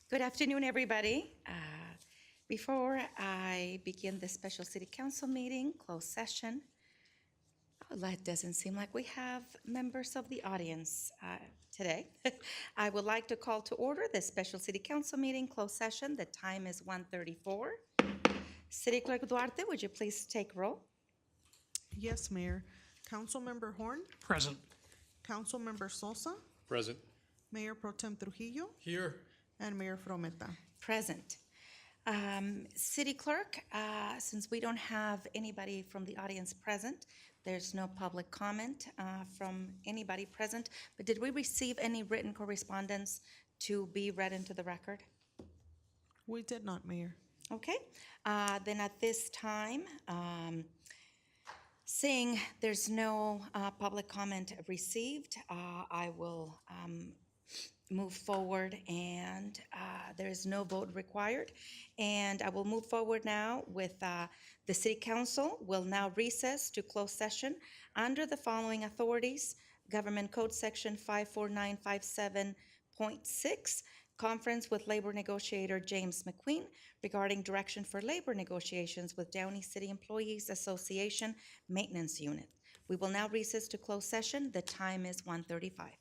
Good afternoon, everybody. Before I begin the special city council meeting, closed session, it doesn't seem like we have members of the audience today. I would like to call to order the special city council meeting, closed session. The time is 1:34. City Clerk Duarte, would you please take roll? Yes, Mayor. Councilmember Horn, Present. Councilmember Sosa, Present. Mayor Pro Tem Trujillo, Here. and Mayor Frometa. Present. City Clerk, since we don't have anybody from the audience present, there's no public comment from anybody present, but did we receive any written correspondence to be read into the record? We did not, Mayor. Okay, then at this time, seeing there's no public comment received, I will move forward, and there is no vote required. And I will move forward now with the City Council will now recess to closed session under the following authorities: Government Code Section 54957.6, conference with labor negotiator James McQueen regarding direction for labor negotiations with Downey City Employees Association Maintenance Unit. We will now recess to closed session. The time is 1:35.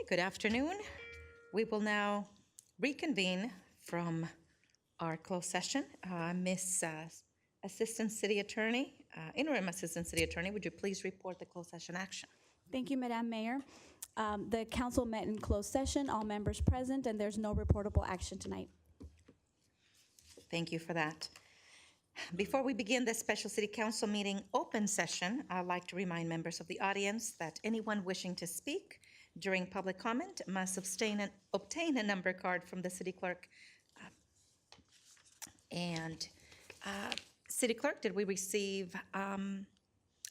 Okay, good afternoon. We will now reconvene from our closed session. Miss Assistant City Attorney, Interim Assistant City Attorney, would you please report the closed session action? Thank you, Madam Mayor. The council met in closed session, all members present, and there's no reportable action tonight. Thank you for that. Before we begin the special city council meeting open session, I'd like to remind members of the audience that anyone wishing to speak during public comment must obtain a number card from the city clerk. City clerk, did we receive,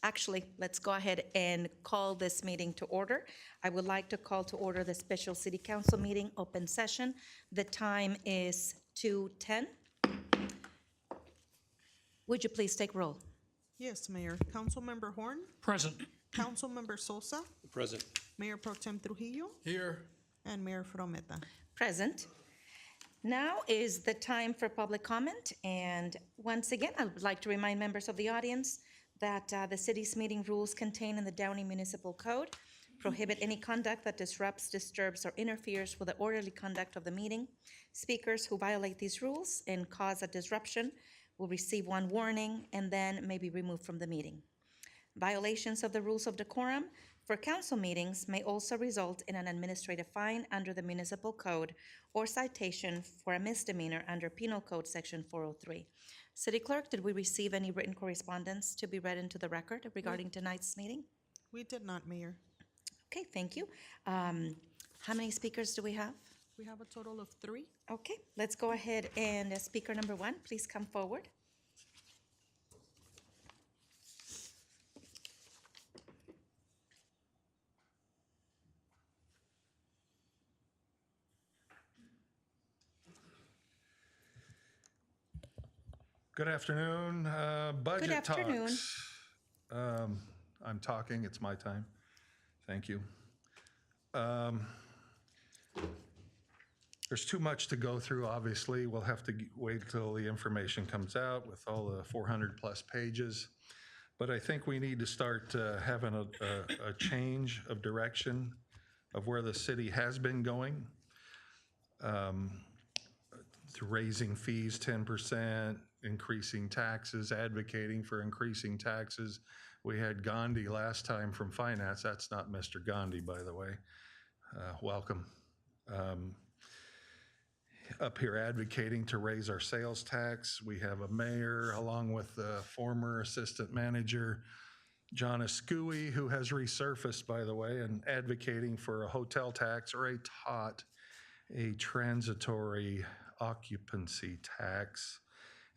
actually, let's go ahead and call this meeting to order. I would like to call to order the special city council meeting open session. The time is 2:10. Would you please take roll? Yes, Mayor. Councilmember Horn, Present. Councilmember Sosa, Present. Mayor Pro Tem Trujillo, Here. and Mayor Frometa. Present. Now is the time for public comment, and once again, I would like to remind members of the audience that the city's meeting rules contained in the Downey Municipal Code prohibit any conduct that disrupts, disturbs, or interferes with the orderly conduct of the meeting. Speakers who violate these rules and cause a disruption will receive one warning and then may be removed from the meeting. Violations of the rules of decorum for council meetings may also result in an administrative fine under the municipal code or citation for a misdemeanor under Penal Code Section 403. City Clerk, did we receive any written correspondence to be read into the record regarding tonight's meeting? We did not, Mayor. Okay, thank you. How many speakers do we have? We have a total of 3. Okay, let's go ahead and speaker number 1, please come forward. Good afternoon. Budget Good afternoon. talks. I'm talking. It's my time. Thank you. There's too much to go through, obviously. We'll have to wait till the information comes out with all the 400-plus pages. But I think we need to start having a change of direction of where the city has been going. To raising fees 10%, increasing taxes, advocating for increasing taxes. We had Gandhi last time from Finance. That's not Mr. Gandhi, by the way. Welcome. Up here advocating to raise our sales tax. We have a mayor along with the former assistant manager, John Escui, who has resurfaced, by the way, and advocating for a hotel tax or a transitory occupancy tax,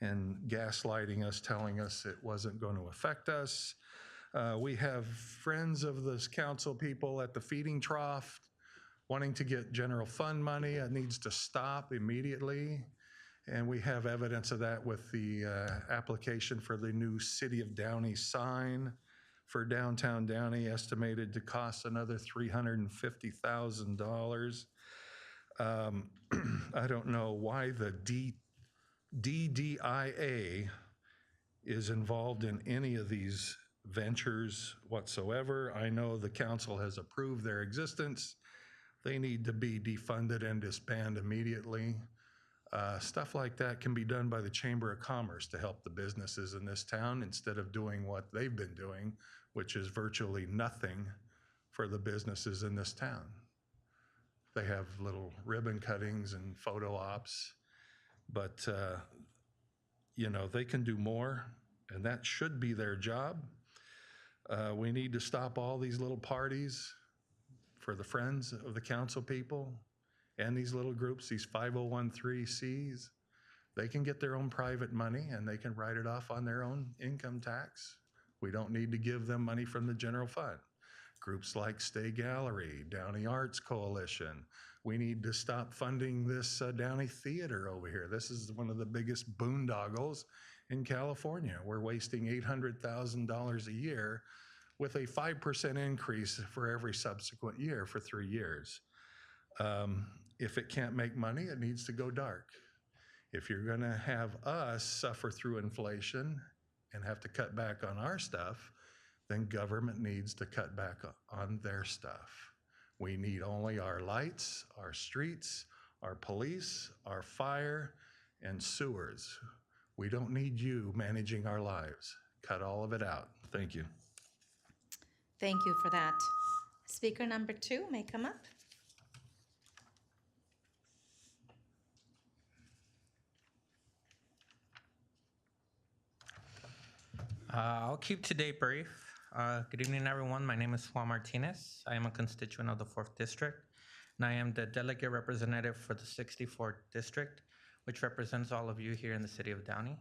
and gaslighting us, telling us it wasn't going to affect us. We have friends of this council people at the feeding trough wanting to get general fund money. It needs to stop immediately. And we have evidence of that with the application for the new City of Downey sign for downtown Downey, estimated to cost another $350,000. I don't know why the DDIA is involved in any of these ventures whatsoever. I know the council has approved their existence. They need to be defunded and disbanded immediately. Stuff like that can be done by the Chamber of Commerce to help the businesses in this town instead of doing what they've been doing, which is virtually nothing for the businesses in this town. They have little ribbon cuttings and photo ops, but they can do more, and that should be their job. We need to stop all these little parties for the friends of the council people and these little groups, these 501(c)(3)s. They can get their own private money and they can write it off on their own income tax. We don't need to give them money from the general fund. Groups like Stay Gallery, Downey Arts Coalition. We need to stop funding this Downey Theater over here. This is one of the biggest boondoggles in California. We're wasting $800,000 a year with a 5% increase for every subsequent year for 3 years. If it can't make money, it needs to go dark. If you're gonna have us suffer through inflation and have to cut back on our stuff, then government needs to cut back on their stuff. We need only our lights, our streets, our police, our fire, and sewers. We don't need you managing our lives. Cut all of it out. Thank you. Thank you for that. Speaker number 2 may come up. I'll keep today brief. Good evening, everyone. My name is Juan Martinez. I am a constituent of the 4th District, and I am the delegate representative for the 64th District, which represents all of you here in the city of Downey.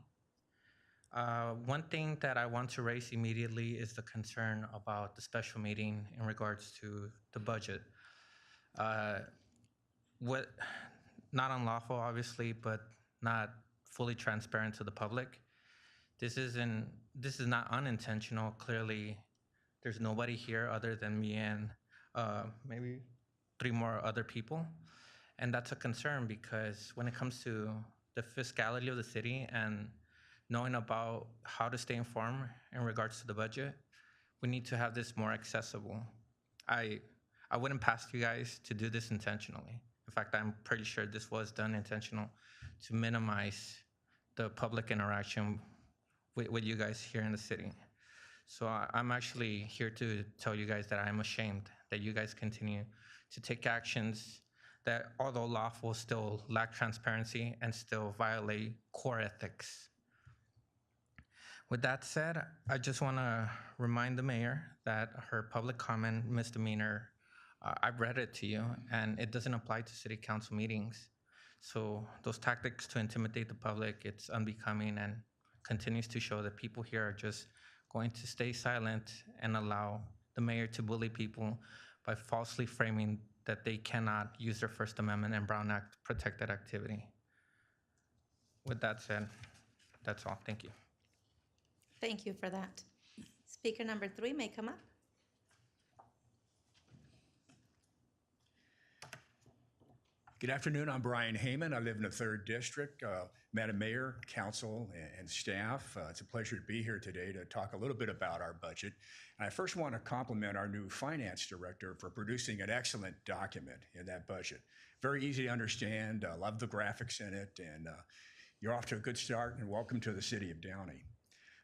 One thing that I want to raise immediately is the concern about the special meeting in regards to the budget. What, not unlawful, obviously, but not fully transparent to the public. This is not unintentional. Clearly, there's nobody here other than me and maybe 3 more other people. And that's a concern because when it comes to the fiscality of the city and knowing about how to stay informed in regards to the budget, we need to have this more accessible. I wouldn't pass you guys to do this intentionally. In fact, I'm pretty sure this was done intentional to minimize the public interaction with you guys here in the city. So I'm actually here to tell you guys that I'm ashamed that you guys continue to take actions that, although lawful, still lack transparency and still violate core ethics. With that said, I just want to remind the mayor that her public comment misdemeanor, I've read it to you, and it doesn't apply to city council meetings. So those tactics to intimidate the public, it's unbecoming and continues to show that people here are just going to stay silent and allow the mayor to bully people by falsely framing that they cannot use their First Amendment and Brown Act protected activity. With that said, that's all. Thank you. Thank you for that. Speaker number 3 may come up. Good afternoon. I'm Brian Heyman. I live in the 3rd District. Madam Mayor, Council, and staff, it's a pleasure to be here today to talk a little bit about our budget. And I first want to compliment our new Finance Director for producing an excellent document in that budget. Very easy to understand. I love the graphics in it, and you're off to a good start, and welcome to the city of Downey.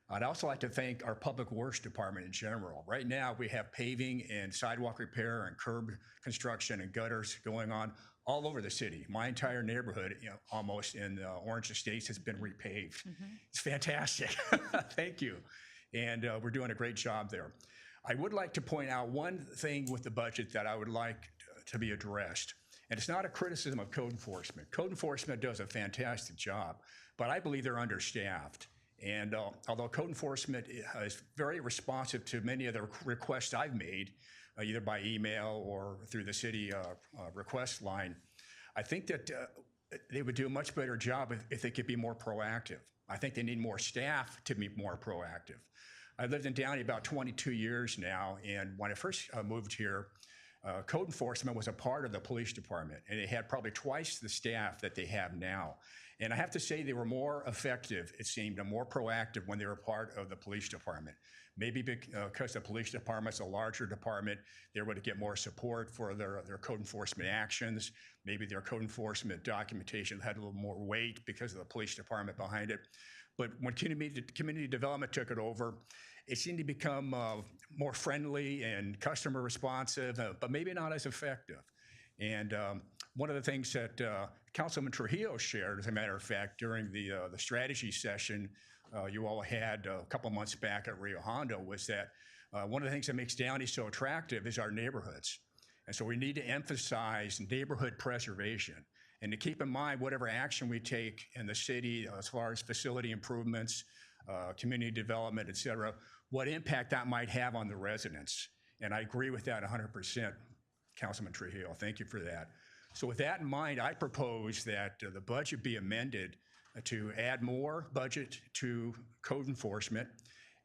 I'd also like to thank our Public Works Department in general. Right now, we have paving and sidewalk repair and curb construction and gutters going on all over the city. My entire neighborhood, almost in Orange Estates, has been repaved. It's fantastic. Thank you. And we're doing a great job there. I would like to point out one thing with the budget that I would like to be addressed. And it's not a criticism of code enforcement. Code enforcement does a fantastic job, but I believe they're understaffed. And although code enforcement is very responsive to many of the requests I've made, either by email or through the city request line, I think that they would do a much better job if they could be more proactive. I think they need more staff to be more proactive. I've lived in Downey about 22 years now, and when I first moved here, code enforcement was a part of the police department, and they had probably twice the staff that they have now. And I have to say they were more effective, it seemed, and more proactive when they were part of the police department. Maybe because the police department's a larger department, they were able to get more support for their code enforcement actions. Maybe their code enforcement documentation had a little more weight because of the police department behind it. But when community development took it over, it seemed to become more friendly and customer responsive, but maybe not as effective. And one of the things that Councilman Trujillo shared, as a matter of fact, during the strategy session you all had a couple months back at Rio Hondo, was that one of the things that makes Downey so attractive is our neighborhoods. And so we need to emphasize neighborhood preservation and to keep in mind whatever action we take in the city as far as facility improvements, community development, et cetera, what impact that might have on the residents. And I agree with that 100%, Councilman Trujillo. Thank you for that. So with that in mind, I propose that the budget be amended to add more budget to code enforcement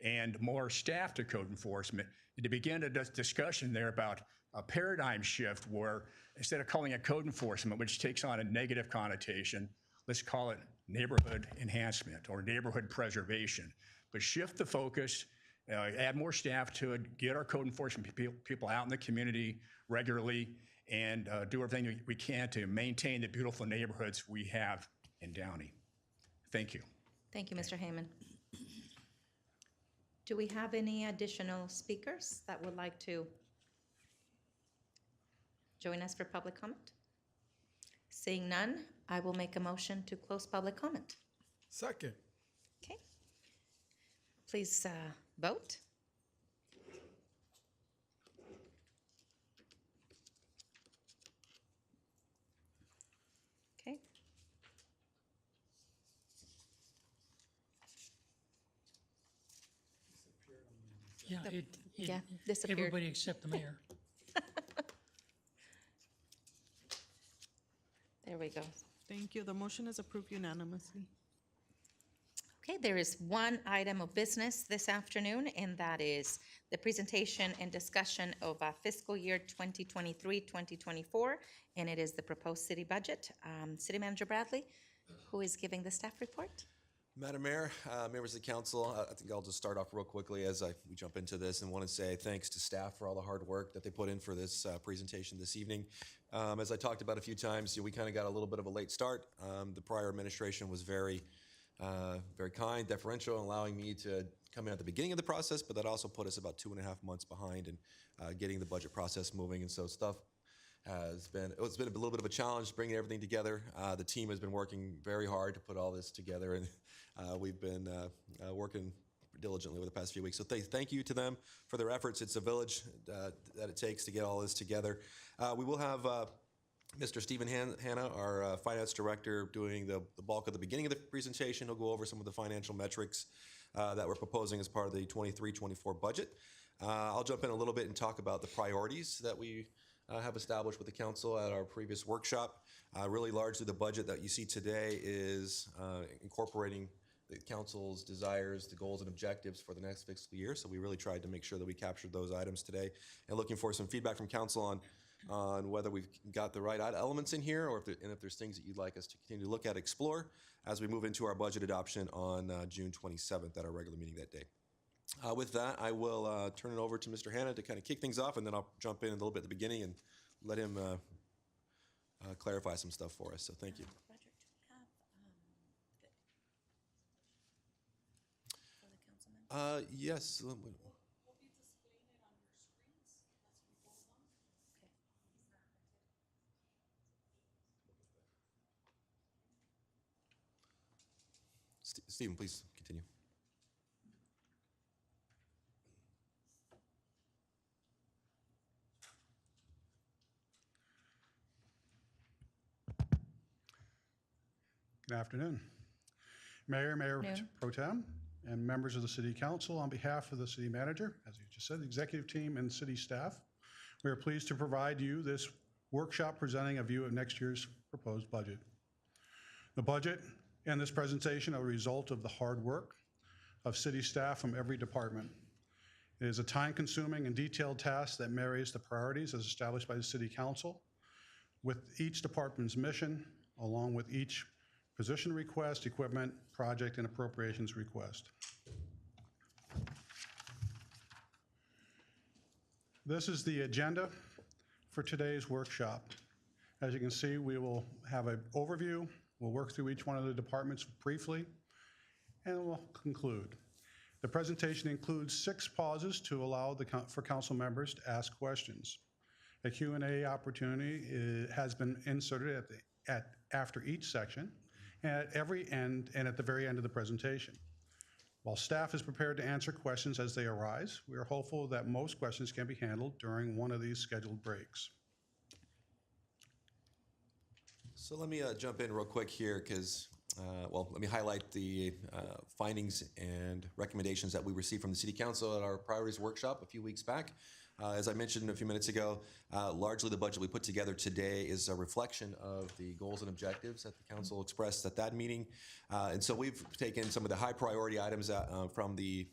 and more staff to code enforcement, and to begin a discussion there about a paradigm shift where instead of calling it code enforcement, which takes on a negative connotation, let's call it neighborhood enhancement or neighborhood preservation. But shift the focus add more staff to it, get our code enforcement people out in the community regularly, and do everything we can to maintain the beautiful neighborhoods we have in Downey. Thank you. Thank you, Mr. Heyman. Do we have any additional speakers that would like to join us for public comment? Seeing none, I will make a motion to close public comment. Second. Okay. Please vote. Okay. Yeah, Yeah, disappeared. everybody except the mayor. There we go. Thank you. The motion is approved unanimously. Okay, there is one item of business this afternoon, and that is the presentation and discussion of fiscal year 2023-2024, and it is the proposed city budget. City Manager Bradley, who is giving the staff report. Madam Mayor, members of the council, I think I'll just start off real quickly as we jump into this and want to say thanks to staff for all the hard work that they put in for this presentation this evening. As I talked about a few times, we kind of got a little bit of a late start. The prior administration was very kind, deferential, allowing me to come in at the beginning of the process, but that also put us about 2.5 months behind in getting the budget process moving. And so it's been a little bit of a challenge bringing everything together. The team has been working very hard to put all this together, and we've been working diligently over the past few weeks. So thank you to them for their efforts. It's a village that it takes to get all this together. We will have Mr. Stephen Hanna, our finance director, doing the bulk of the beginning of the presentation. He'll go over some of the financial metrics that we're proposing as part of the 23-24 budget. I'll jump in a little bit and talk about the priorities that we have established with the council at our previous workshop. Really largely the budget that you see today is incorporating the council's desires, the goals and objectives for the next fiscal year. So we really tried to make sure that we captured those items today, and looking for some feedback from council on whether we've got the right elements in here, or if there's things that you'd like us to continue to look at, explore, as we move into our budget adoption on June 27th at our regular meeting that day. With that, I will turn it over to Mr. Hanna to kind of kick things off, and then I'll jump in a little bit at the beginning and let him clarify some stuff for us. So thank you. Yes. Stephen, please continue. Good afternoon. Mayor Afternoon. Pro Tem, and members of the City Council. On behalf of the City Manager, as you just said, the executive team and city staff, we are pleased to provide you this workshop presenting a view of next year's proposed budget. The budget and this presentation are a result of the hard work of city staff from every department. It is a time-consuming and detailed task that marries the priorities as established by the City Council with each department's mission, along with each position request, equipment, project, and appropriations request. This is the agenda for today's workshop. As you can see, we will have an overview. We'll work through each one of the departments briefly, and we'll conclude. The presentation includes 6 pauses to allow for council members to ask questions. A Q&A opportunity has been inserted after each section, at every end and at the very end of the presentation. While staff is prepared to answer questions as they arise, we are hopeful that most questions can be handled during one of these scheduled breaks. So let me jump in real quick here because, let me highlight the findings and recommendations that we received from the City Council at our priorities workshop a few weeks back. As I mentioned a few minutes ago, largely the budget we put together today is a reflection of the goals and objectives that the council expressed at that meeting. And so we've taken some of the high priority items from the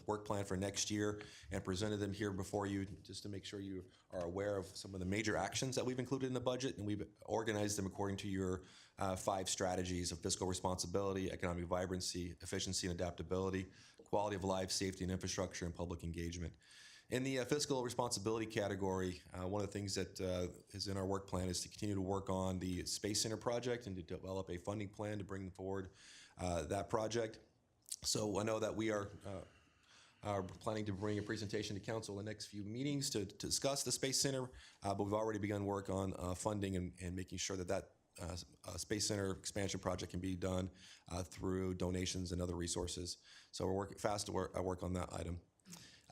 work plan for next year and presented them here before you, just to make sure you are aware of some of the major actions that we've included in the budget, and we've organized them according to your 5 strategies of fiscal responsibility, economic vibrancy, efficiency and adaptability, quality of life, safety and infrastructure, and public engagement. In the fiscal responsibility category, one of the things that is in our work plan is to continue to work on the Space Center project and to develop a funding plan to bring forward that project. So I know that we are planning to bring a presentation to council in the next few meetings to discuss the Space Center, but we've already begun work on funding and making sure that Space Center expansion project can be done through donations and other resources. So we're working fast to work on that item.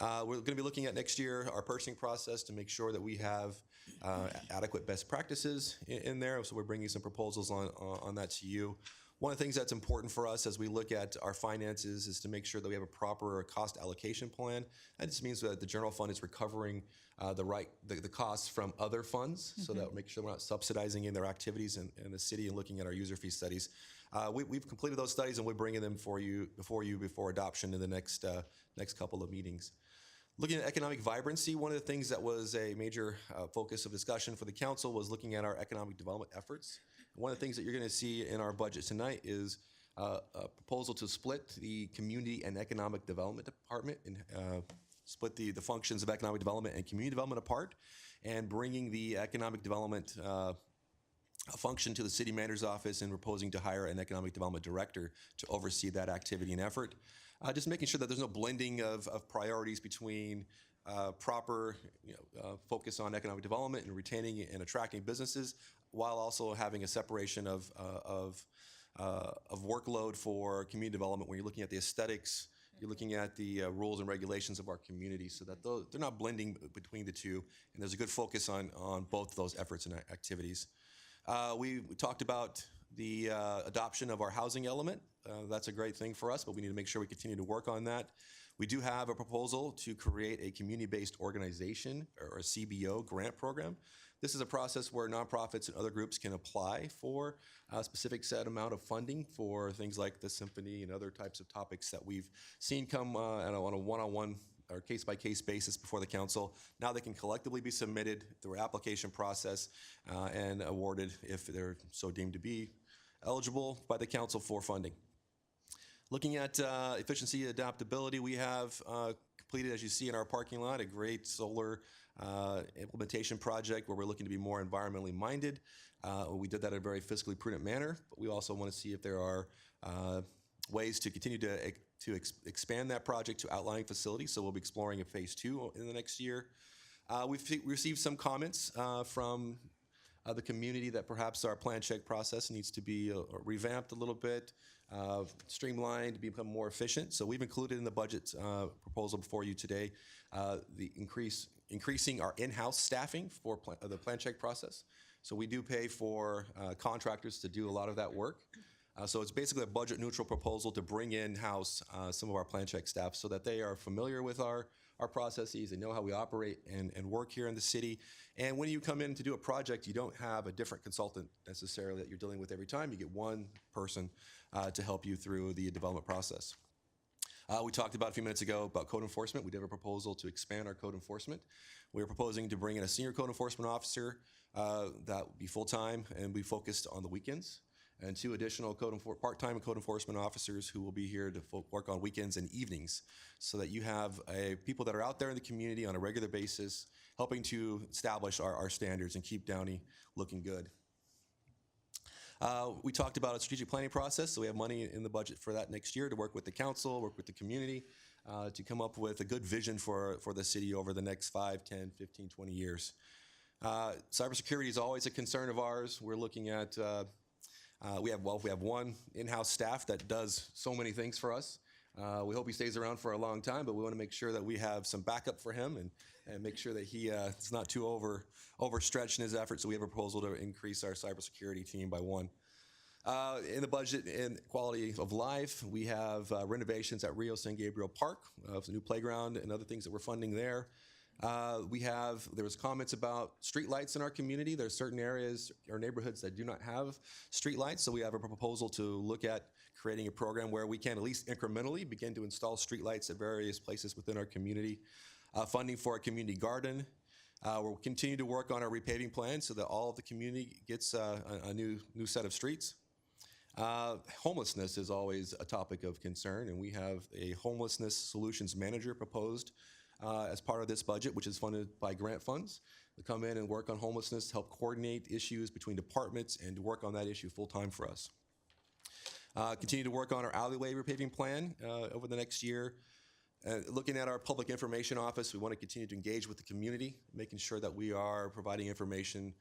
We're going to be looking at next year our purchasing process to make sure that we have adequate best practices in there. So we're bringing some proposals on that to you. One of the things that's important for us as we look at our finances is to make sure that we have a proper cost allocation plan. That just means that the general fund is recovering the costs from other funds, so that we make sure we're not subsidizing in their activities in the city and looking at our user fee studies. We've completed those studies and we're bringing them before adoption in the next couple of meetings. Looking at economic vibrancy, one of the things that was a major focus of discussion for the council was looking at our economic development efforts. One of the things that you're going to see in our budget tonight is a proposal to split the community and economic development department and split the functions of economic development and community development apart, and bringing the economic development function to the city manager's office and proposing to hire an economic development director to oversee that activity and effort. Just making sure that there's no blending of priorities between proper focus on economic development and retaining and attracting businesses, while also having a separation of workload for community development, where you're looking at the aesthetics, you're looking at the rules and regulations of our community, so that they're not blending between the two, and there's a good focus on both those efforts and activities. We talked about the adoption of our housing element. That's a great thing for us, but we need to make sure we continue to work on that. We do have a proposal to create a community-based organization, or a CBO grant program. This is a process where nonprofits and other groups can apply for a specific set amount of funding for things like the symphony and other types of topics that we've seen come on a one-on-one or case-by-case basis before the council. Now they can collectively be submitted through an application process and awarded if they're so deemed to be eligible by the council for funding. Looking at efficiency and adaptability, we have completed, as you see in our parking lot, a great solar implementation project where we're looking to be more environmentally minded. We did that in a very fiscally prudent manner, but we also want to see if there are ways to continue to expand that project to outlying facilities. So we'll be exploring a phase 2 in the next year. We've received some comments from the community that perhaps our plan check process needs to be revamped a little bit, streamlined, to become more efficient. So we've included in the budget proposal before you today the increasing our in-house staffing for the plan check process. So we do pay for contractors to do a lot of that work. So it's basically a budget neutral proposal to bring in-house some of our plan check staff so that they are familiar with our processes and know how we operate and work here in the city. And when you come in to do a project, you don't have a different consultant necessarily that you're dealing with every time. You get one person to help you through the development process. We talked about a few minutes ago about code enforcement. We did have a proposal to expand our code enforcement. We are proposing to bring in a senior code enforcement officer that would be full-time and be focused on the weekends, and 2 additional part-time code enforcement officers who will be here to work on weekends and evenings, so that you have people that are out there in the community on a regular basis helping to establish our standards and keep Downey looking good. We talked about a strategic planning process, so we have money in the budget for that next year to work with the council, work with the community, to come up with a good vision for the city over the next 5, 10, 15, 20 years. Cybersecurity is always a concern of ours. We're looking at, we have one in-house staff that does so many things for us. We hope he stays around for a long time, but we want to make sure that we have some backup for him and make sure that he is not too overstretched in his efforts. So we have a proposal to increase our cybersecurity team by 1. In the budget and quality of life, we have renovations at Rio San Gabriel Park, a new playground and other things that we're funding there. There was comments about streetlights in our community. There are certain areas or neighborhoods that do not have streetlights, so we have a proposal to look at creating a program where we can at least incrementally begin to install streetlights at various places within our community. Funding for a community garden. We'll continue to work on our repaving plan so that all of the community gets a new set of streets. Homelessness is always a topic of concern, and we have a homelessness solutions manager proposed as part of this budget, which is funded by grant funds, to come in and work on homelessness, help coordinate issues between departments, and to work on that issue full-time for us. Continue to work on our alleyway repaving plan over the next year. Looking at our public information office, we want to continue to engage with the community, making sure that we are providing information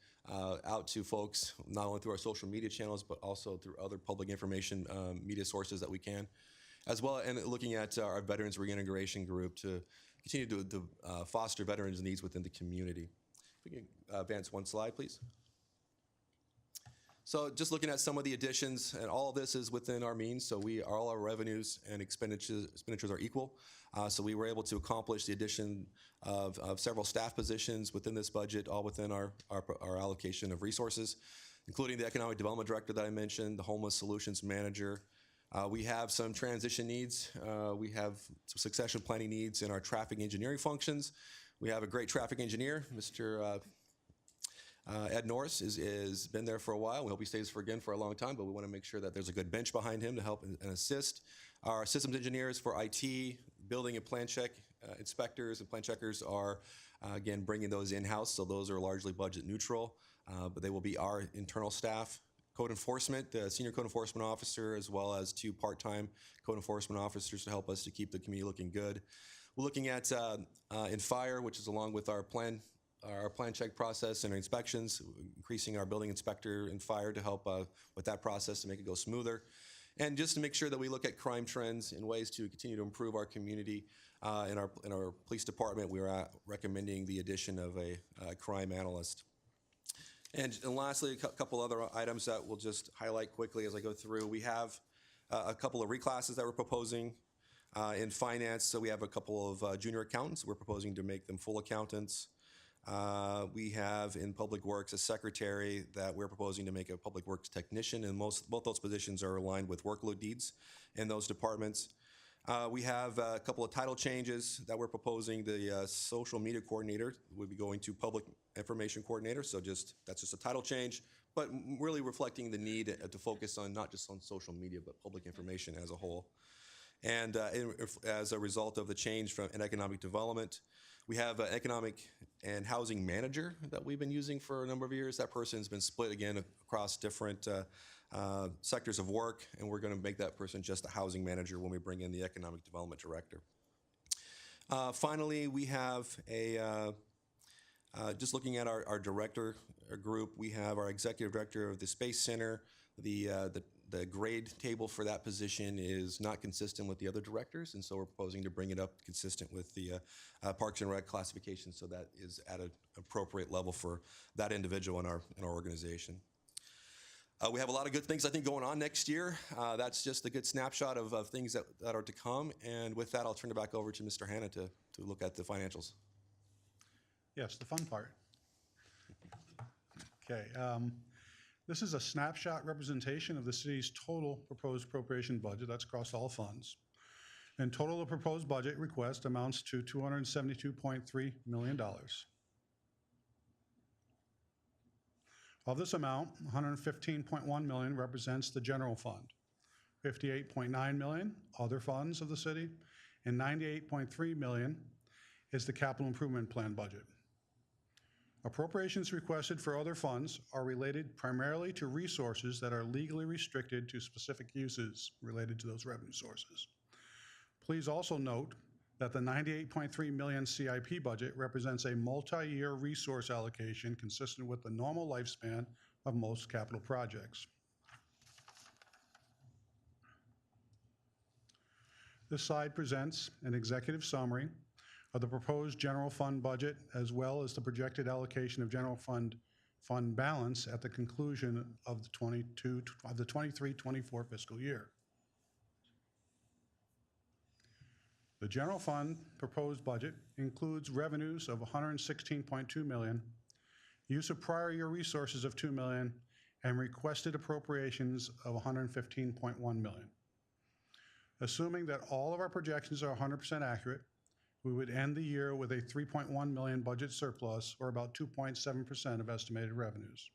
out to folks, not only through our social media channels, but also through other public information media sources that we can, as well, and looking at our Veterans Reintegration Group to continue to foster veterans' needs within the community. If we can advance one slide, please. So just looking at some of the additions, and all of this is within our means, so all our revenues and expenditures are equal. So we were able to accomplish the addition of several staff positions within this budget, all within our allocation of resources, including the Economic Development Director that I mentioned, the Homeless Solutions Manager. We have some transition needs. We have some succession planning needs in our traffic engineering functions. We have a great traffic engineer, Mr. Ed Norris is been there for a while. We hope he stays for a long time, but we want to make sure that there's a good bench behind him to help and assist. Our systems engineers for IT, building and plan check inspectors and plan checkers are, again, bringing those in-house, so those are largely budget neutral, but they will be our internal staff. Code enforcement, the senior code enforcement officer, as well as 2 part-time code enforcement officers to help us to keep the community looking good. We're looking at in fire, which is along with our plan check process and our inspections, increasing our building inspector and fire to help with that process to make it go smoother. And just to make sure that we look at crime trends and ways to continue to improve our community. In our police department, we are recommending the addition of a crime analyst. And lastly, a couple other items that we'll just highlight quickly as I go through. We have a couple of reclasses that we're proposing in finance. So we have a couple of junior accountants. We're proposing to make them full accountants. We have in Public Works a secretary that we're proposing to make a Public Works technician, and both those positions are aligned with workload needs in those departments. We have a couple of title changes that we're proposing. The social media coordinator would be going to public information coordinator, so that's just a title change, but really reflecting the need to focus on not just on social media, but public information as a whole. And as a result of the change from an economic development, we have an economic and housing manager that we've been using for a number of years. That person's been split again across different sectors of work, and we're going to make that person just a housing manager when we bring in the economic development director. Finally, we have just looking at our director group, we have our executive director of the Space Center. The grade table for that position is not consistent with the other directors, and so we're proposing to bring it up consistent with the Parks and Rec classification, so that is at an appropriate level for that individual in our organization. We have a lot of good things, I think, going on next year. That's just a good snapshot of things that are to come, and with that, I'll turn it back over to Mr. Hanna to look at the financials. Yes, the fun part. Okay. This is a snapshot representation of the city's total proposed appropriation budget. That's across all funds. And total the proposed budget request amounts to $272.3 million. Of this amount, $115.1 million represents the general fund, $58.9 million other funds of the city, and $98.3 million is the capital improvement plan budget. Appropriations requested for other funds are related primarily to resources that are legally restricted to specific uses related to those revenue sources. Please also note that the $98.3 million CIP budget represents a multi-year resource allocation consistent with the normal lifespan of most capital projects. This slide presents an executive summary of the proposed general fund budget, as well as the projected allocation of general fund balance at the conclusion of the 23-24 fiscal year. The general fund proposed budget includes revenues of $116.2 million, use of prior year resources of $2 million, and requested appropriations of $115.1 million. Assuming that all of our projections are 100% accurate, we would end the year with a $3.1 million budget surplus, or about 2.7% of estimated revenues.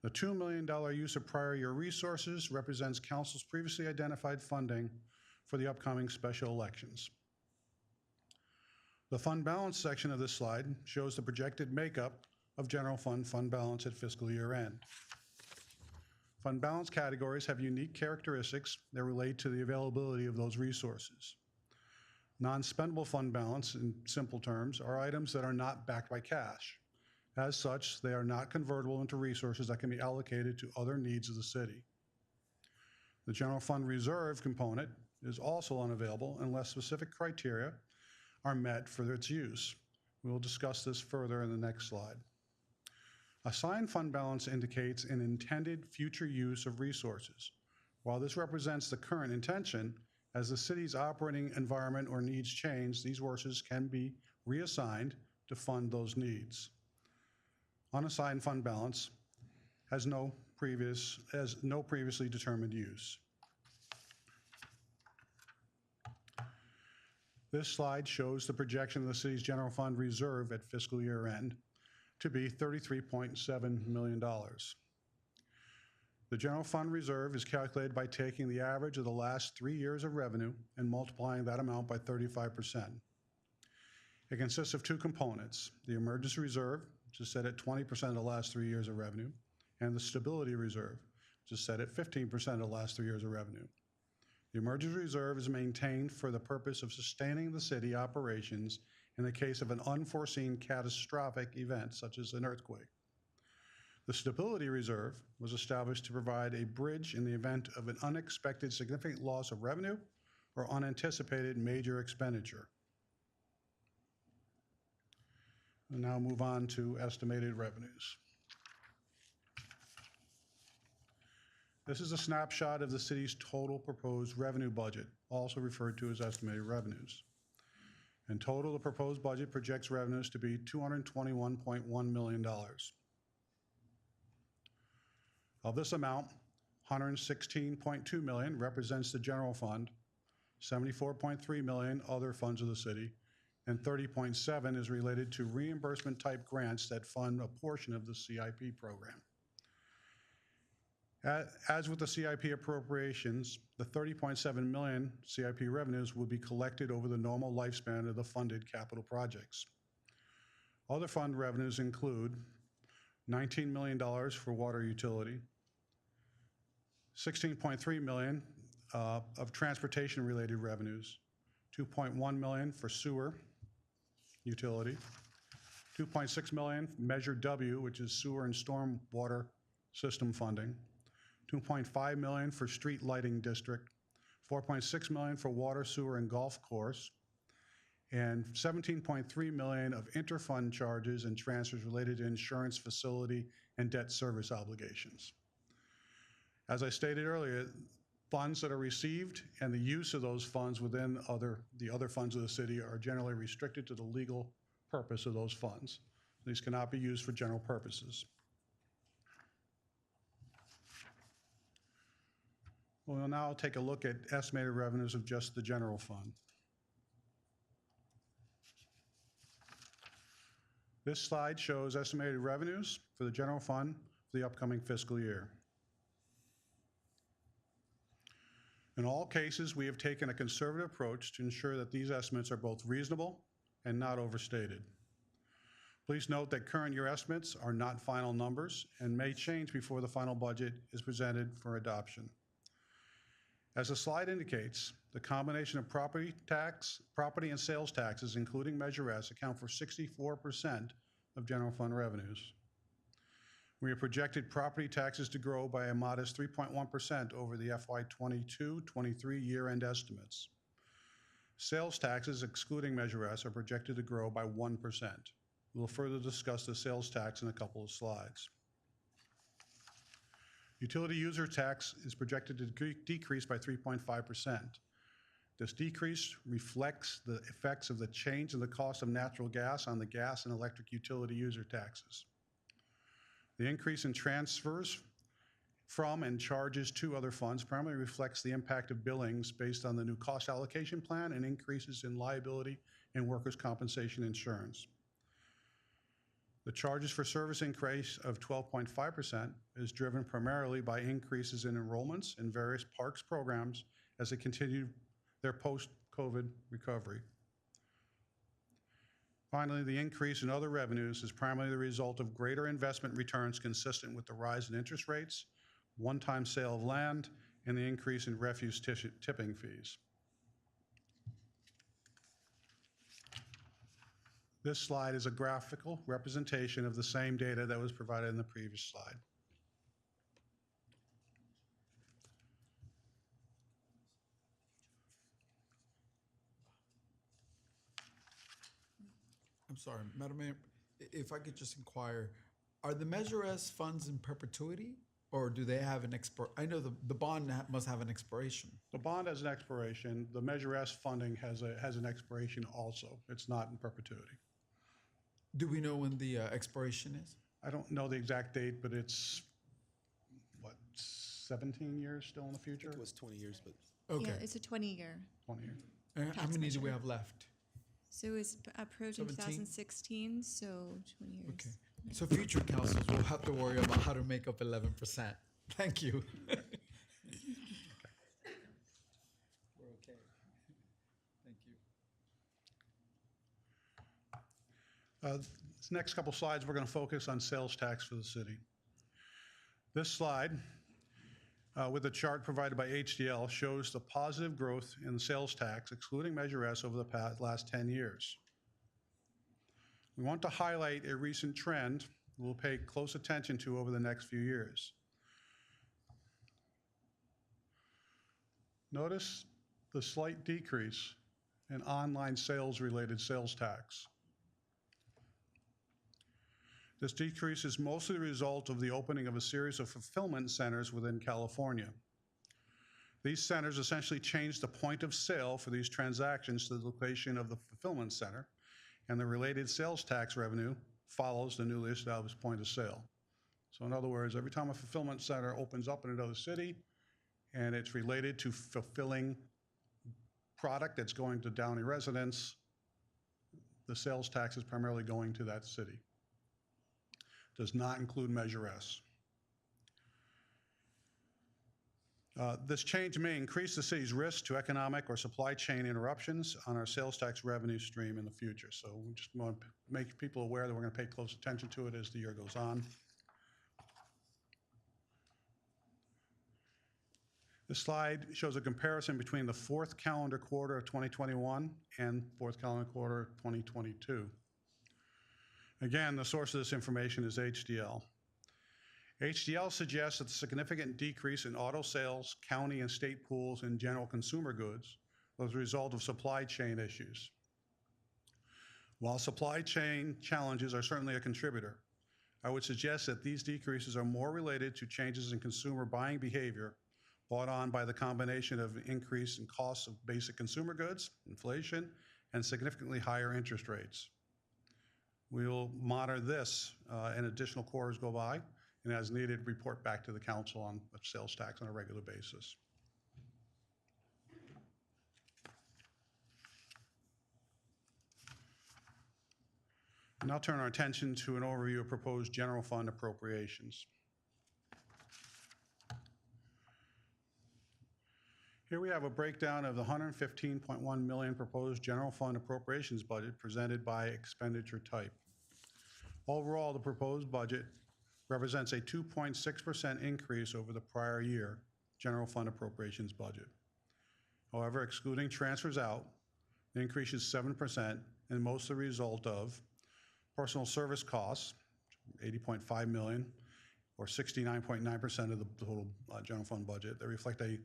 The $2 million use of prior year resources represents council's previously identified funding for the upcoming special elections. The fund balance section of this slide shows the projected makeup of general fund balance at fiscal year end. Fund balance categories have unique characteristics that relate to the availability of those resources. Non-spendable fund balance, in simple terms, are items that are not backed by cash. As such, they are not convertible into resources that can be allocated to other needs of the city. The general fund reserve component is also unavailable unless specific criteria are met for its use. We will discuss this further in the next slide. Assigned fund balance indicates an intended future use of resources. While this represents the current intention, as the city's operating environment or needs change, these resources can be reassigned to fund those needs. Unassigned fund balance has no previously determined use. This slide shows the projection of the city's general fund reserve at fiscal year end to be $33.7 million. The general fund reserve is calculated by taking the average of the last 3 years of revenue and multiplying that amount by 35%. It consists of two components: the emergency reserve, which is set at 20% of the last 3 years of revenue, and the stability reserve, which is set at 15% of the last 3 years of revenue. The emergency reserve is maintained for the purpose of sustaining the city operations in the case of an unforeseen catastrophic event, such as an earthquake. The stability reserve was established to provide a bridge in the event of an unexpected significant loss of revenue or unanticipated major expenditure. We'll now move on to estimated revenues. This is a snapshot of the city's total proposed revenue budget, also referred to as estimated revenues. In total, the proposed budget projects revenues to be $221.1 million. Of this amount, $116.2 million represents the general fund, $74.3 million other funds of the city, and $30.7 is related to reimbursement-type grants that fund a portion of the CIP program. As with the CIP appropriations, the $30.7 million CIP revenues will be collected over the normal lifespan of the funded capital projects. Other fund revenues include $19 million for water utility, $16.3 million of transportation-related revenues, $2.1 million for sewer utility, $2.6 million Measure W, which is sewer and storm water system funding, $2.5 million for street lighting district, $4.6 million for water, sewer, and golf course, and $17.3 million of interfund charges and transfers related to insurance, facility, and debt service obligations. As I stated earlier, funds that are received and the use of those funds within the other funds of the city are generally restricted to the legal purpose of those funds. These cannot be used for general purposes. We'll now take a look at estimated revenues of just the general fund. This slide shows estimated revenues for the general fund for the upcoming fiscal year. In all cases, we have taken a conservative approach to ensure that these estimates are both reasonable and not overstated. Please note that current year estimates are not final numbers and may change before the final budget is presented for adoption. As the slide indicates, the combination of property and sales taxes, including Measure S, account for 64% of general fund revenues. We have projected property taxes to grow by a modest 3.1% over the FY 22-23 year-end estimates. Sales taxes, excluding Measure S, are projected to grow by 1%. We'll further discuss the sales tax in a couple of slides. Utility user tax is projected to decrease by 3.5%. This decrease reflects the effects of the change in the cost of natural gas on the gas and electric utility user taxes. The increase in transfers from and charges to other funds primarily reflects the impact of billings based on the new cost allocation plan and increases in liability and workers' compensation insurance. The charges for service increase of 12.5% is driven primarily by increases in enrollments in various parks programs as they continue their post-COVID recovery. Finally, the increase in other revenues is primarily the result of greater investment returns consistent with the rise in interest rates, one-time sale of land, and the increase in refuse tipping fees. This slide is a graphical representation of the same data that was provided in the previous slide. I'm sorry, Madam Mayor, if I could just inquire, are the Measure S funds in perpetuity, or do they have an I know the bond must have an expiration. The bond has an expiration. The Measure S funding has an expiration also. It's not in perpetuity. Do we know when the expiration is? I don't know the exact date, but it's, what, 17 years still in the future? It was 20 years, but Okay. Yeah, it's a 20-year. 20 years. How many do we have left? So it was approved in 17? 2016, so 20 years. Okay. So future councils will have to worry about how to make up 11%. Thank you. We're okay. Thank you. This next couple slides, we're going to focus on sales tax for the city. This slide, with a chart provided by HDL, shows the positive growth in the sales tax, excluding Measure S, over the last 10 years. We want to highlight a recent trend we'll pay close attention to over the next few years. Notice the slight decrease in online sales-related sales tax. This decrease is mostly the result of the opening of a series of fulfillment centers within California. These centers essentially change the point of sale for these transactions to the location of the fulfillment center, and the related sales tax revenue follows the newly established point of sale. So in other words, every time a fulfillment center opens up in another city and it's related to fulfilling product that's going to Downey residents, the sales tax is primarily going to that city. Does not include Measure S. This change may increase the city's risk to economic or supply chain interruptions on our sales tax revenue stream in the future. So we just want to make people aware that we're going to pay close attention to it as the year goes on. This slide shows a comparison between the fourth calendar quarter of 2021 and fourth calendar quarter of 2022. Again, the source of this information is HDL. HDL suggests that the significant decrease in auto sales, county and state pools, and general consumer goods was a result of supply chain issues. While supply chain challenges are certainly a contributor, I would suggest that these decreases are more related to changes in consumer buying behavior brought on by the combination of increase in costs of basic consumer goods, inflation, and significantly higher interest rates. We will monitor this and additional quarters go by, and as needed, report back to the council on sales tax on a regular basis. And now turn our attention to an overview of proposed general fund appropriations. Here we have a breakdown of the $115.1 million proposed general fund appropriations budget presented by expenditure type. Overall, the proposed budget represents a 2.6% increase over the prior year general fund appropriations budget. However, excluding transfers out, the increase is 7% and mostly a result of personal service costs, $80.5 million, or 69.9% of the total general fund budget. They reflect a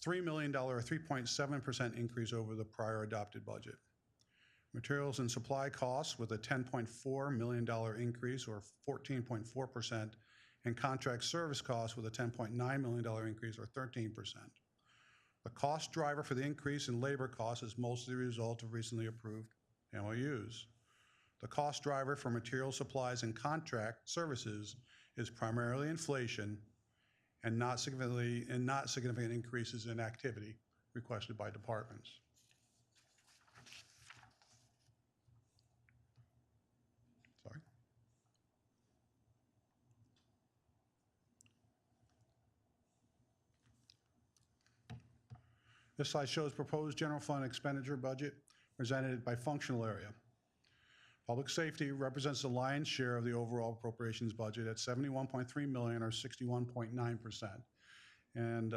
$3 million, or 3.7% increase over the prior adopted budget. Materials and supply costs with a $10.4 million increase, or 14.4%, and contract service costs with a $10.9 million increase, or 13%. The cost driver for the increase in labor costs is mostly the result of recently approved MOUs. The cost driver for material supplies and contract services is primarily inflation and not significant increases in activity requested by departments. Sorry. This slide shows proposed general fund expenditure budget presented by functional area. Public safety represents the lion's share of the overall appropriations budget at $71.3 million, or 61.9%. And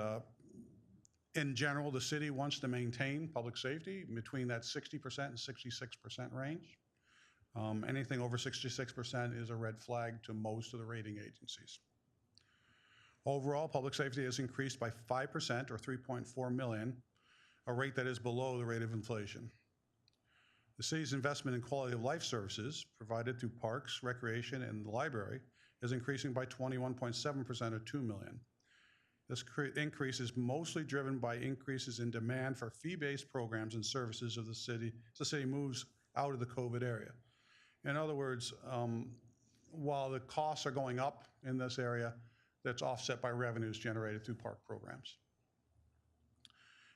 in general, the city wants to maintain public safety between that 60% and 66% range. Anything over 66% is a red flag to most of the rating agencies. Overall, public safety has increased by 5%, or $3.4 million, a rate that is below the rate of inflation. The city's investment in quality of life services provided through parks, recreation, and the library is increasing by 21.7%, or $2 million. This increase is mostly driven by increases in demand for fee-based programs and services of the city as the city moves out of the COVID area. In other words, while the costs are going up in this area, that's offset by revenues generated through park programs.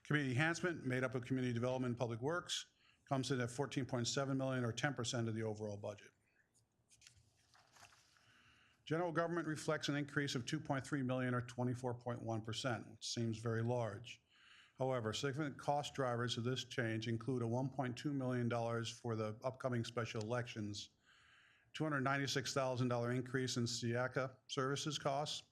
Community enhancement, made up of community development and public works, comes in at $14.7 million, or 10% of the overall budget. General government reflects an increase of $2.3 million, or 24.1%, which seems very large. However, significant cost drivers of this change include a $1.2 million for the upcoming special elections, $296,000 increase in SIACA services costs,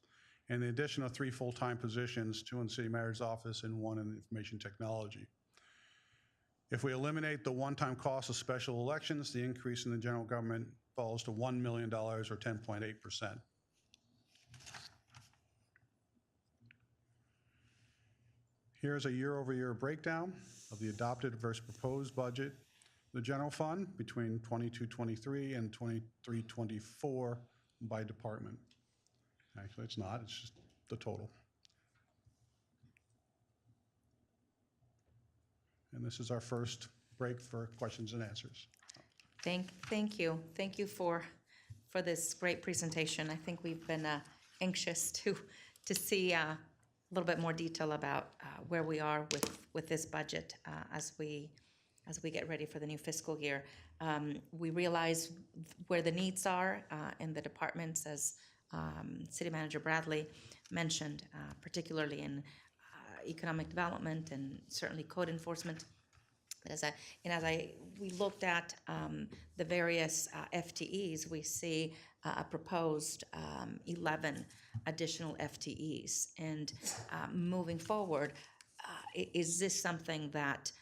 and the addition of 3 full-time positions, 2 in the city mayor's office and 1 in information technology. If we eliminate the one-time cost of special elections, the increase in the general government falls to $1 million, or 10.8%. Here's a year-over-year breakdown of the adopted versus proposed budget, the general fund between 22-23 and 23-24 by department. Actually, it's not, it's just the total. And this is our first break for questions and answers. Thank you. Thank you for this great presentation. I think we've been anxious to see a little bit more detail about where we are with this budget as we get ready for the new fiscal year. We realize where the needs are in the departments, as City Manager Bradley mentioned, particularly in economic development and certainly code enforcement. As we looked at the various FTEs, we see a proposed 11 additional FTEs. And moving forward, is this something that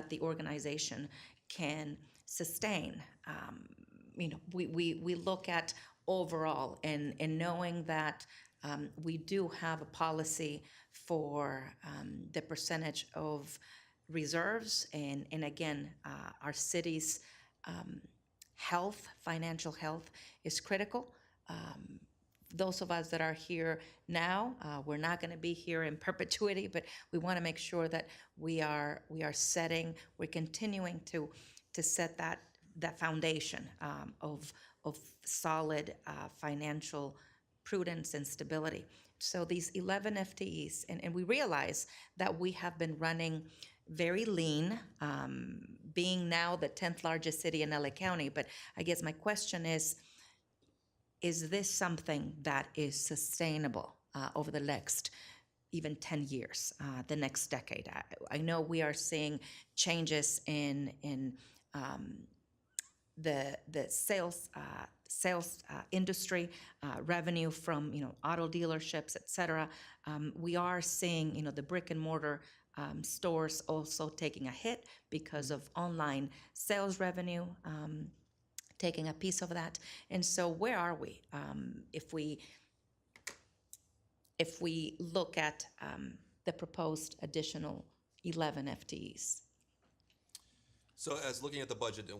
the organization can sustain? We look at overall and knowing that we do have a policy for the percentage of reserves, and again, our city's health, financial health is critical. Those of us that are here now, we're not going to be here in perpetuity, but we want to make sure that we're continuing to set that foundation of solid financial prudence and stability. So these 11 FTEs, and we realize that we have been running very lean, being now the 10th largest city in LA County. But I guess my question is this something that is sustainable over the next even 10 years, the next decade? I know we are seeing changes in the sales industry, revenue from auto dealerships, et cetera. We are seeing the brick and mortar stores also taking a hit because of online sales revenue taking a piece of that. And so where are we if we look at the proposed additional 11 FTEs? So as looking at the budget,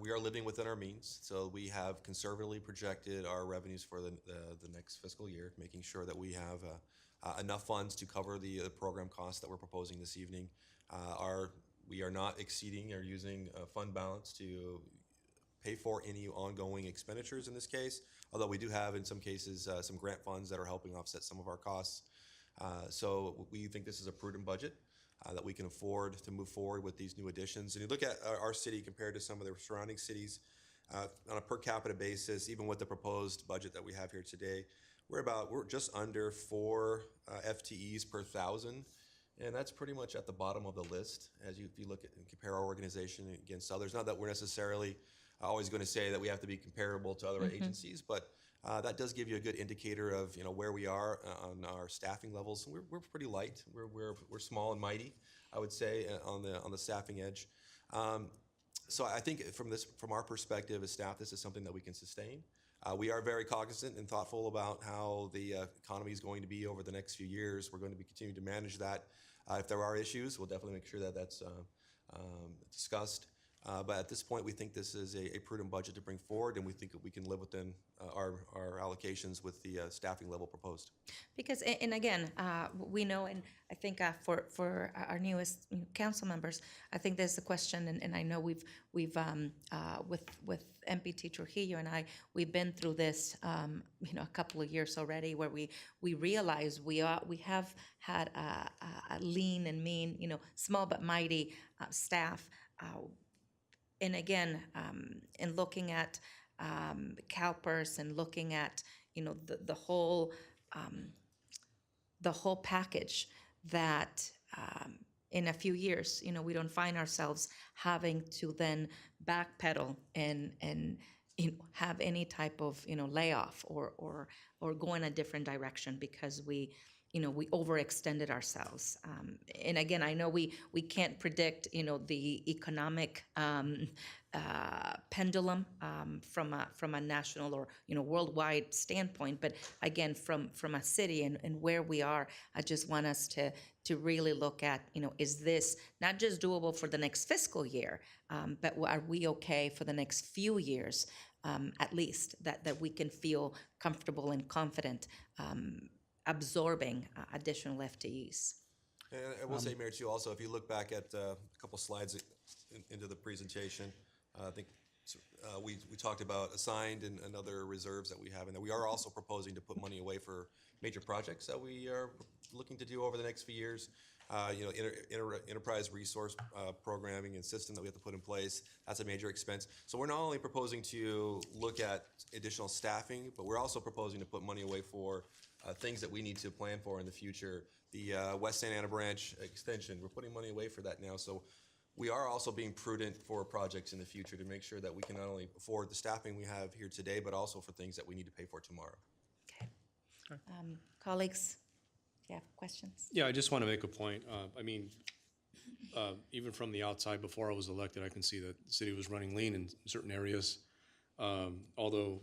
we are living within our means. So we have conservatively projected our revenues for the next fiscal year, making sure that we have enough funds to cover the program costs that we're proposing this evening. We are not exceeding or using a fund balance to pay for any ongoing expenditures in this case, although we do have in some cases some grant funds that are helping offset some of our costs. So we think this is a prudent budget that we can afford to move forward with these new additions. And you look at our city compared to some of the surrounding cities on a per capita basis, even with the proposed budget that we have here today, we're just under 4 FTEs per 1,000 And that's pretty much at the bottom of the list as if you look at and compare our organization against others. Not that we're necessarily always going to say that we have to be comparable to other agencies, but that does give you a good indicator of where we are on our staffing levels. We're pretty light. We're small and mighty, I would say, on the staffing edge. So I think from our perspective as staff, this is something that we can sustain. We are very cognizant and thoughtful about how the economy is going to be over the next few years. We're going to be continuing to manage that. If there are issues, we'll definitely make sure that that's discussed. But at this point, we think this is a prudent budget to bring forward, and we think that we can live within our allocations with the staffing level proposed. Because, and again, we know, and I think for our newest council members, I think there's a question, and I know we've with MPT Trujillo and I, we've been through this, a couple of years already, where we realize we have had a lean and mean, small but mighty staff. And again, in looking at CalPERS and looking at the whole package, that in a few years we don't find ourselves having to then backpedal and have any type of layoff or go in a different direction because we overextended ourselves. And again, I know we can't predict, the economic pendulum from a national or, worldwide standpoint. But again, from a city and where we are, I just want us to really look at, is this not just doable for the next fiscal year, but are we okay for the next few years, at least, that we can feel comfortable and confident absorbing additional FTEs. And I will say, Mayor, too, also, if you look back at a couple slides into the presentation, I think we talked about assigned and other reserves that we have, and that we are also proposing to put money away for major projects that we are looking to do over the next few years. Enterprise resource programming and system that we have to put in place, that's a major expense. So we're not only proposing to look at additional staffing, but we're also proposing to put money away for things that we need to plan for in the future. The West Santa Ana branch extension, we're putting money away for that now. So we are also being prudent for projects in the future to make sure that we can not only afford the staffing we have here today, but also for things that we need to pay for tomorrow. Okay. Colleagues, do you have questions? Yeah, I just want to make a point. Even from the outside, before I was elected, I can see that the city was running lean in certain areas. Although,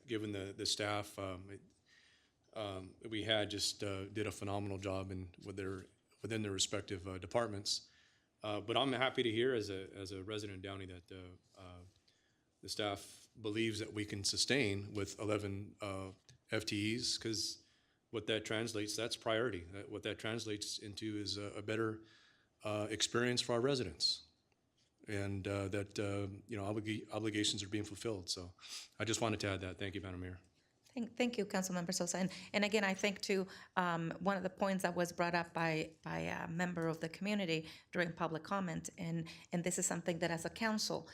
given the staff we had, just did a phenomenal job within their respective departments. But I'm happy to hear, as a resident of Downey, that the staff believes that we can sustain with 11 FTEs, because what that translates, that's priority. What that translates into is a better experience for our residents, and that obligations are being fulfilled. So I just wanted to add that. Thank you, Madam Mayor. Thank you, Councilmember Sosa. And again, I think too, one of the points that was brought up by a member of the community during public comment, and this is something that as a council,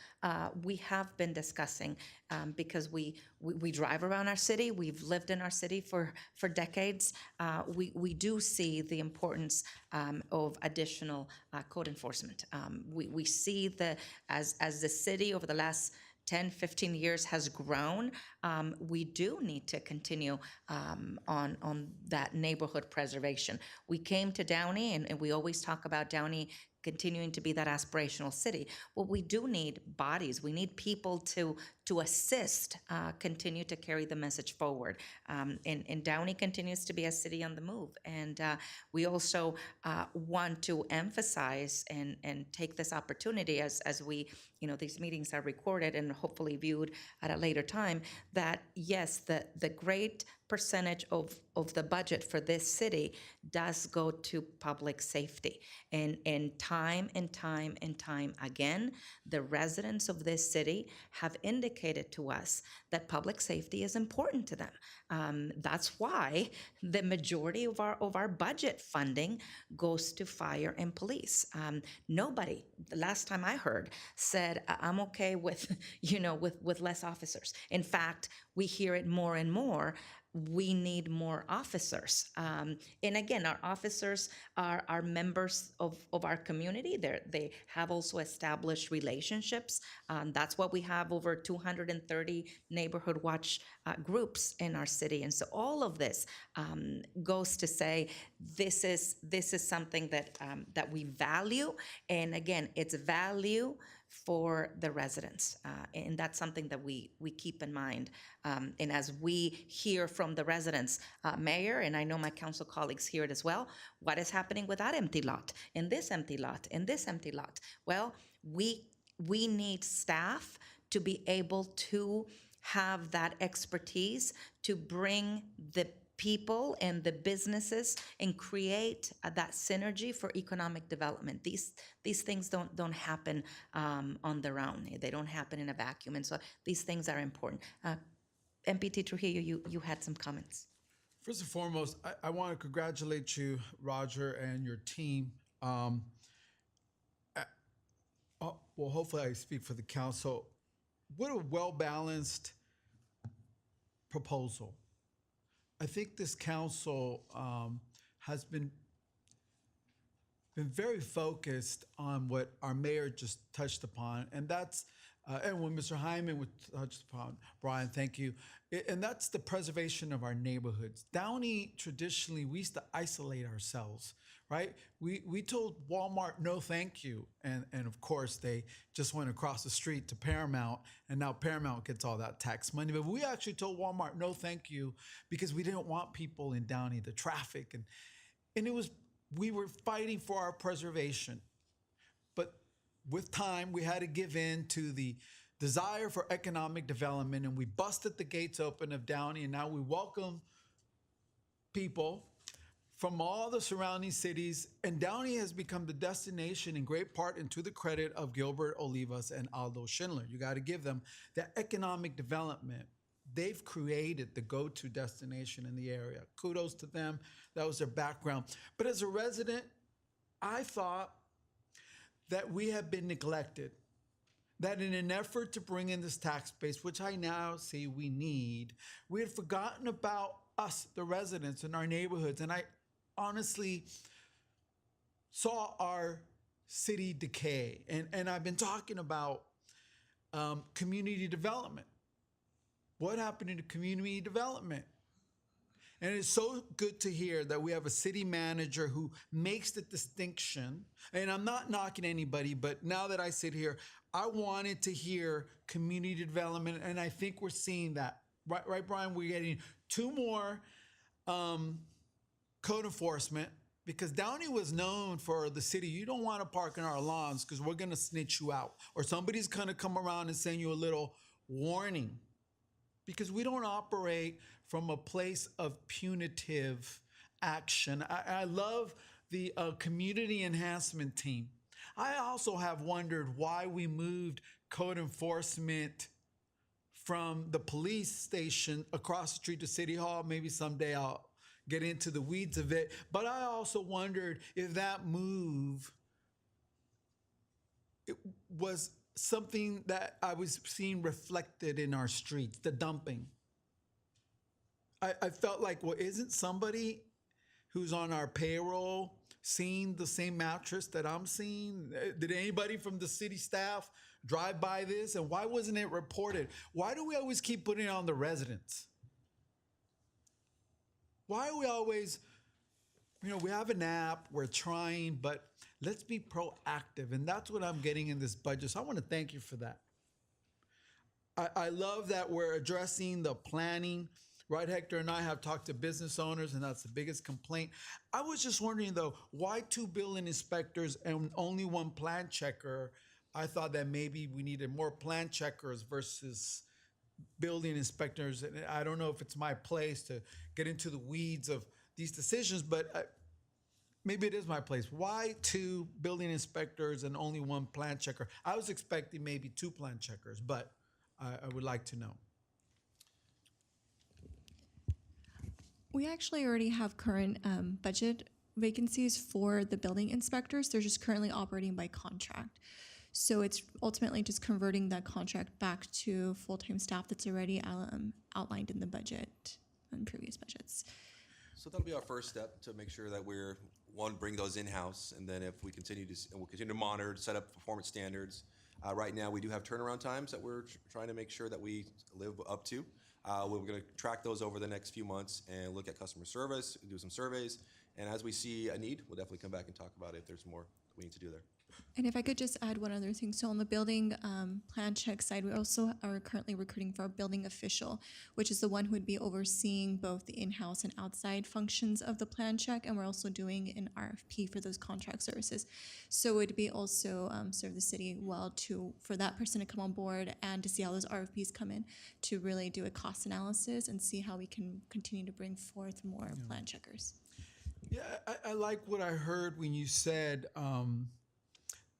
we have been discussing, because we drive around our city, we've lived in our city for decades. We do see the importance of additional code enforcement. We see as the city over the last 10, 15 years has grown, we do need to continue on that neighborhood preservation. We came to Downey, and we always talk about Downey continuing to be that aspirational city. Well, we do need bodies. We need people to assist, continue to carry the message forward. And Downey continues to be a city on the move. And we also want to emphasize and take this opportunity as we, these meetings are recorded and hopefully viewed at a later time, that yes, the great percentage of the budget for this city does go to public safety. And time again, the residents of this city have indicated to us that public safety is important to them. That's why the majority of our budget funding goes to fire and police. Nobody, the last time I heard, said I'm okay with, with less officers. In fact, we hear it more and more. we need more officers. And again, our officers are members of our community. They have also established relationships. That's what we have over 230 neighborhood watch groups in our city. And so all of this goes to say this is something that we value. And again, it's value for the residents. And that's something that we keep in mind. And as we hear from the residents, Mayor, and I know my council colleagues hear it as well, what is happening with that empty lot, and this empty lot, and this empty lot? Well, we need staff to be able to have that expertise to bring the people and the businesses and create that synergy for economic development. These things don't happen on their own. They don't happen in a vacuum. And so these things are important. MPT Trujillo, you had some comments. First and foremost, I want to congratulate you, Roger, and your team. Well, hopefully I speak for the council. What a well-balanced proposal. I think this council has been very focused on what our mayor just touched upon, and that's, and when Mr. Hyman touched upon, Brian, thank you, and that's the preservation of our neighborhoods. Downey, traditionally, we used to isolate ourselves, right? We told Walmart, no thank you, and of course, they just went across the street to Paramount, and now Paramount gets all that tax money, but we actually told Walmart, no thank you, because we didn't want people in Downey, the traffic, and it was, we were fighting for our preservation. But with time, we had to give in to the desire for economic development, and we busted the gates open of Downey, and now we welcome people from all the surrounding cities, and Downey has become the destination in great part and to the credit of Gilbert Olivas and Aldo Schindler. You got to give them that economic development. They've created the go-to destination in the area. Kudos to them. That was their background. But as a resident, I thought that we have been neglected, that in an effort to bring in this tax base, which I now see we need, we had forgotten about us, the residents in our neighborhoods. And I honestly saw our city decay. And I've been talking about community development. What happened to community development? And it's so good to hear that we have a city manager who makes the distinction. And I'm not knocking anybody, but now that I sit here, I wanted to hear community development, and I think we're seeing that. Right, Brian? We're getting 2 more code enforcement, because Downey was known for the city. You don't want to park in our lawns because we're going to snitch you out, or somebody's going to come around and send you a little warning, because we don't operate from a place of punitive action. I love the community enhancement team. I also have wondered why we moved code enforcement from the police station across the street to City Hall. Maybe someday I'll get into the weeds of it. But I also wondered if that move, it was something that I was seeing reflected in our streets, the dumping. I felt like, well, isn't somebody who's on our payroll seeing the same mattress that I'm seeing? Did anybody from the city staff drive by this? And why wasn't it reported? Why do we always keep putting it on the residents? Why are we always, we have an app, we're trying, but let's be proactive. And that's what I'm getting in this budget. So I want to thank you for that. I love that we're addressing the planning. Right, Hector and I have talked to business owners, and that's the biggest complaint. I was just wondering, though, why 2 building inspectors and only 1 plan checker? I thought that maybe we needed more plan checkers versus building inspectors. And I don't know if it's my place to get into the weeds of these decisions, but maybe it is my place. Why 2 building inspectors and only 1 plan checker? I was expecting maybe 2 plan checkers, but I would like to know. We actually already have current budget vacancies for the building inspectors. They're just currently operating by contract. So it's ultimately just converting that contract back to full-time staff that's already outlined in the budget in previous budgets. So that'll be our first step to make sure that we're, one, bring those in-house, and then if we continue to, and we'll continue to monitor, set up performance standards. Right now, we do have turnaround times that we're trying to make sure that we live up to. We're going to track those over the next few months and look at customer service, do some surveys, and as we see a need, we'll definitely come back and talk about it if there's more we need to do there. And if I could just add one other thing. So on the building plan check side, we also are currently recruiting for a building official, which is the one who would be overseeing both the in-house and outside functions of the plan check. And we're also doing an RFP for those contract services. So it would be also serve the city well for that person to come on board and to see how those RFPs come in, to really do a cost analysis and see how we can continue to bring forth more plan checkers. Yeah, I like what I heard when you said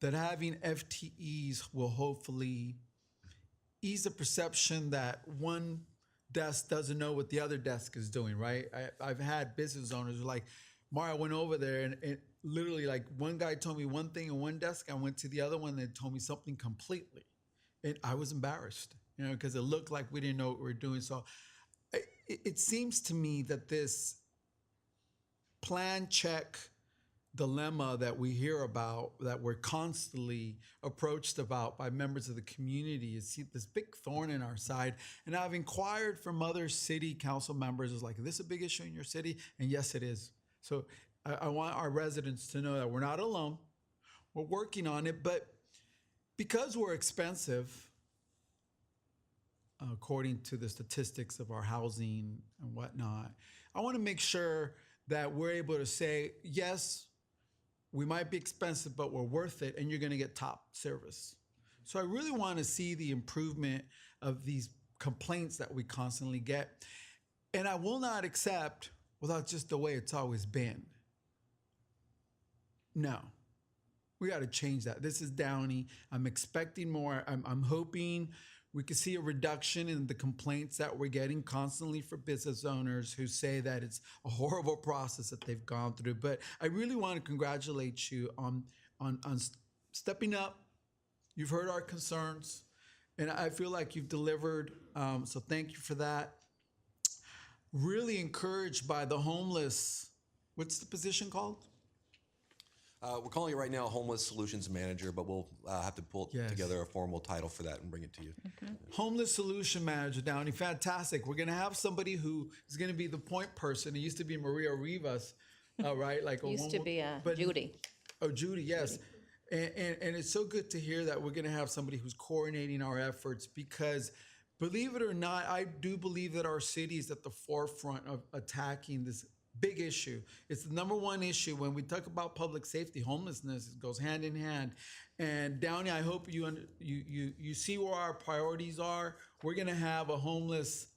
that having FTEs will hopefully ease the perception that one desk doesn't know what the other desk is doing, right? I've had business owners who are like, Mario, I went over there and literally like one guy told me one thing in one desk, I went to the other one and they told me something completely. And I was embarrassed, because it looked like we didn't know what we were doing. So it seems to me that this plan check dilemma that we hear about, that we're constantly approached about by members of the community, is this big thorn in our side. And I've inquired from other city council members, is like, is this a big issue in your city? And yes, it is. So I want our residents to know that we're not alone. We're working on it, but because we're expensive, according to the statistics of our housing and whatnot, I want to make sure that we're able to say, yes, we might be expensive, but we're worth it, and you're going to get top service. So I really want to see the improvement of these complaints that we constantly get. And I will not accept, well, that's just the way it's always been. No, we got to change that. This is Downey. I'm expecting more. I'm hoping we could see a reduction in the complaints that we're getting constantly for business owners who say that it's a horrible process that they've gone through. But I really want to congratulate you on stepping up. You've heard our concerns, and I feel like you've delivered. So thank you for that. Really encouraged by the homeless. What's the position called? We're calling it right now Homeless Solutions Manager, but we'll have to pull together a formal title for that and bring it to you. Homeless Solution Manager, Downey. Fantastic. We're going to have somebody who is going to be the point person. It used to be Maria Rivas, right? Like Used to be Judy. Oh, Judy, yes. And it's so good to hear that we're going to have somebody who's coordinating our efforts, because believe it or not, I do believe that our city is at the forefront of attacking this big issue. It's the number one issue when we talk about public safety. Homelessness, it goes hand in hand. And Downey, I hope you see where our priorities are. We're going to have a homeless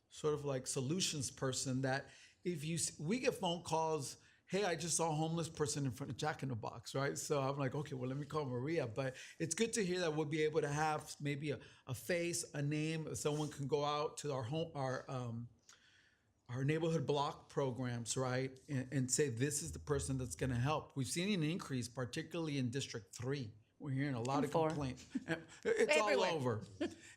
sort of like solutions person that we get phone calls, hey, I just saw a homeless person in front of Jack in the Box, right? So I'm like, okay, well, let me call Maria. But it's good to hear that we'll be able to have maybe a face, a name. Someone can go out to our neighborhood block programs, right? And say, this is the person that's going to help. We've seen an increase, particularly in District 3. We're hearing a lot of complaints. It's all over.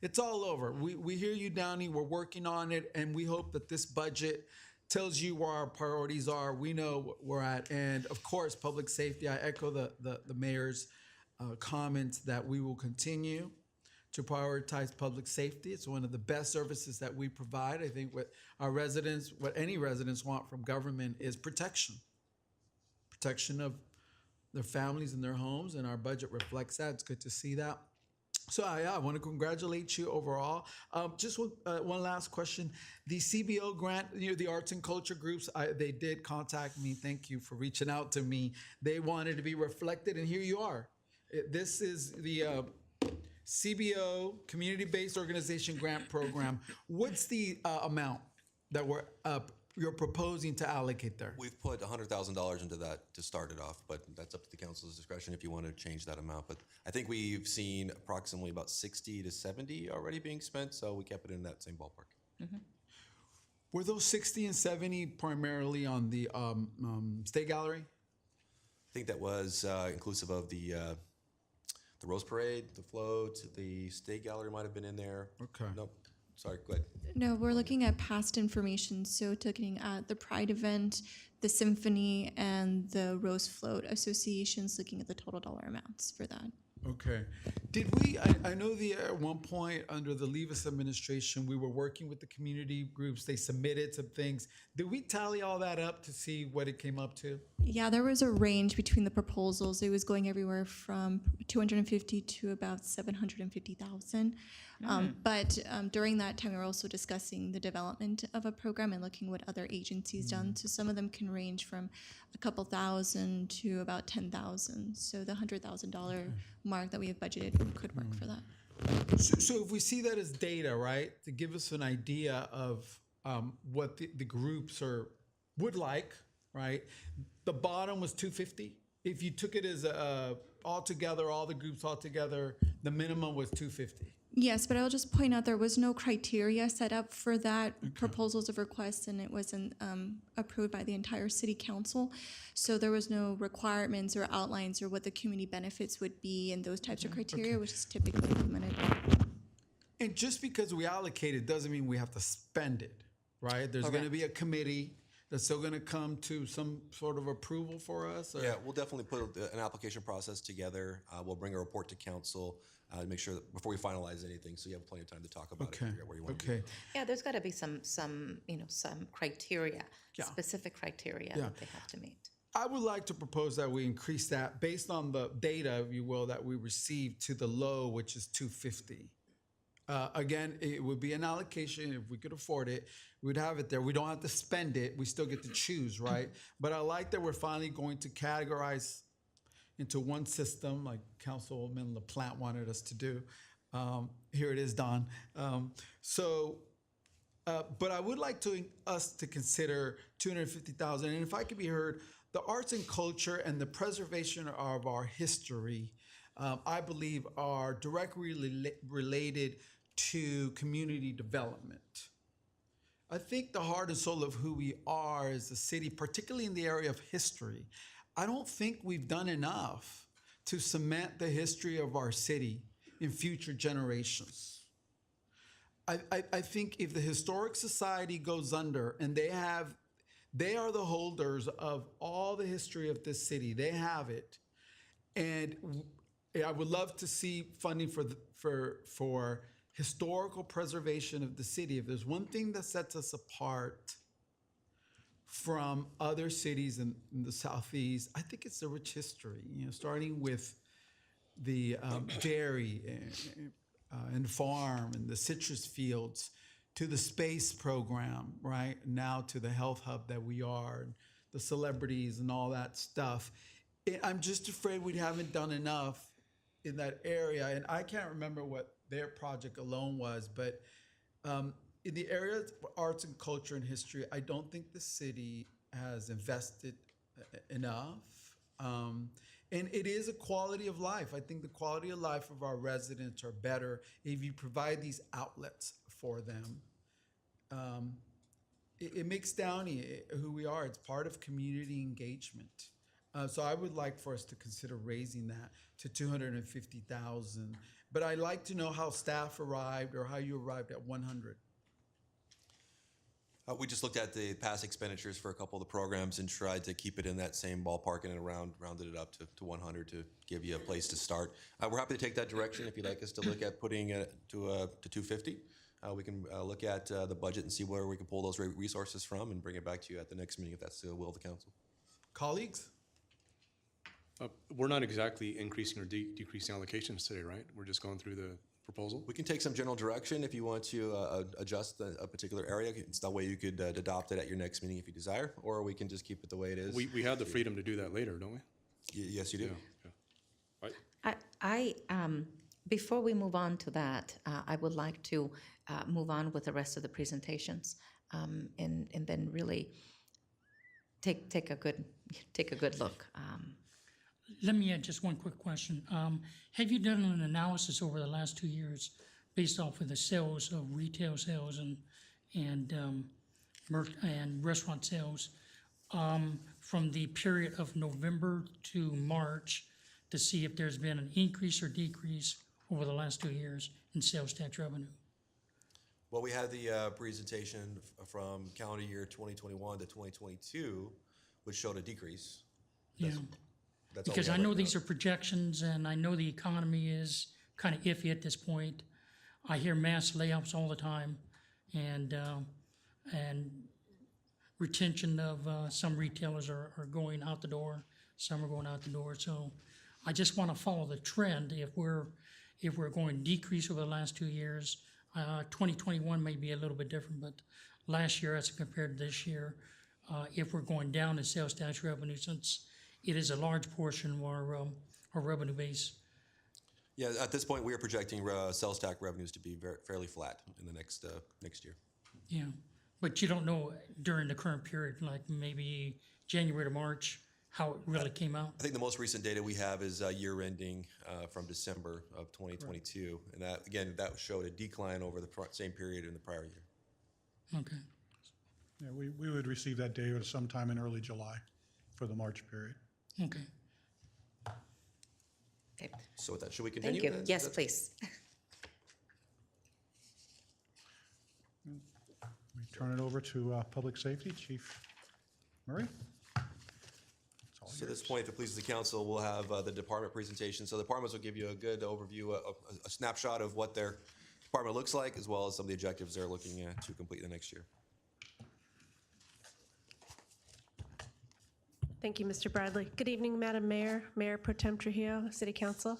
It's all over. We hear you, Downey. We're working on it, and we hope that this budget tells you where our priorities are. We know what we're at. And of course, public safety, I echo the mayor's comments that we will continue to prioritize public safety. It's one of the best services that we provide. I think what any residents want from government is protection of their families and their homes, and our budget reflects that. It's good to see that. So I want to congratulate you overall. Just one last question. The CBO grant, the arts and culture groups, they did contact me. Thank you for reaching out to me. They wanted to be reflected, and here you are. This is the CBO, Community-Based Organization Grant Program. What's the amount that you're proposing to allocate there? We've put $100,000 into that to start it off, but that's up to the council's discretion if you want to change that amount. But I think we've seen approximately about 60 to 70 already being spent, so we kept it in that same ballpark. Were those 60 and 70 primarily on the State Gallery? I think that was inclusive of the Rose Parade, the float, the State Gallery might have been in there. Okay. Nope. sorry, go ahead. No, we're looking at past information, so looking at the Pride event, the symphony, and the Rose Float associations, looking at the total dollar amounts for that. Okay. Did we, I know at one point under the Levis administration, we were working with the community groups. They submitted some things. Did we tally all that up to see what it came up to? Yeah, there was a range between the proposals. It was going everywhere from 250 to about 750,000. But during that time, we were also discussing the development of a program and looking what other agencies done. So some of them can range from a couple thousand to about 10,000. So the $100,000 mark that we have budgeted could work for that. So if we see that as data, right, to give us an idea of what the groups would like, right? The bottom was 250. If you took it as all together, all the groups all together, the minimum was 250. Yes, but I'll just point out there was no criteria set up for that proposals of requests, and it wasn't approved by the entire city council. So there was no requirements or outlines or what the community benefits would be and those types of criteria, which is typically implemented. And just because we allocate it doesn't mean we have to spend it, right? There's going to be a committee that's still going to come to some sort of approval for us? Or? Yeah, we'll definitely put an application process together. We'll bring a report to council to make sure that before we finalize anything, so you have plenty of time to talk about it, figure out where you want to go. Yeah, there's got to be some criteria, specific criteria that they have to meet. I would like to propose that we increase that based on the data, if you will, that we received to the low, which is 250. Again, it would be an allocation. If we could afford it, we'd have it there. We don't have to spend it. We still get to choose, right? But I like that we're finally going to categorize into one system, like Councilman LaPlante wanted us to do. Here it is, Don. But I would like us to consider 250,000. And if I could be heard, the arts and culture and the preservation of our history, I believe, are directly related to community development. I think the heart and soul of who we are as a city, particularly in the area of history, I don't think we've done enough to cement the history of our city in future generations. I think if the Historic Society goes under and they are the holders of all the history of this city, they have it, and I would love to see funding for historical preservation of the city. If there's one thing that sets us apart from other cities in the Southeast, I think it's the rich history, starting with the dairy and farm and the citrus fields to the space program, right? Now to the health hub that we are, and the celebrities and all that stuff. I'm just afraid we haven't done enough in that area. And I can't remember what their project alone was, but in the area of arts and culture and history, I don't think the city has invested enough. And it is a quality of life. I think the quality of life of our residents are better if you provide these outlets for them. It makes Downey who we are. It's part of community engagement. So I would like for us to consider raising that to 250,000. But I'd like to know how staff arrived or how you arrived at 100. We just looked at the past expenditures for a couple of the programs and tried to keep it in that same ballpark and rounded it up to 100 to give you a place to start. We're happy to take that direction. If you'd like us to look at putting it to 250, we can look at the budget and see where we can pull those resources from and bring it back to you at the next meeting if that's the will of the council. Colleagues? We're not exactly increasing or decreasing allocations today, right? We're just going through the proposal? We can take some general direction if you want to adjust a particular area. It's that way you could adopt it at your next meeting if you desire, or we can just keep it the way it is. We have the freedom to do that later, don't we? Yes, you do. Yeah. Right. Before we move on to that, I would like to move on with the rest of the presentations, and then really take a good look. Let me add just one quick question. Have you done an analysis over the last 2 years based off of the sales of retail sales and restaurant sales from the period of November to March to see if there's been an increase or decrease over the last 2 years in sales tax revenue? Well, we had the presentation from calendar year 2021 to 2022, which showed a decrease. Yeah, That's all we because I have know right these now. are projections, and I know the economy is kind of iffy at this point. I hear mass layoffs all the time, and retention of some retailers are going out the door, some are going out the door. So I just want to follow the trend. If we're going to decrease over the last 2 years, 2021 may be a little bit different, but last year as compared to this year, if we're going down in sales tax revenue, since it is a large portion of our revenue base. Yeah, at this point, we are projecting sales tax revenues to be fairly flat in the next year. Yeah, but you don't know during the current period, like maybe January to March, how it really came out? I think the most recent data we have is year ending from December of 2022. And that, again, that showed a decline over the same period in the prior year. Okay. Yeah, we would receive that data sometime in early July for the March period. Okay. Okay. So with that, should we continue? Thank you. Yes, please. We turn it over to Public Safety, Chief Murray. It's all So at yours. this point, if it pleases the council, we'll have the department presentation. So the departments will give you a good overview, a snapshot of what their department looks like, as well as some of the objectives they're looking at to complete the next year. Thank you, Mr. Bradley. Good evening, Madam Mayor, Mayor Pro Tem Trujillo, City Council.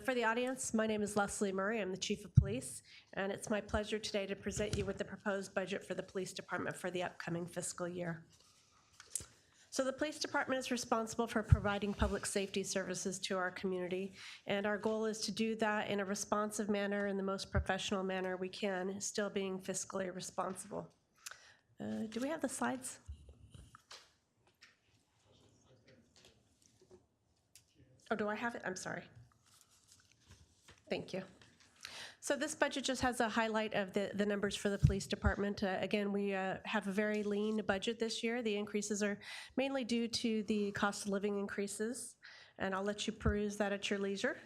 For the audience, my name is Leslie Murray. I'm the Chief of Police, and it's my pleasure today to present you with the proposed budget for the Police Department for the upcoming fiscal year. So the Police Department is responsible for providing public safety services to our community, and our goal is to do that in a responsive manner, in the most professional manner we can, still being fiscally responsible. Do we have the slides? Oh, do I have it? I'm sorry. Thank you. So this budget just has a highlight of the numbers for the police department. Again, we have a very lean budget this year. The increases are mainly due to the cost of living increases, and I'll let you peruse that at your leisure.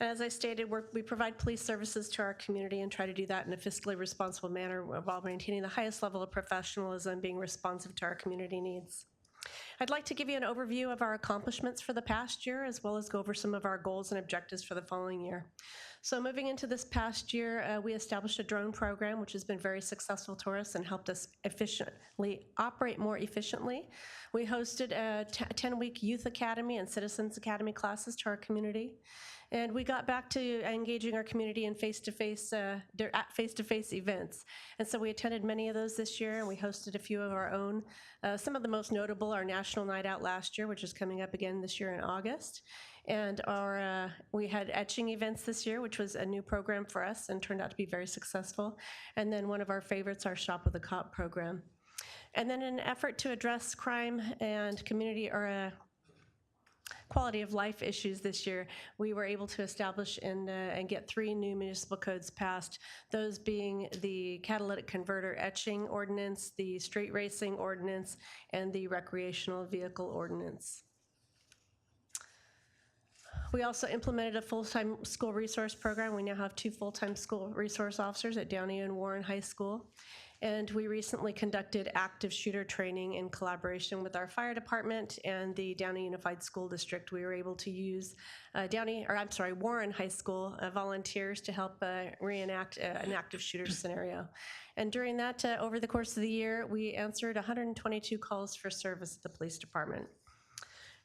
As I stated, we provide police services to our community and try to do that in a fiscally responsible manner while maintaining the highest level of professionalism, being responsive to our community needs. I'd like to give you an overview of our accomplishments for the past year, as well as go over some of our goals and objectives for the following year. So moving into this past year, we established a drone program, which has been very successful to us and helped us efficiently operate more efficiently. We hosted a 10-week youth academy and citizens academy classes to our community. And we got back to engaging our community in face-to-face events. And so we attended many of those this year, and we hosted a few of our own. Some of the most notable, our National Night Out last year, which is coming up again this year in August. And we had etching events this year, which was a new program for us and turned out to be very successful. And then one of our favorites, our Shop with a Cop program. And then in an effort to address crime and community quality of life issues this year, we were able to establish and get 3 new municipal codes passed, those being the catalytic converter etching ordinance, the street racing ordinance, and the recreational vehicle ordinance. We also implemented a full-time school resource program. We now have 2 full-time school resource officers at Downey and Warren High School. And we recently conducted active shooter training in collaboration with our fire department and the Downey Unified School District. We were able to use Warren High School volunteers to help reenact an active shooter scenario. And during that, over the course of the year, we answered 122 calls for service at the police department.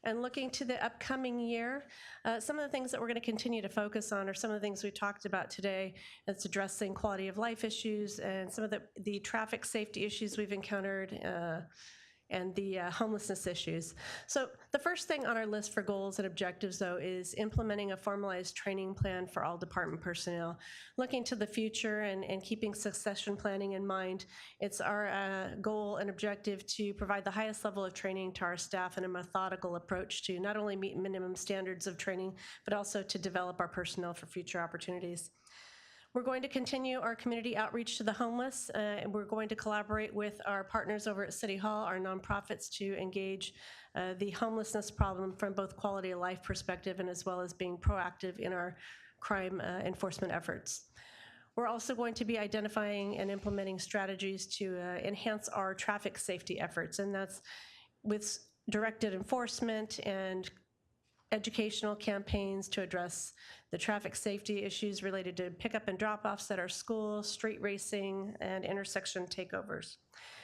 And looking to the upcoming year, some of the things that we're going to continue to focus on are some of the things we talked about today. It's addressing quality of life issues and some of the traffic safety issues we've encountered and the homelessness issues. So the first thing on our list for goals and objectives, though, is implementing a formalized training plan for all department personnel. Looking to the future and keeping succession planning in mind, it's our goal and objective to provide the highest level of training to our staff in a methodical approach to not only meet minimum standards of training, but also to develop our personnel for future opportunities. We're going to continue our community outreach to the homeless, and we're going to collaborate with our partners over at City Hall, our nonprofits, to engage the homelessness problem from both quality of life perspective and as well as being proactive in our crime enforcement efforts. We're also going to be identifying and implementing strategies to enhance our traffic safety efforts, and that's with directed enforcement and educational campaigns to address the traffic safety issues related to pickup and drop-offs at our schools, street racing, and intersection takeovers.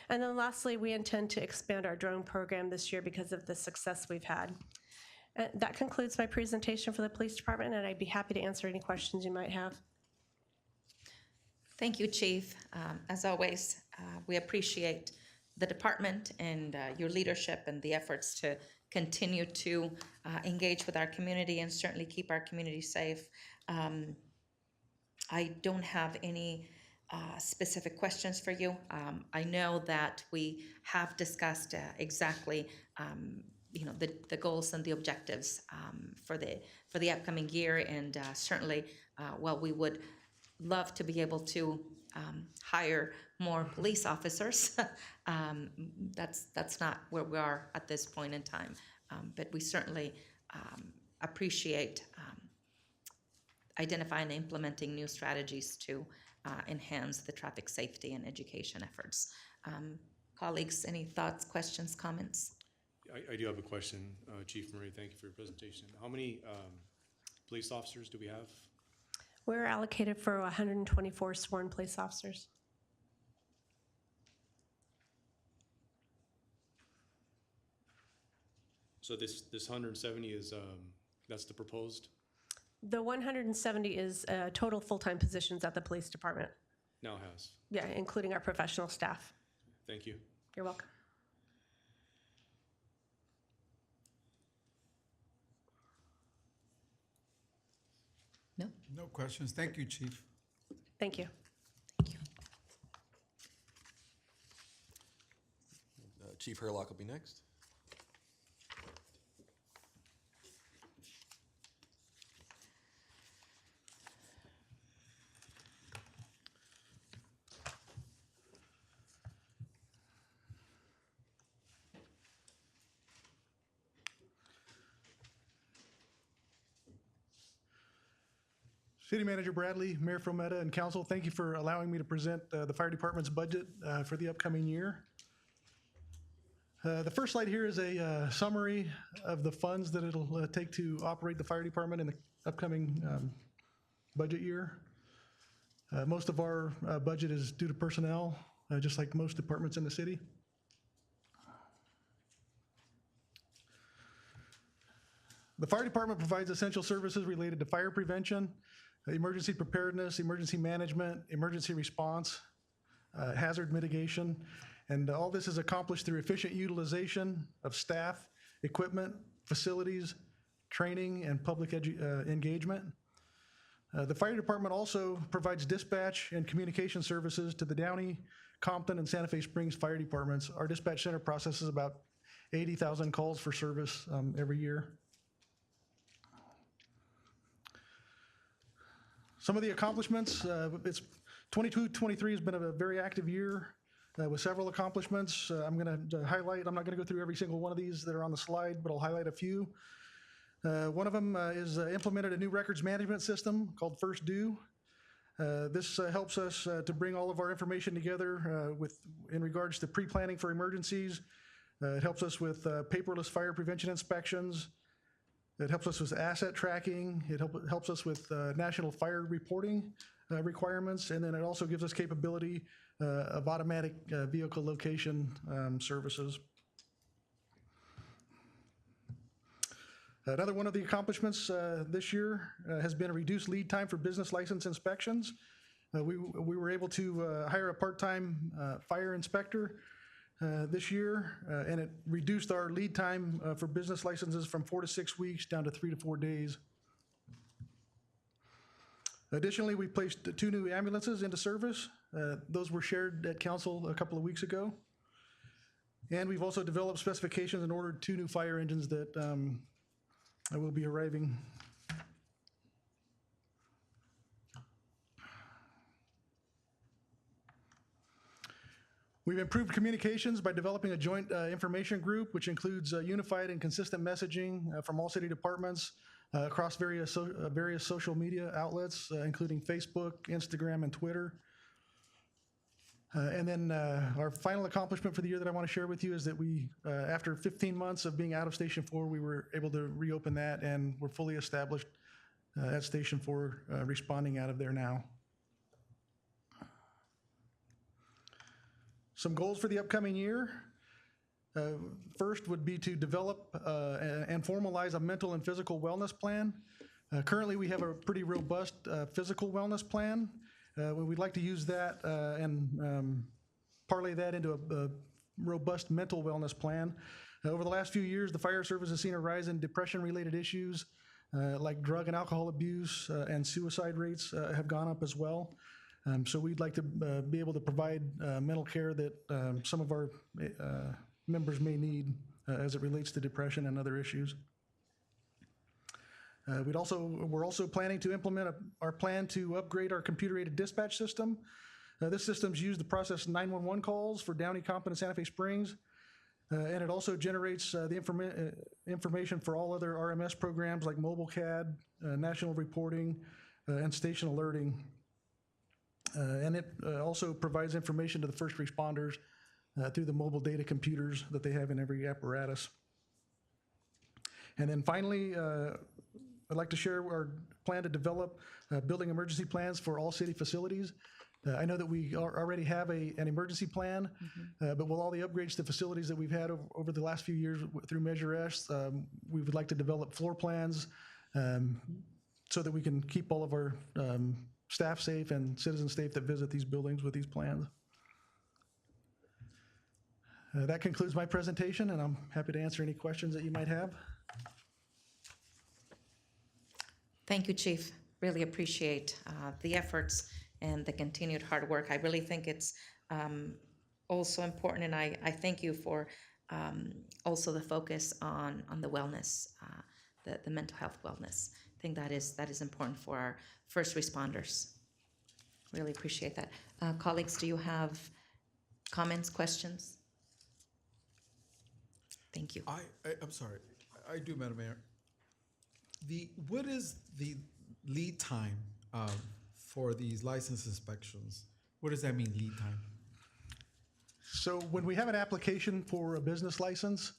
And then lastly, we intend to expand our drone program this year because of the success we've had. That concludes my presentation for the police department, and I'd be happy to answer any questions you might have. Thank you, Chief. As always, we appreciate the department and your leadership and the efforts to continue to engage with our community and certainly keep our community safe. I don't have any specific questions for you. I know that we have discussed exactly the goals and the objectives for the upcoming year, and certainly, while we would love to be able to hire more police officers, that's not where we are at this point in time. But we certainly appreciate identifying and implementing new strategies to enhance the traffic safety and education efforts. Colleagues, any thoughts, questions, comments? I do have a question, Chief Murray. Thank you for your presentation. How many police officers do we have? We're allocated for 124 sworn police officers. So this 170 is, that's the proposed? The 170 is total full-time positions at the police department. Now has. Yeah, including our professional staff. Thank you. You're welcome. No? No questions. Thank you, Chief. Thank you. Thank you. Chief Hurlock will be next. City Manager Bradley, Mayor Frometta, and Council, thank you for allowing me to present the Fire Department's budget for the upcoming year. The first slide here is a summary of the funds that it'll take to operate the Fire Department in the upcoming budget year. Most of our budget is due to personnel, just like most departments in the city. The Fire Department provides essential services related to fire prevention, emergency preparedness, emergency management, emergency response, hazard mitigation, and all this is accomplished through efficient utilization of staff, equipment, facilities, training, and public engagement. The Fire Department also provides dispatch and communication services to the Downey, Compton, and Santa Fe Springs Fire Departments. Our dispatch center processes about 80,000 calls for service every year. Some of the accomplishments, it's 22-23 has been a very active year with several accomplishments. I'm going to highlight, I'm not going to go through every single one of these that are on the slide, but I'll highlight a few. One of them is implemented a new records management system called First Due. This helps us to bring all of our information together in regards to pre-planning for emergencies. It helps us with paperless fire prevention inspections. It helps us with asset tracking. It helps us with national fire reporting requirements, and then it also gives us capability of automatic vehicle location services. Another one of the accomplishments this year has been a reduced lead time for business license inspections. We were able to hire a part-time fire inspector this year, and it reduced our lead time for business licenses from 4 to 6 weeks down to 3 to 4 days. Additionally, we placed 2 new ambulances into service. Those were shared at council a couple of weeks ago. And we've also developed specifications and ordered 2 new fire engines that will be arriving. We've improved communications by developing a joint information group, which includes unified and consistent messaging from all city departments across various social media outlets, including Facebook, Instagram, and Twitter. And then our final accomplishment for the year that I want to share with you is that we, after 15 months of being out of Station 4, we were able to reopen that, and we're fully established at Station 4, responding out of there now. Some goals for the upcoming year. First would be to develop and formalize a mental and physical wellness plan. Currently, we have a pretty robust physical wellness plan. We'd like to use that and parlay that into a robust mental wellness plan. Over the last few years, the fire service has seen a rise in depression-related issues like drug and alcohol abuse, and suicide rates have gone up as well. So we'd like to be able to provide mental care that some of our members may need as it relates to depression and other issues. We're also planning to implement our plan to upgrade our computer-aided dispatch system. This system's used to process 911 calls for Downey, Compton, and Santa Fe Springs, and it also generates the information for all other RMS programs like Mobile CAD, National Reporting, and Station Alerting. And it also provides information to the first responders through the mobile data computers that they have in every apparatus. And then finally, I'd like to share our plan to develop building emergency plans for all city facilities. I know that we already have an emergency plan, but with all the upgrades to facilities that we've had over the last few years through Measure S, we would like to develop floor plans so that we can keep all of our staff safe and citizens safe that visit these buildings with these plans. That concludes my presentation, and I'm happy to answer any questions that you might have. Thank you, Chief. Really appreciate the efforts and the continued hard work. I really think it's also important, and I thank you for also the focus on the wellness, the mental health wellness. I think that is important for our first responders. Really appreciate that. Colleagues, do you have comments, questions? Thank you. I'm sorry. I do, Madam Mayor. What is the lead time for these license inspections? What does that mean, lead time? So when we have an application for a business license,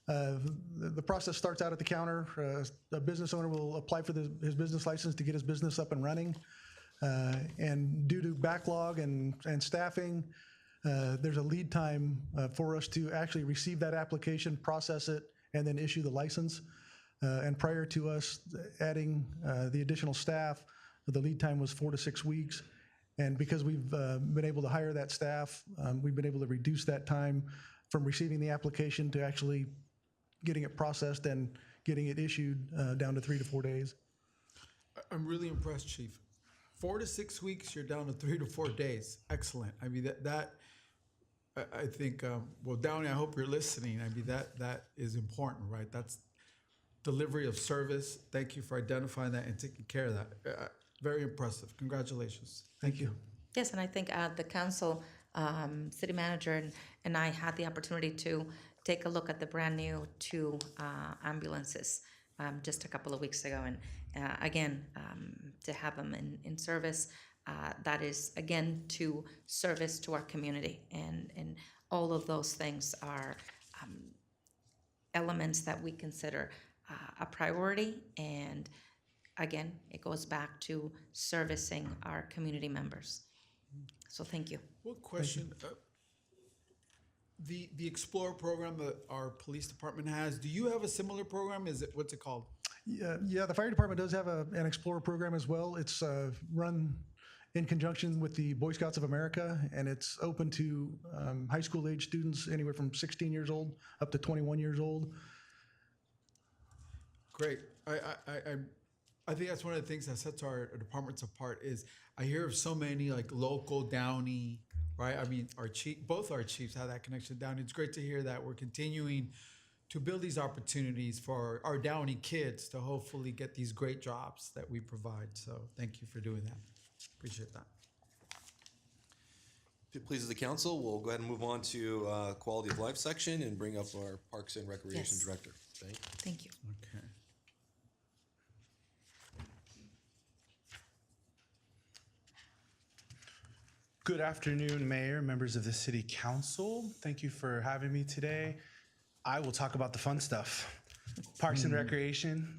the process starts out at the counter. A business owner will apply for his business license to get his business up and running. And due to backlog and staffing, there's a lead time for us to actually receive that application, process it, and then issue the license. And prior to us adding the additional staff, the lead time was 4 to 6 weeks. And because we've been able to hire that staff, we've been able to reduce that time from receiving the application to actually getting it processed and getting it issued down to 3 to 4 days. I'm really impressed, Chief. 4 to 6 weeks, you're down to 3 to 4 days. Excellent. I mean, I think, well, Downey, I hope you're listening. I mean, that is important, right? That's delivery of service. Thank you for identifying that and taking care of that. Very impressive. Congratulations. Thank you. Yes, and I think the council, city manager, and I had the opportunity to take a look at the brand new 2 ambulances just a couple of weeks ago. And again, to have them in service, that is, again, to service to our community. And all of those things are elements that we consider a priority. And again, it goes back to servicing our community members. So thank you. One question. The Explorer program that our police department has, do you have a similar program? What's it called? Yeah, the fire department does have an Explorer program as well. It's run in conjunction with the Boy Scouts of America, and it's open to high school age students anywhere from 16 years old up to 21 years old. Great. I think that's one of the things that sets our departments apart is I hear of so many like local Downey, right? I mean, both our chiefs have that connection to Downey. It's great to hear that we're continuing to build these opportunities for our Downey kids to hopefully get these great jobs that we provide. So thank you for doing that. Appreciate that. If it pleases the council, we'll go ahead and move on to quality of life section and bring up our Parks and Recreation Yes. Director. Thank you. Okay. Good afternoon, Mayor, members of the City Council. Thank you for having me today. I will talk about the fun stuff. Parks and Recreation.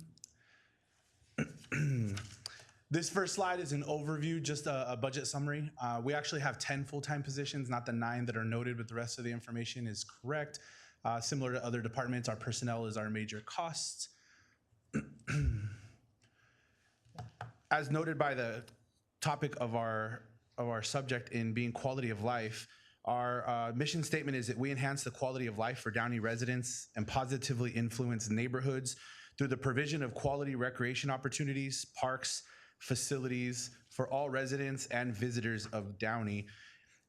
This first slide is an overview, just a budget summary. We actually have 10 full-time positions, not the 9 that are noted, but the rest of the information is correct. Similar to other departments, our personnel is our major cost. As noted by the topic of our subject in being quality of life, our mission statement is that we enhance the quality of life for Downey residents and positively influence neighborhoods through the provision of quality recreation opportunities, parks, facilities for all residents and visitors of Downey.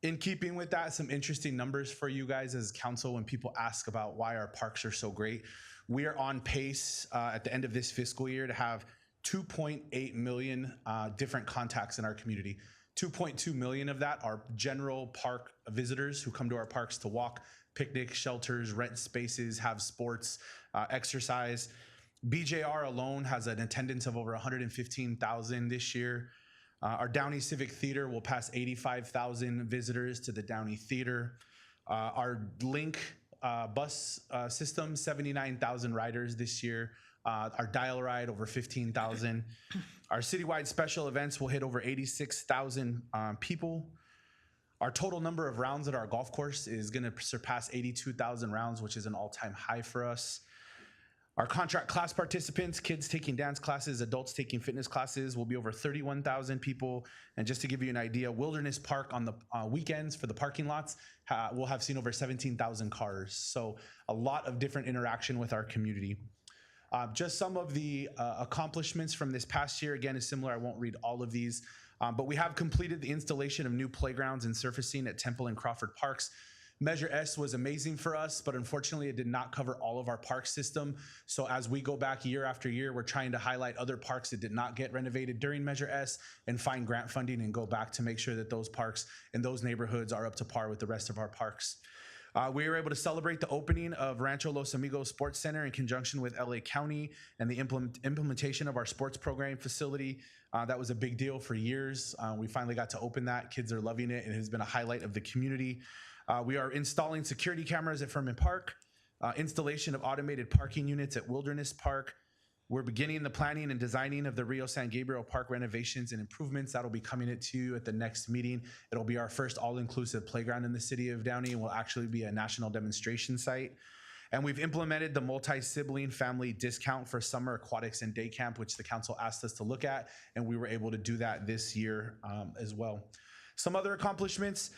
In keeping with that, some interesting numbers for you guys as council when people ask about why our parks are so great. We are on pace at the end of this fiscal year to have 2.8 million different contacts in our community. 2.2 million of that are general park visitors who come to our parks to walk, picnic, shelters, rent spaces, have sports, exercise. BJR alone has an attendance of over 115,000 this year. Our Downey Civic Theater will pass 85,000 visitors to the Downey Theater. Our Link bus system, 79,000 riders this year. Our Dial Ride, over 15,000. Our citywide special events will hit over 86,000 people. Our total number of rounds at our golf course is going to surpass 82,000 rounds, which is an all-time high for us. Our contract class participants, kids taking dance classes, adults taking fitness classes, will be over 31,000 people. And just to give you an idea, Wilderness Park on the weekends for the parking lots will have seen over 17,000 cars. So a lot of different interaction with our community. Just some of the accomplishments from this past year, again, is similar. I won't read all of these, but we have completed the installation of new playgrounds and surfacing at Temple and Crawford Parks. Measure S was amazing for us, but unfortunately it did not cover all of our park system. So as we go back year after year, we're trying to highlight other parks that did not get renovated during Measure S and find grant funding and go back to make sure that those parks and those neighborhoods are up to par with the rest of our parks. We were able to celebrate the opening of Rancho Los Amigos Sports Center in conjunction with LA County and the implementation of our sports program facility. That was a big deal for years. We finally got to open that. Kids are loving it. It has been a highlight of the community. We are installing security cameras at Furman Park, installation of automated parking units at Wilderness Park. We're beginning the planning and designing of the Rio San Gabriel Park renovations and improvements. That'll be coming to you at the next meeting. It'll be our first all-inclusive playground in the city of Downey and will actually be a national demonstration site. And we've implemented the multi-sibling family discount for summer aquatics and day camp, which the council asked us to look at, and we were able to do that this year as well. Some other accomplishments,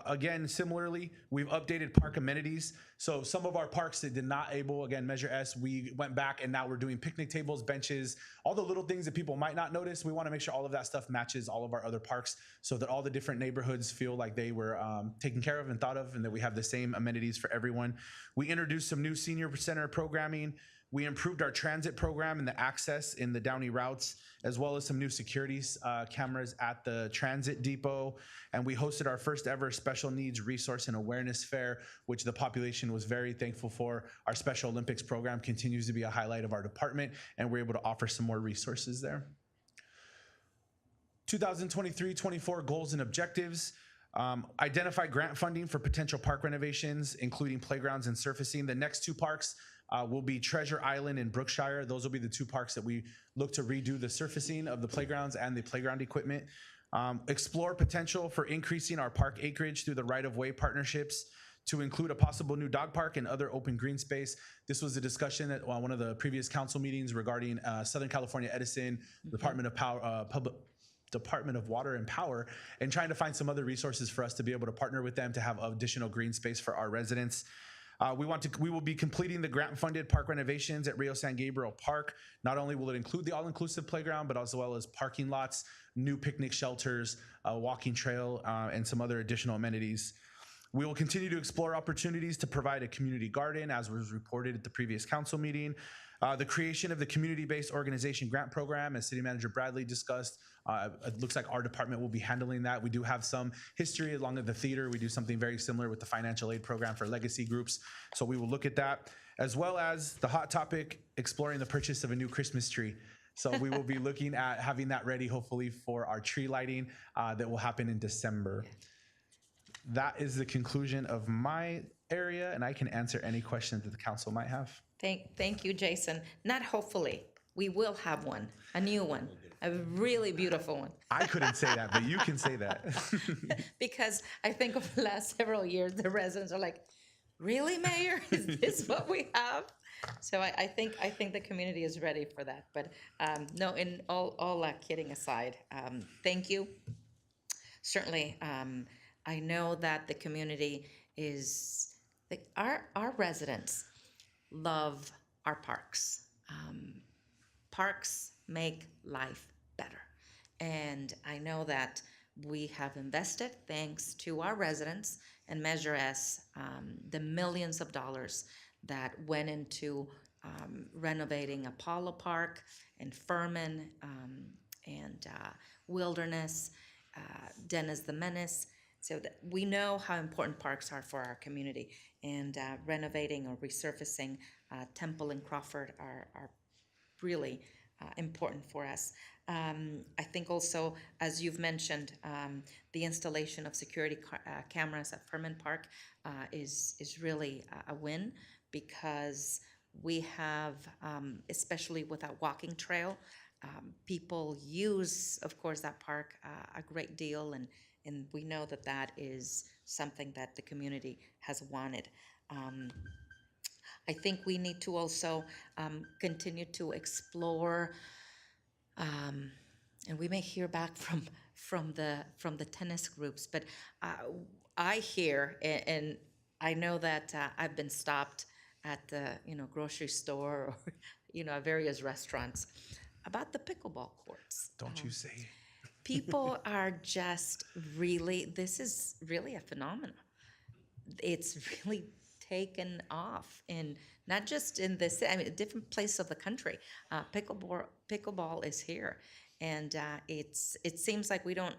again, similarly, we've updated park amenities. So some of our parks that did not able, again, Measure S, we went back and now we're doing picnic tables, benches, all the little things that people might not notice. We want to make sure all of that stuff matches all of our other parks so that all the different neighborhoods feel like they were taken care of and thought of and that we have the same amenities for everyone. We introduced some new senior center programming. We improved our transit program and the access in the Downey routes, as well as some new security cameras at the transit depot. And we hosted our first ever special needs resource and awareness fair, which the population was very thankful for. Our Special Olympics program continues to be a highlight of our department, and we're able to offer some more resources there. 2023-24 goals and objectives. Identify grant funding for potential park renovations, including playgrounds and surfacing. The next two parks will be Treasure Island and Brookshire. Those will be the two parks that we look to redo the surfacing of the playgrounds and the playground equipment. Explore potential for increasing our park acreage through the right-of-way partnerships to include a possible new dog park and other open green space. This was a discussion at one of the previous council meetings regarding Southern California Edison, Department of Water and Power, and trying to find some other resources for us to be able to partner with them to have additional green space for our residents. We will be completing the grant-funded park renovations at Rio San Gabriel Park. Not only will it include the all-inclusive playground, but as well as parking lots, new picnic shelters, a walking trail, and some other additional amenities. We will continue to explore opportunities to provide a community garden, as was reported at the previous council meeting. The creation of the community-based organization grant program, as City Manager Bradley discussed. It looks like our department will be handling that. We do have some history along with the theater. We do something very similar with the financial aid program for legacy groups. So we will look at that, as well as the hot topic, exploring the purchase of a new Christmas tree. So we will be looking at having that ready, hopefully, for our tree lighting that will happen in December. That is the conclusion of my area, and I can answer any questions that the council might have. Thank you, Jason. Not hopefully, we will have one, a new one, a really beautiful one. I couldn't say that, but you can say that. Because I think over the last several years, the residents are like, really, Mayor? Is this what we have? So I think the community is ready for that. But no, in all kidding aside, thank you. Certainly, I know that the community is, our residents love our parks. Parks make life better. And I know that we have invested, thanks to our residents and Measure S, the millions of dollars that went into renovating Apollo Park and Furman and Wilderness, Dennis the Menace. So that we know how important parks are for our community, and renovating or resurfacing Temple and Crawford are really important for us. I think also, as you've mentioned, the installation of security cameras at Furman Park is really a win, because we have, especially with that walking trail, people use, of course, that park a great deal, and we know that that is something that the community has wanted. I think we need to also continue to explore, and we may hear back from the tennis groups, but I hear, and I know that I've been stopped at the grocery store, or at various restaurants, about the pickleball courts. Don't you say. People are just really, this is really a phenomenon. It's really taken off, and not just in this, I mean, a different place of the country. Pickleball is here, and it seems like we don't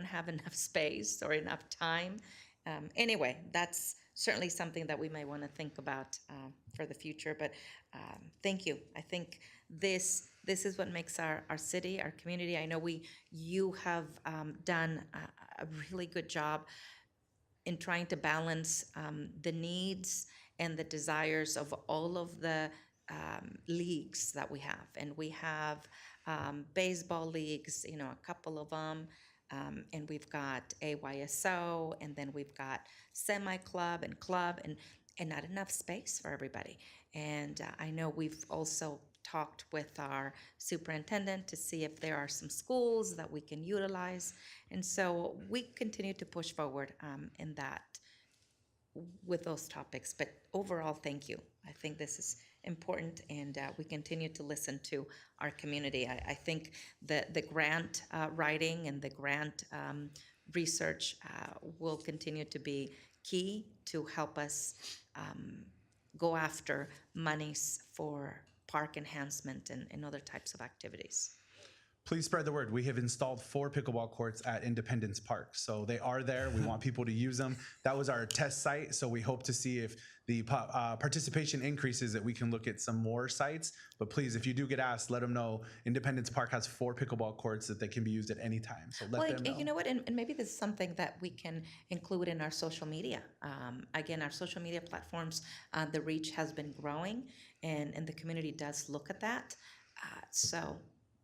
have enough space or enough time. Anyway, that's certainly something that we may want to think about for the future. But thank you. I think this is what makes our city, our community. I know you have done a really good job in trying to balance the needs and the desires of all of the leagues that we have. And we have baseball leagues, a couple of them, and we've got AYSO, and then we've got semi-club and club, and not enough space for everybody. And I know we've also talked with our superintendent to see if there are some schools that we can utilize. And so we continue to push forward in that, with those topics. But overall, thank you. I think this is important, and we continue to listen to our community. I think the grant writing and the grant research will continue to be key to help us go after monies for park enhancement and other types of activities. Please spread the word. We have installed 4 pickleball courts at Independence Park. So they are there. We want people to use them. That was our test site. So we hope to see if the participation increases, that we can look at some more sites. But please, if you do get asked, let them know Independence Park has 4 pickleball courts that they can be used at any time. So let them know. You know what? And maybe this is something that we can include in our social media. Again, our social media platforms, the reach has been growing, and the community does look at that. So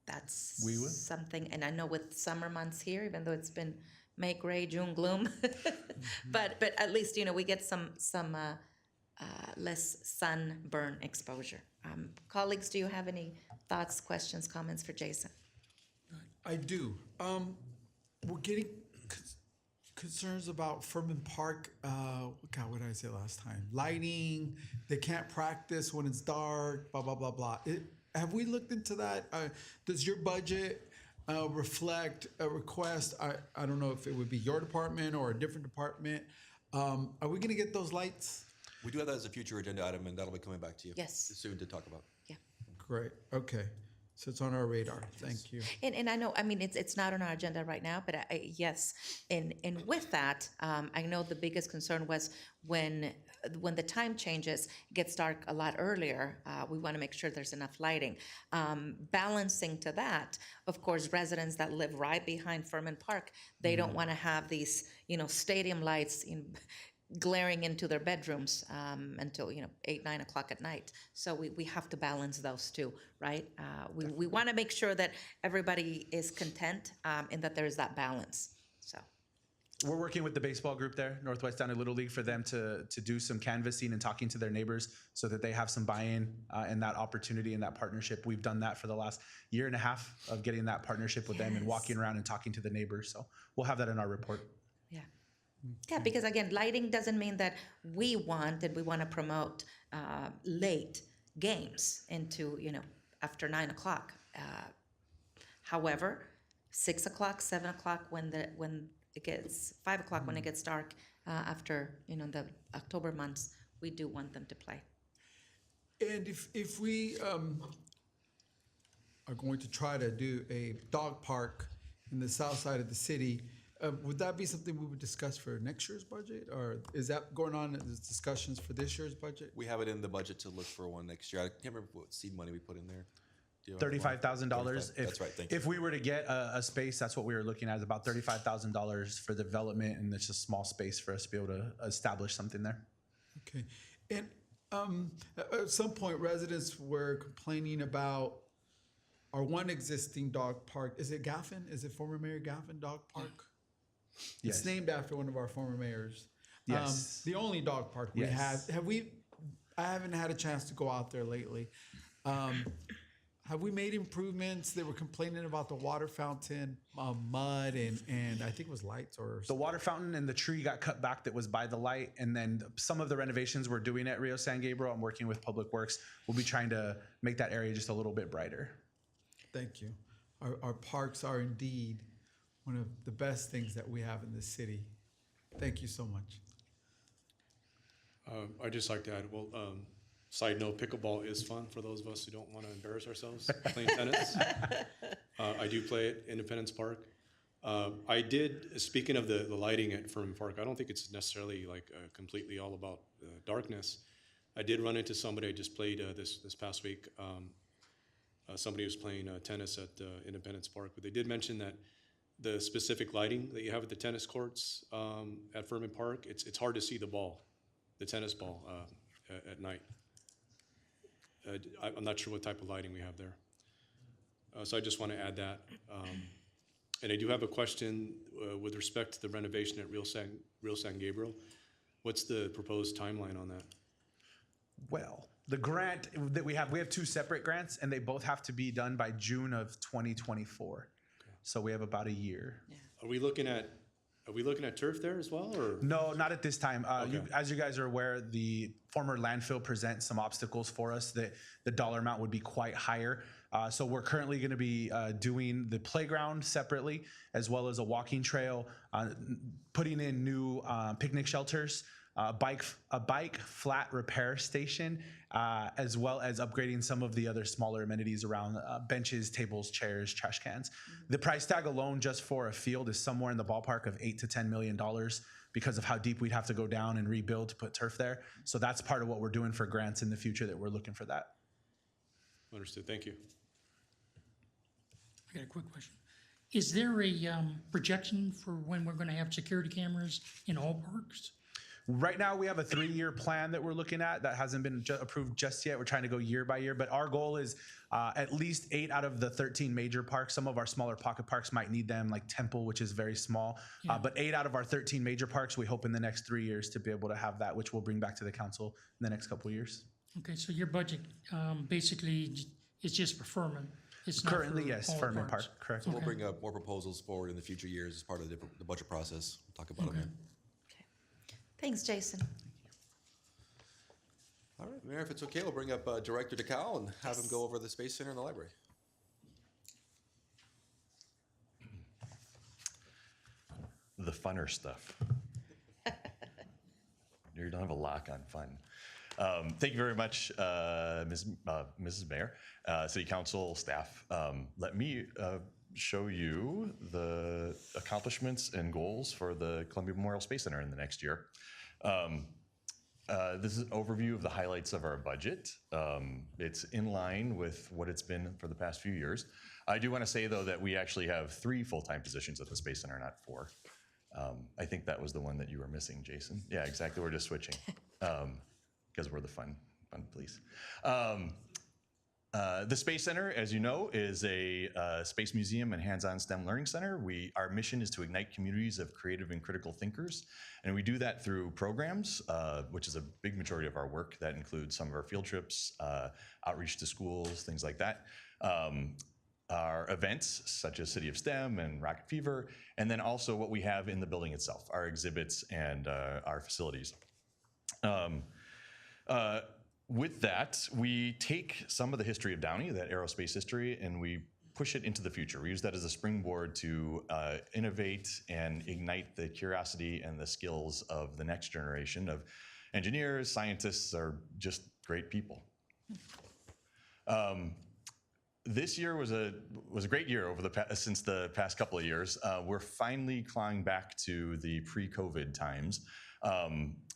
that's something, and I know with summer months here, even though it's been May gray, June gloom, but at least we get some less sunburn exposure. Colleagues, do you have any thoughts, questions, comments for Jason? I do. We're getting concerns about Furman Park. God, what did I say last time? Lighting. They can't practice when it's dark. Blah blah blah blah. Have we looked into that? Does your budget reflect a request? I don't know if it would be your department or a different department. Are we going to get those lights? We do have that as a future agenda item, and that'll be coming back to you Yes. soon to talk about. Yeah. Great. Okay. So it's on our radar. Thank you. And I know, I mean, it's not on our agenda right now, but yes, and with that, I know the biggest concern was when the time changes, it gets dark a lot earlier, we want to make sure there's enough lighting. Balancing to that, of course, residents that live right behind Furman Park, they don't want to have these, stadium lights glaring into their bedrooms until 8, 9 o'clock at night. So we have to balance those two, right? We want to make sure that everybody is content and that there is that balance. So We're working with the baseball group there, Northwest Downey Little League, for them to do some canvassing and talking to their neighbors so that they have some buy-in and that opportunity and that partnership. We've done that for the last year and a half of getting that partnership with them and walking around and talking to the neighbors. So we'll have that in our report. yeah, because again, lighting doesn't mean that we want to promote late games into after 9 o'clock. However, 6 o'clock, 7 o'clock when it gets 5 o'clock when it gets dark after the October months, we do want them to play. And if we are going to try to do a dog park in the south side of the city, would that be something we would discuss for next year's budget, or is that going on as discussions for this year's budget? We have it in the budget to look for one next year. I can't remember what seed money we put in there. Do you have one? $35,000. That's right, thank you. If we were to get a space, that's what we were looking at, is about $35,000 for development, and it's a small space for us to be able to establish something there. Okay. And at some point, residents were complaining about our one existing dog park. Is it Gaffin? Is it former Mayor Gaffin Dog Park? Yes. It's named after one of our former mayors. Yes. The only dog park we Yes. have. I haven't had a chance to go out there lately. Have we made improvements? They were complaining about the water fountain, mud, and I think it was lights or The water fountain and the tree got cut back that was by the light, and then some of the renovations we're doing at Rio San Gabriel, I'm working with Public Works. We'll be trying to make that area just a little bit brighter. Thank you. Our parks are indeed one of the best things that we have in this city. Thank you so much. I'd just like to add, side note, pickleball is fun for those of us who don't want to embarrass ourselves playing tennis. I do play at Independence Park. I did, speaking of the lighting at Furman Park, I don't think it's necessarily completely all about darkness. I did run into somebody I just played this past week. Somebody was playing tennis at Independence Park, but they did mention that the specific lighting that you have at the tennis courts at Furman Park, it's hard to see the tennis ball at night. I'm not sure what type of lighting we have there. So I just want to add that. And I do have a question with respect to the renovation at Rio San Gabriel. What's the proposed timeline on that? Well, the grant that we have 2 separate grants, and they both have to be done by June of 2024. Okay. So we have about a year. Yeah. Are we looking at turf there as well, or? No, not at this time. Okay. As you guys are aware, the former landfill presents some obstacles for us that the dollar amount would be quite higher. So we're currently going to be doing the playground separately, as well as a walking trail, putting in new picnic shelters, a bike flat repair station, as well as upgrading some of the other smaller amenities around benches, tables, chairs, trash cans. The price tag alone just for a field is somewhere in the ballpark of $8 to $10 million because of how deep we'd have to go down and rebuild to put turf there. So that's part of what we're doing for grants in the future, that we're looking for that. Understood. Thank you. I got a quick question. Is there a projection for when we're going to have security cameras in all parks? Right now, we have a 3-year plan that we're looking at that hasn't been approved just yet. We're trying to go year by year, but our goal is at least 8 out of the 13 major parks. Some of our smaller pocket parks might need them, like Temple, which is very small. Yeah. But 8 out of our 13 major parks, we hope in the next 3 years to be able to have that, which we'll bring back to the council in the next couple of years. Okay, so your budget basically is just for Furman. It's not Currently, for yes, all Furman parks. Park, correct. So we'll Okay. bring up more proposals forward in the future years as part of the budget process. We'll talk about them then. Thanks, Jason. All right, Mayor, if it's okay, we'll bring up Director DeCal and have him go over the Space Center in the library. The funner stuff. You don't have a lock on fun. Thank you very much, Mrs. Mayor, City Council staff. Let me show you the accomplishments and goals for the Columbia Memorial Space Center in the next year. This is an overview of the highlights of our budget. It's in line with what it's been for the past few years. I do want to say, though, that we actually have 3 full-time positions at the Space Center, not 4. I think that was the one that you were missing, Jason. Yeah, exactly. We're just switching because we're the fun police. The Space Center, as you know, is a space museum and hands-on STEM learning center. Our mission is to ignite communities of creative and critical thinkers, and we do that through programs, which is a big majority of our work. That includes some of our field trips, outreach to schools, things like that. Our events, such as City of STEM and Rocket Fever, and then also what we have in the building itself, our exhibits and our facilities. With that, we take some of the history of Downey, that aerospace history, and we push it into the future. We use that as a springboard to innovate and ignite the curiosity and the skills of the next generation of engineers, scientists, or just great people. This year was a great year since the past couple of years. We're finally clawing back to the pre-COVID times.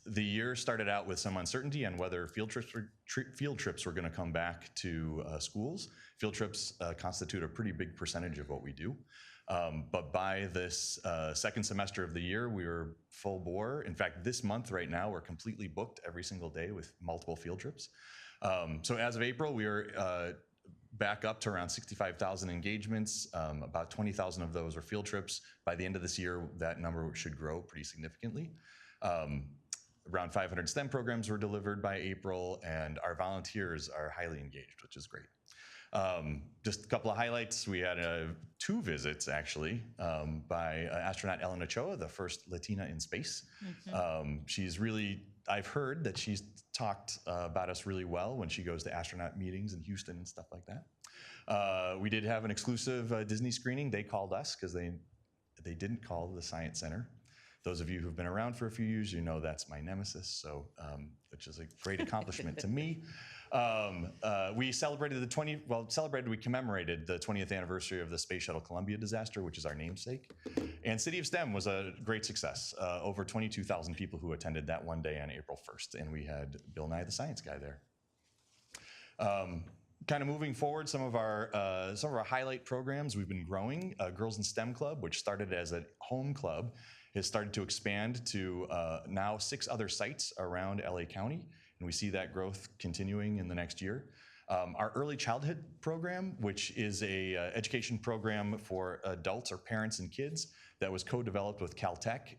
The year started out with some uncertainty on whether field trips were going to come back to schools. Field trips constitute a pretty big percentage of what we do. But by this second semester of the year, we were full bore. In fact, this month right now, we're completely booked every single day with multiple field trips. So as of April, we are back up to around 65,000 engagements. About 20,000 of those are field trips. By the end of this year, that number should grow pretty significantly. Around 500 STEM programs were delivered by April, and our volunteers are highly engaged, which is great. Just a couple of highlights. We had 2 visits, actually, by astronaut Ellen Ochoa, the first Latina in space. She's really, I've heard that she's talked about us really well when she goes to astronaut meetings in Houston and stuff like that. We did have an exclusive Disney screening. They called us because they didn't call the Science Center. Those of you who've been around for a few years, you know that's my nemesis, so which is a great accomplishment to me. We commemorated the 20th anniversary of the Space Shuttle Columbia disaster, which is our namesake. And City of STEM was a great success. Over 22,000 people who attended that one day on April 1st, and we had Bill Nye the Science Guy there. Kind of moving forward, some of our highlight programs we've been growing. Girls in STEM Club, which started as a home club, has started to expand to now 6 other sites around LA County, and we see that growth continuing in the next year. Our early childhood program, which is a education program for adults or parents and kids that was co-developed with Caltech.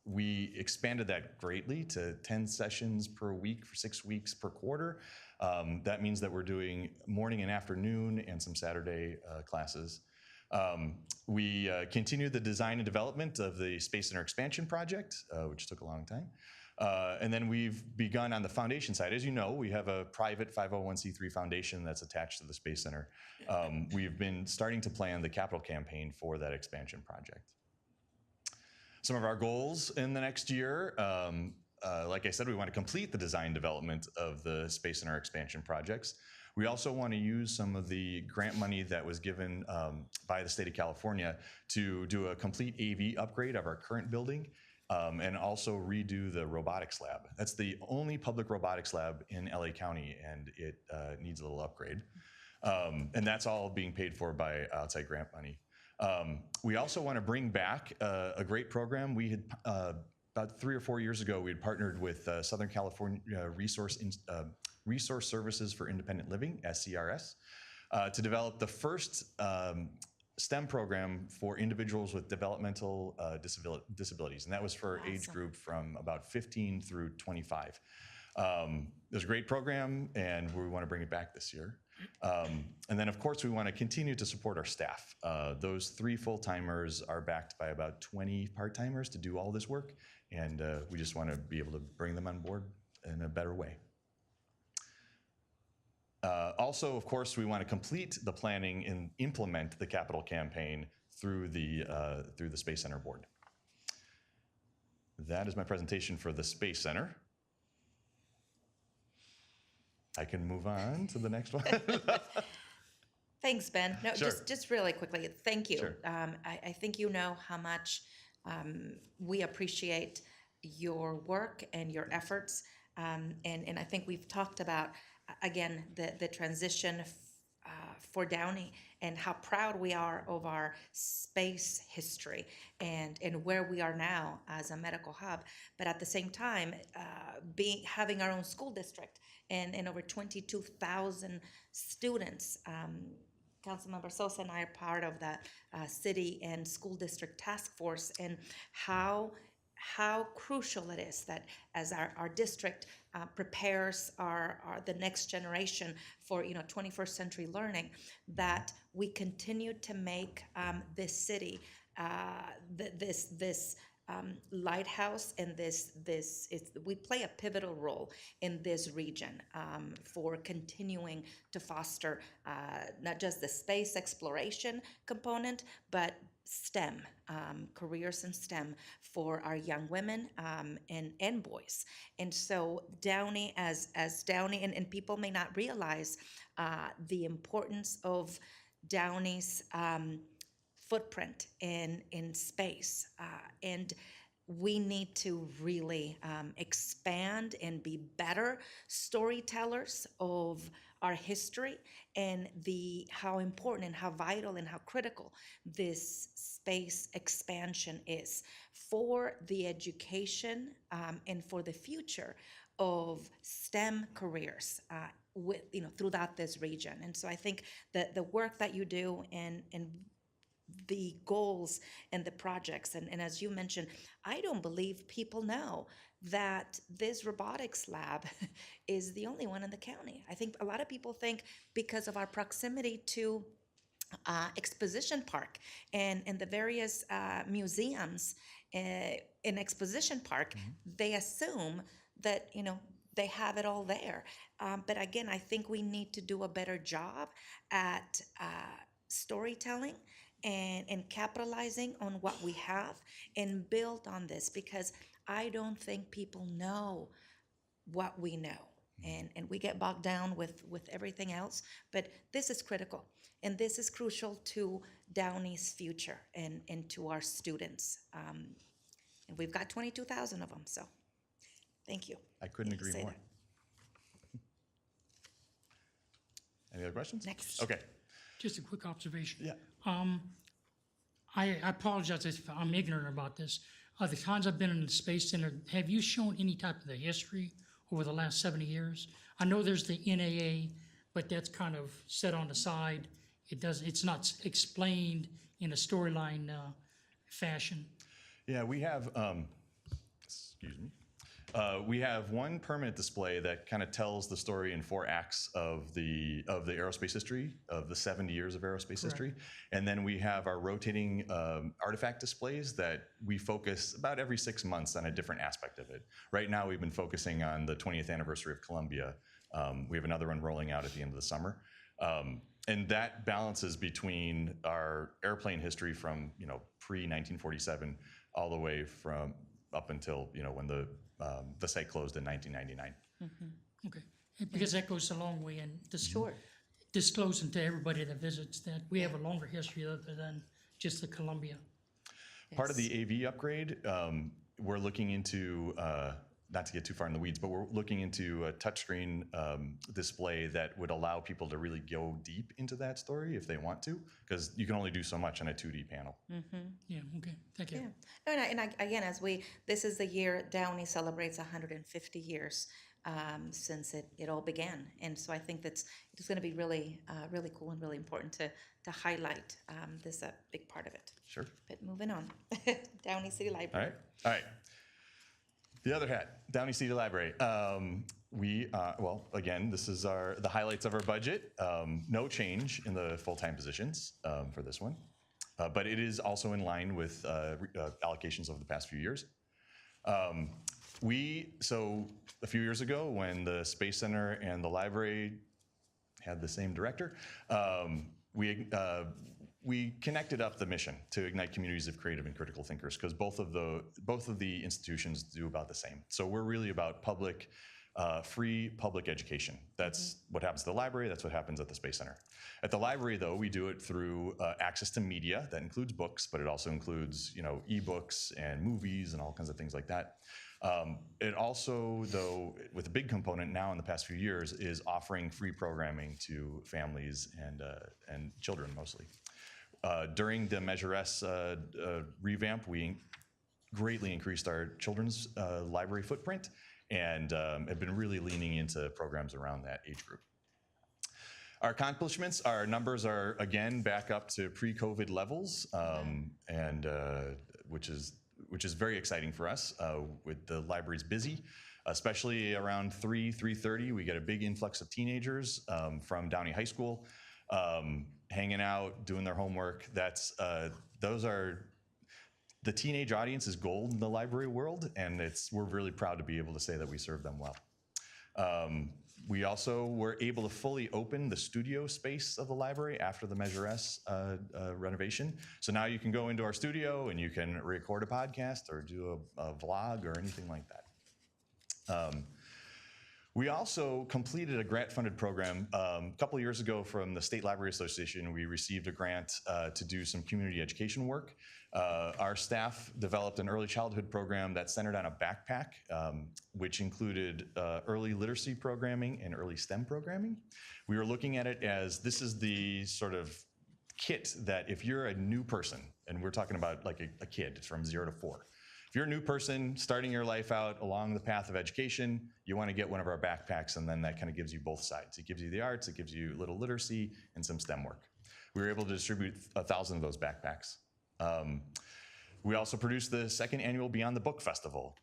We expanded that greatly to 10 sessions per week for 6 weeks per quarter. That means that we're doing morning and afternoon and some Saturday classes. We continued the design and development of the Space Center expansion project, which took a long time. And then we've begun on the foundation side. As you know, we have a private 501c3 foundation that's attached to the Space Center. We've been starting to plan the capital campaign for that expansion project. Some of our goals in the next year, like I said, we want to complete the design development of the Space Center expansion projects. We also want to use some of the grant money that was given by the state of California to do a complete AV upgrade of our current building and also redo the robotics lab. That's the only public robotics lab in LA County, and it needs a little upgrade. And that's all being paid for by outside grant money. We also want to bring back a great program. We had about 3 or 4 years ago, we had partnered with Southern California Resource Services for Independent Living, SCRS, to develop the first STEM program for individuals with developmental disabilities. And that was for age group from about 15 through 25. It was a great program, and we want to bring it back this year. And then, of course, we want to continue to support our staff. Those 3 full-timers are backed by about 20 part-timers to do all this work, and we just want to be able to bring them on board in a better way. Also, of course, we want to complete the planning and implement the capital campaign through the Space Center board. That is my presentation for the Space Center. I can move on to the next one. Thanks, Ben. No, Sure. just really quickly, thank you. Sure. I think you know how much we appreciate your work and your efforts. And I think we've talked about, again, the transition for Downey and how proud we are of our space history and where we are now as a medical hub. But at the same time, having our own school district and over 22,000 students. Councilmember Sosa and I are part of the city and school district task force, and how crucial it is that as our district prepares the next generation for 21st century learning, that we continue to make this city this lighthouse, and we play a pivotal role in this region for continuing to foster not just the space exploration component, but STEM, careers in STEM for our young women and boys. And so Downey, as Downey, and people may not realize the importance of Downey's footprint in space, and we need to really expand and be better storytellers of our history and how important and how vital and how critical this space expansion is for the education and for the future of STEM careers throughout this region. And so I think that the work that you do and the goals and the projects. And as you mentioned, I don't believe people know that this robotics lab is the only one in the county. I think a lot of people think because of our proximity to Exposition Park and the various museums in Exposition Park, they assume that, they have it all there. But again, I think we need to do a better job at storytelling and capitalizing on what we have and build on this, because I don't think people know what we know. And we get bogged down with everything else, but this is critical, and this is crucial to Downey's future and to our students. And we've got 22,000 of them, so thank you. I couldn't agree more. That. Any other questions? Next. Okay. Just a quick observation. Yeah. I apologize if I'm ignorant about this. The times I've been in the Space Center, have you shown any type of the history over the last 70 years? I know there's the NAA, but that's kind of set on the side. It's not explained in a storyline fashion. Yeah, we have, excuse me. We have one permanent display that kind of tells the story in 4 acts of the aerospace history, of the 70 years of aerospace history. And then we have our rotating artifact displays that we focus about every 6 months on a different aspect of it. Right now, we've been focusing on the 20th anniversary of Columbia. We have another one rolling out at the end of the summer. And that balances between our airplane history from, pre-1947 all the way from up until, when the site closed in 1999. Okay, because that goes a long way in disclosing to everybody that visits that we have a longer history other than just the Columbia. Part of the AV upgrade, we're looking into, not to get too far in the weeds, but we're looking into a touchscreen display that would allow people to really go deep into that story if they want to, because you can only do so much on a 2D panel. Yeah, okay, thank you. Yeah. And again, this is the year Downey celebrates 150 years since it all began. And so I think it's going to be really cool and really important to highlight this big part of it. Sure. But moving on, Downey City Library. All right. The other hat, Downey City Library. Again, this is the highlights of our budget. No change in the full-time positions for this one, but it is also in line with allocations over the past few years. So a few years ago, when the Space Center and the library had the same director, we connected up the mission to ignite communities of creative and critical thinkers, because both of the institutions do about the same. So we're really about public free public education. That's what happens at the library. That's what happens at the Space Center. At the library, though, we do it through access to media. That includes books, but it also includes, ebooks and movies and all kinds of things like that. It also, though, with a big component now in the past few years, is offering free programming to families and children mostly. During the Measure S revamp, we greatly increased our children's library footprint and have been really leaning into programs around that age group. Our accomplishments, our numbers are again back up to pre-COVID levels, and which is very exciting for us. With the libraries busy, especially around 3:30, we get a big influx of teenagers from Downey High School, hanging out, doing their homework. Those are the teenage audience is gold in the library world, and we're really proud to be able to say that we serve them well. We also were able to fully open the studio space of the library after the Measure S renovation. So now you can go into our studio and you can record a podcast or do a vlog or anything like that. We also completed a grant-funded program a couple of years ago from the State Library Association. We received a grant to do some community education work. Our staff developed an early childhood program that's centered on a backpack, which included early literacy programming and early STEM programming. We were looking at it as this is the sort of kit that if you're a new person, and we're talking about like a kid from 0 to 4, if you're a new person starting your life out along the path of education, you want to get one of our backpacks, and then that kind of gives you both sides. It gives you the arts, it gives you a little literacy and some STEM work. We were able to distribute 1,000 of those backpacks. We also produced the second annual Beyond the Book Festival.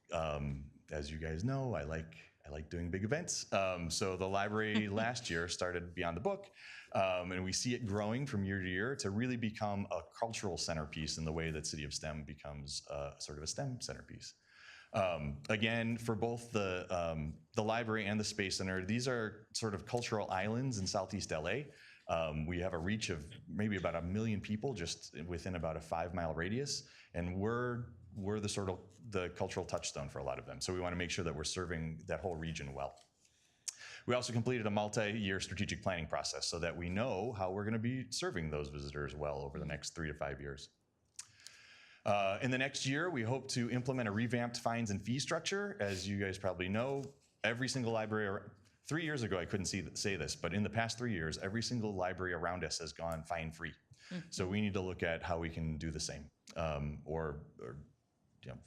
As you guys know, I like doing big events. So the library last year started Beyond the Book, and we see it growing from year to year to really become a cultural centerpiece in the way that City of STEM becomes sort of a STEM centerpiece. Again, for both the library and the Space Center, these are sort of cultural islands in Southeast LA. We have a reach of maybe about 1 million people just within about a 5-mile radius, and we're the sort of the cultural touchstone for a lot of them. So we want to make sure that we're serving that whole region well. We also completed a multi-year strategic planning process so that we know how we're going to be serving those visitors well over the next 3 to 5 years. In the next year, we hope to implement a revamped fines and fee structure. As you guys probably know, every single library, 3 years ago, I couldn't say this, but in the past 3 years, every single library around us has gone fine-free. So we need to look at how we can do the same or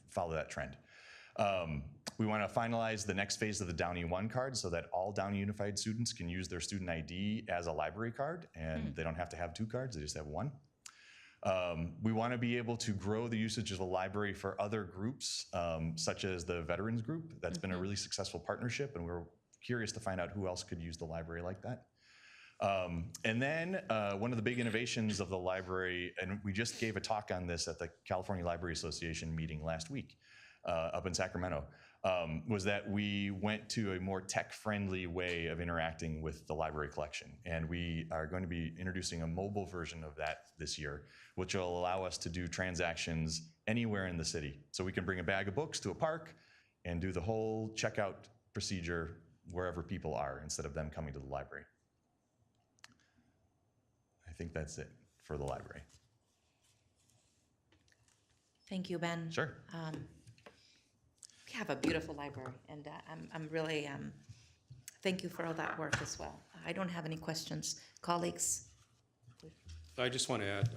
follow that trend. We want to finalize the next phase of the Downey One card so that all Downey Unified students can use their student ID as a library card, and they don't have to have 2 cards, they just have 1. We want to be able to grow the usage of the library for other groups, such as the Veterans Group. That's been a really successful partnership, and we're curious to find out who else could use the library like that. And then one of the big innovations of the library, and we just gave a talk on this at the California Library Association meeting last week up in Sacramento, was that we went to a more tech-friendly way of interacting with the library collection. And we are going to be introducing a mobile version of that this year, which will allow us to do transactions anywhere in the city. So we can bring a bag of books to a park and do the whole checkout procedure wherever people are instead of them coming to the library. I think that's it for the library. Thank you, Ben. Sure. We have a beautiful library, and I'm really, thank you for all that work as well. I don't have any questions. Colleagues? I just want to add,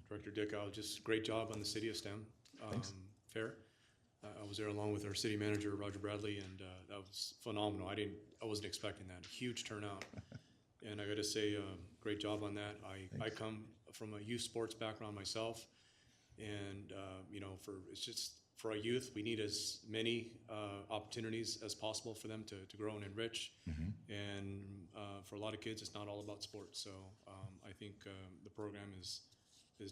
Director Dickow, just great job on the City of STEM fair. I was there along with our city manager, Roger Bradley, and that was phenomenal. I wasn't expecting that. Huge turnout. And I got to say, great job on that. I come from a youth sports background myself, and it's just for our youth, we need as many opportunities as possible for them to grow and enrich. And for a lot of kids, it's not all about sports. So I think the program is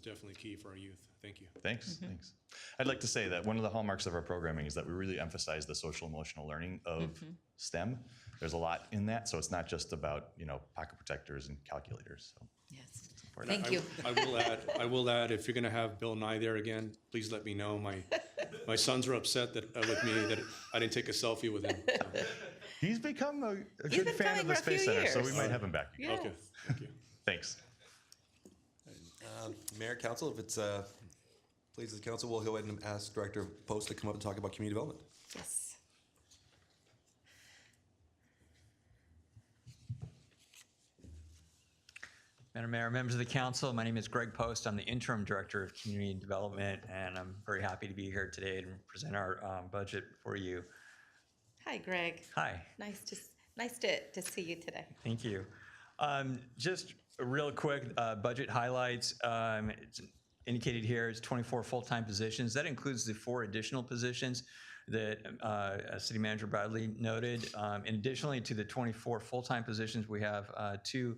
definitely key for our youth. Thank you. Thanks. Thanks. I'd like to say that one of the hallmarks of our programming is that we really emphasize the social emotional learning of STEM. There's a lot in that, so it's not just about pocket protectors and calculators. So. Yes. Thank you. I will add, if you're going to have Bill Nye there again, please let me know. My sons are upset with me that I didn't take a selfie with him. So. He's become a He's good been fan coming of the for a few Space Center, so we years. might have him back. Yes. Okay, thank you. Thanks. Mayor, Council, if it's pleases the council, we'll go ahead and ask Director Post to come up and talk about community development. Yes. Madam Mayor, members of the council, my name is Greg Post. I'm the interim director of community development, and I'm very happy to be here today to present our budget for you. Hi, Greg. Hi. Nice to see you today. Thank you. Just real quick, budget highlights. It's indicated here is 24 full-time positions. That includes the 4 additional positions that City Manager Bradley noted. And additionally to the 24 full-time positions, we have 2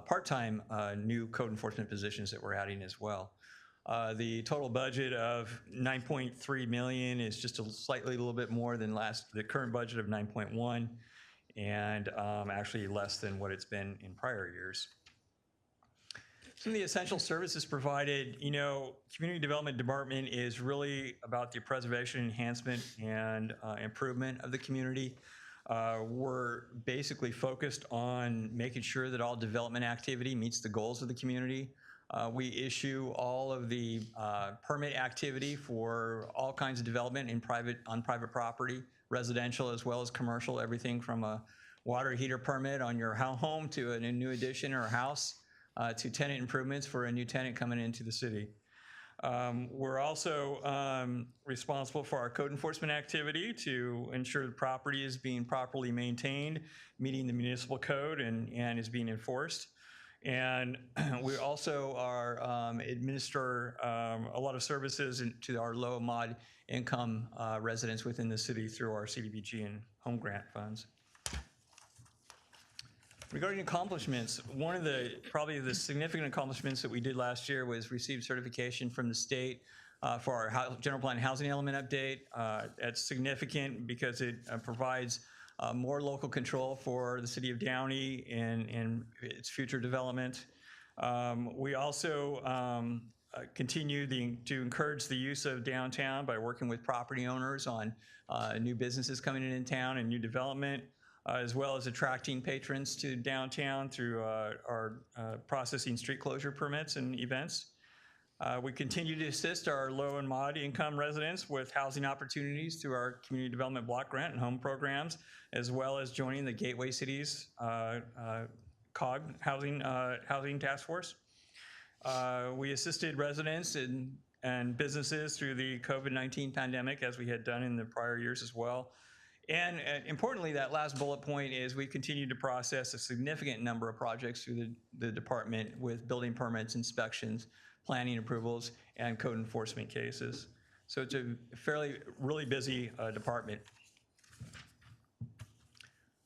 part-time new code enforcement positions that we're adding as well. The total budget of $9.3 million is just slightly a little bit more than the current budget of 9.1, and actually less than what it's been in prior years. Some of the essential services provided, Community Development Department is really about the preservation, enhancement, and improvement of the community. We're basically focused on making sure that all development activity meets the goals of the community. We issue all of the permit activity for all kinds of development on private property, residential as well as commercial, everything from a water heater permit on your home to a new addition or a house to tenant improvements for a new tenant coming into the city. We're also responsible for our code enforcement activity to ensure the property is being properly maintained, meeting the municipal code, and is being enforced. And we also administer a lot of services to our low mod income residents within the city through our CDBG and home grant funds. Regarding accomplishments, one of probably the significant accomplishments that we did last year was receive certification from the state for our general plan housing element update. That's significant because it provides more local control for the city of Downey and its future development. We also continue to encourage the use of downtown by working with property owners on new businesses coming in town and new development, as well as attracting patrons to downtown through our processing street closure permits and events. We continue to assist our low and mod income residents with housing opportunities through our community development block grant and home programs, as well as joining the Gateway Cities COG housing task force. We assisted residents and businesses through the COVID-19 pandemic, as we had done in the prior years as well. And importantly, that last bullet point is we continue to process a significant number of projects through the department with building permits, inspections, planning approvals, and code enforcement cases. So it's a really busy department.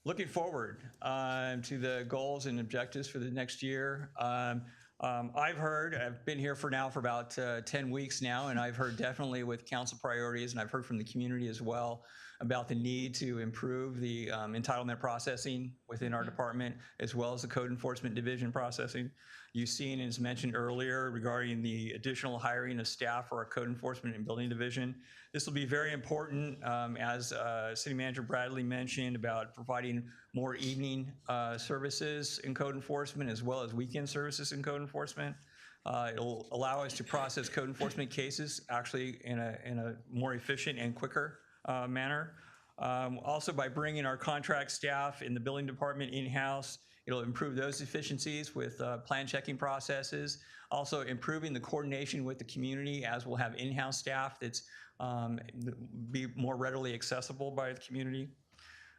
Looking forward to the goals and objectives for the next year. I've been here for about 10 weeks now, and I've heard definitely with council priorities, and I've heard from the community as well about the need to improve the entitlement processing within our department, as well as the code enforcement division processing. You've seen, as mentioned earlier, regarding the additional hiring of staff for our code enforcement and building division. This will be very important, as City Manager Bradley mentioned, about providing more evening services in code enforcement, as well as weekend services in code enforcement. It'll allow us to process code enforcement cases actually in a more efficient and quicker manner. Also, by bringing our contract staff in the building department in-house, it'll improve those efficiencies with plan checking processes. Also, improving the coordination with the community, as we'll have in-house staff that's be more readily accessible by the community.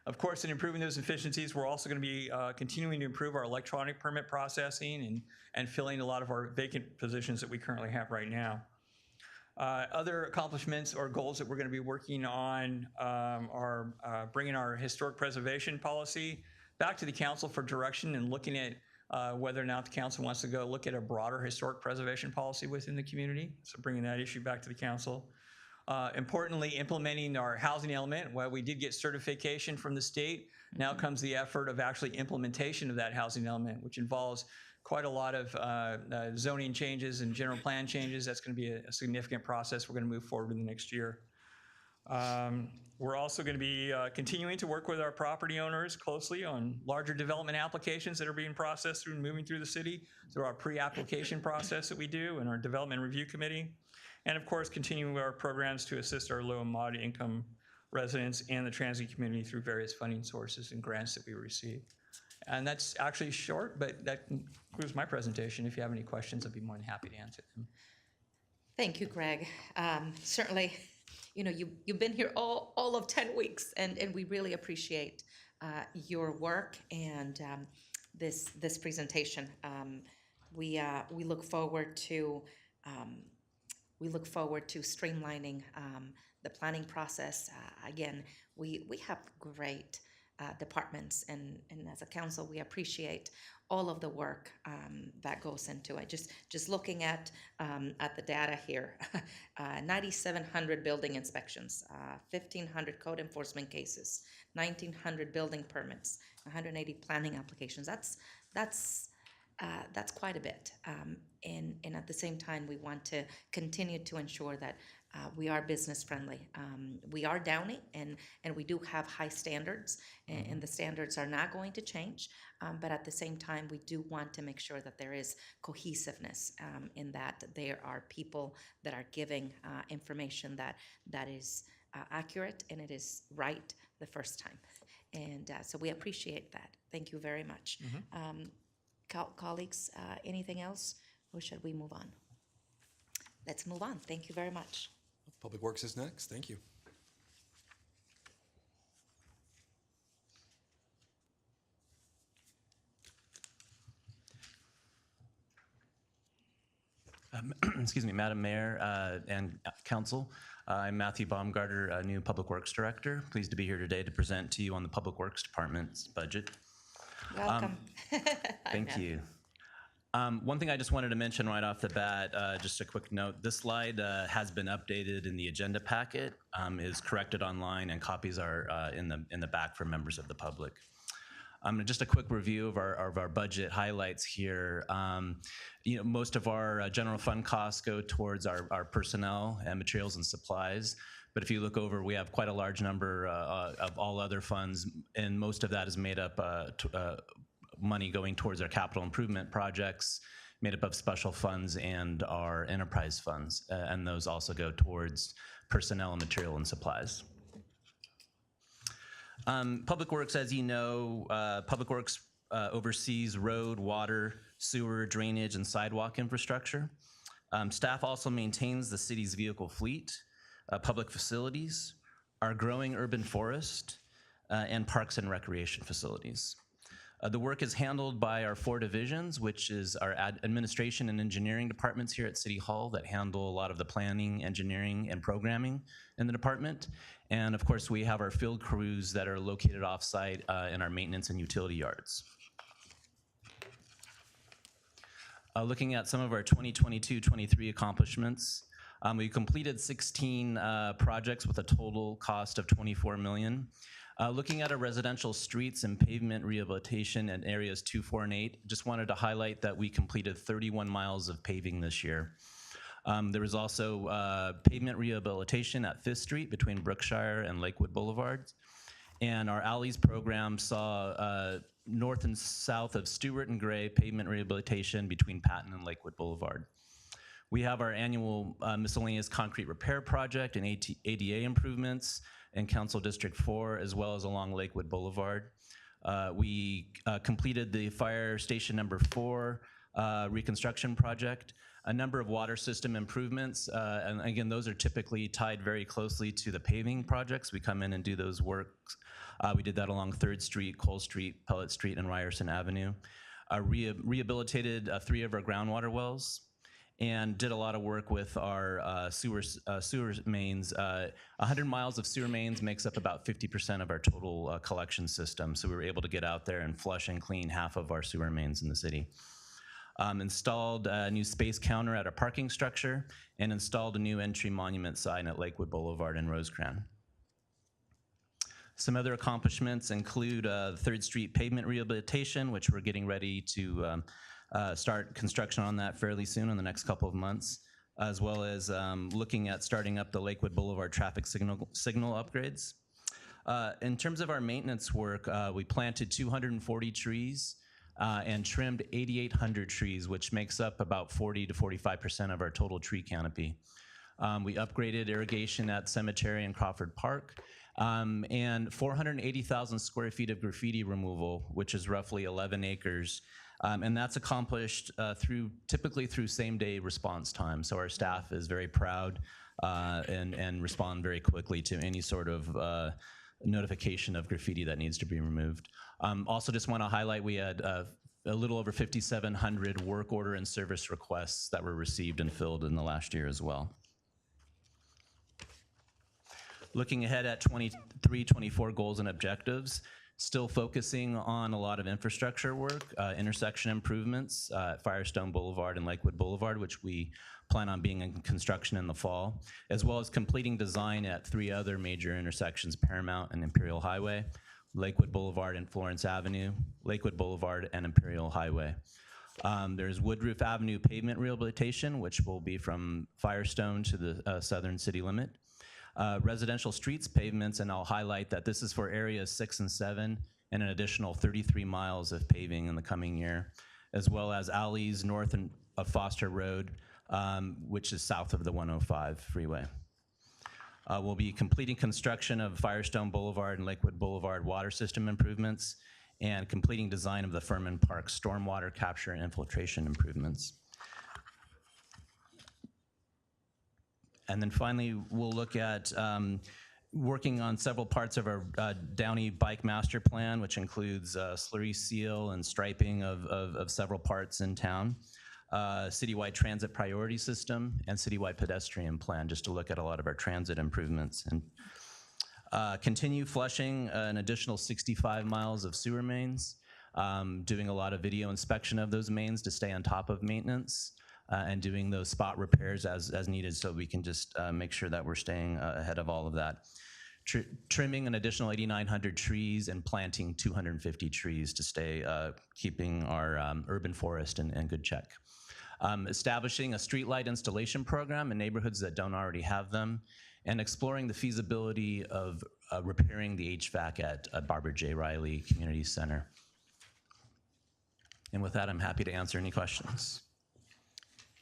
Of course, in improving those efficiencies, we're also going to be continuing to improve our electronic permit processing and filling a lot of our vacant positions that we currently have right now. Other accomplishments or goals that we're going to be working on are bringing our historic preservation policy back to the council for direction and looking at whether or not the council wants to go look at a broader historic preservation policy within the community. So bringing that issue back to the council. Importantly, implementing our housing element. While we did get certification from the state, now comes the effort of actually implementation of that housing element, which involves quite a lot of zoning changes and general plan changes. That's going to be a significant process we're going to move forward in the next year. We're also going to be continuing to work with our property owners closely on larger development applications that are being processed through and moving through the city through our pre-application process that we do and our development review committee. And of course, continuing our programs to assist our low and moderate income residents and the transit community through various funding sources and grants that we receive. And that's actually short, but that concludes my presentation. If you have any questions, I'd be more than happy to answer them. Thank you, Greg. Certainly, you know, you've been here all of 10 weeks, and we really appreciate your work and this presentation. We look forward to streamlining the planning process. Again, we have great departments, and as a council, we appreciate all of the work that goes into it. Just looking at the data here, 9,700 building inspections, 1,500 code enforcement cases, 1,900 building permits, 180 planning applications. That's quite a bit. And at the same time, we want to continue to ensure that we are business friendly. We are Downey, and we do have high standards, and the standards are not going to change. But at the same time, we do want to make sure that there is cohesiveness in that there are people that are giving information that is accurate and it is right the first time. And so we appreciate that. Thank you very much. Colleagues, anything else, or should we move on? Let's move on. Thank you very much. Public Works is next. Thank you. Excuse me, Madam Mayor and Council. I'm Matthew Baumgarter, new Public Works Director. Pleased to be here today to present to you on the Public Works Department's budget. Welcome. Thank you. One thing I just wanted to mention right off the bat, just a quick note, this slide has been updated in the agenda packet, is corrected online, and copies are in the back for members of the public. Just a quick review of our budget highlights here. You know, most of our general fund costs go towards our personnel and materials and supplies. But if you look over, we have quite a large number of all other funds, and most of that is made up money going towards our capital improvement projects, made up of special funds and our enterprise funds, and those also go towards personnel and material and supplies. Public Works, as you know, Public Works oversees road, water, sewer, drainage, and sidewalk infrastructure. Staff also maintains the city's vehicle fleet, public facilities, our growing urban forest, and parks and recreation facilities. The work is handled by our 4 divisions, which is our administration and engineering departments here at City Hall that handle a lot of the planning, engineering, and programming in the department. And of course, we have our field crews that are located off-site in our maintenance and utility yards. Looking at some of our 2022-23 accomplishments, we completed 16 projects with a total cost of $24 million. Looking at our residential streets and pavement rehabilitation in areas 2, 4, and 8, just wanted to highlight that we completed 31 miles of paving this year. There was also pavement rehabilitation at 5th Street between Brookshire and Lakewood Boulevards. And our alleys program saw north and south of Stewart and Gray pavement rehabilitation between Patton and Lakewood Boulevard. We have our annual miscellaneous concrete repair project and ADA improvements in Council District 4, as well as along Lakewood Boulevard. We completed the fire station number 4 reconstruction project, a number of water system improvements, and again, those are typically tied very closely to the paving projects. We come in and do those works. We did that along 3rd Street, Cole Street, Pellet Street, and Ryerson Avenue. Rehabilitated 3 of our groundwater wells, and did a lot of work with our sewer mains. 100 miles of sewer mains makes up about 50% of our total collection system, so we were able to get out there and flush and clean half of our sewer mains in the city. Installed a new space counter at our parking structure, and installed a new entry monument sign at Lakewood Boulevard and Rosecrans. Some other accomplishments include 3rd Street pavement rehabilitation, which we're getting ready to start construction on that fairly soon in the next couple of months. as well as looking at starting up the Lakewood Boulevard traffic signal upgrades. In terms of our maintenance work, we planted 240 trees and trimmed 8,800 trees, which makes up about 40 to 45% of our total tree canopy. We upgraded irrigation at Cemetery and Crawford Park, and 480,000 square feet of graffiti removal, which is roughly 11 acres. And that's accomplished typically through same-day response time. So our staff is very proud and respond very quickly to any sort of notification of graffiti that needs to be removed. Also just want to highlight we had a little over 5,700 work order and service requests that were received and filled in the last year as well. Looking ahead at 23-24 goals and objectives, still focusing on a lot of infrastructure work, intersection improvements at Firestone Boulevard and Lakewood Boulevard, which we plan on being in construction in the fall, as well as completing design at 3 other major intersections, Paramount and Imperial Highway, Lakewood Boulevard and Florence Avenue, Lakewood Boulevard and Imperial Highway. There's Woodruff Avenue pavement rehabilitation, which will be from Firestone to the southern city limit. Residential streets pavements, and I'll highlight that this is for areas 6 and 7 and an additional 33 miles of paving in the coming year, as well as alleys north of Foster Road, which is south of the 105 freeway. We'll be completing construction of Firestone Boulevard and Lakewood Boulevard water system improvements and completing design of the Furman Park stormwater capture and infiltration improvements. And then finally, we'll look at working on several parts of our Downey Bike Master Plan, which includes slurry seal and striping of several parts in town, citywide transit priority system, and citywide pedestrian plan, just to look at a lot of our transit improvements. And continue flushing an additional 65 miles of sewer mains, doing a lot of video inspection of those mains to stay on top of maintenance, and doing those spot repairs as needed, so we can just make sure that we're staying ahead of all of that. Trimming an additional 8,900 trees and planting 250 trees to stay keeping our urban forest in good check. Establishing a streetlight installation program in neighborhoods that don't already have them, and exploring the feasibility of repairing the HVAC at Barbara J. Riley Community Center. And with that, I'm happy to answer any questions.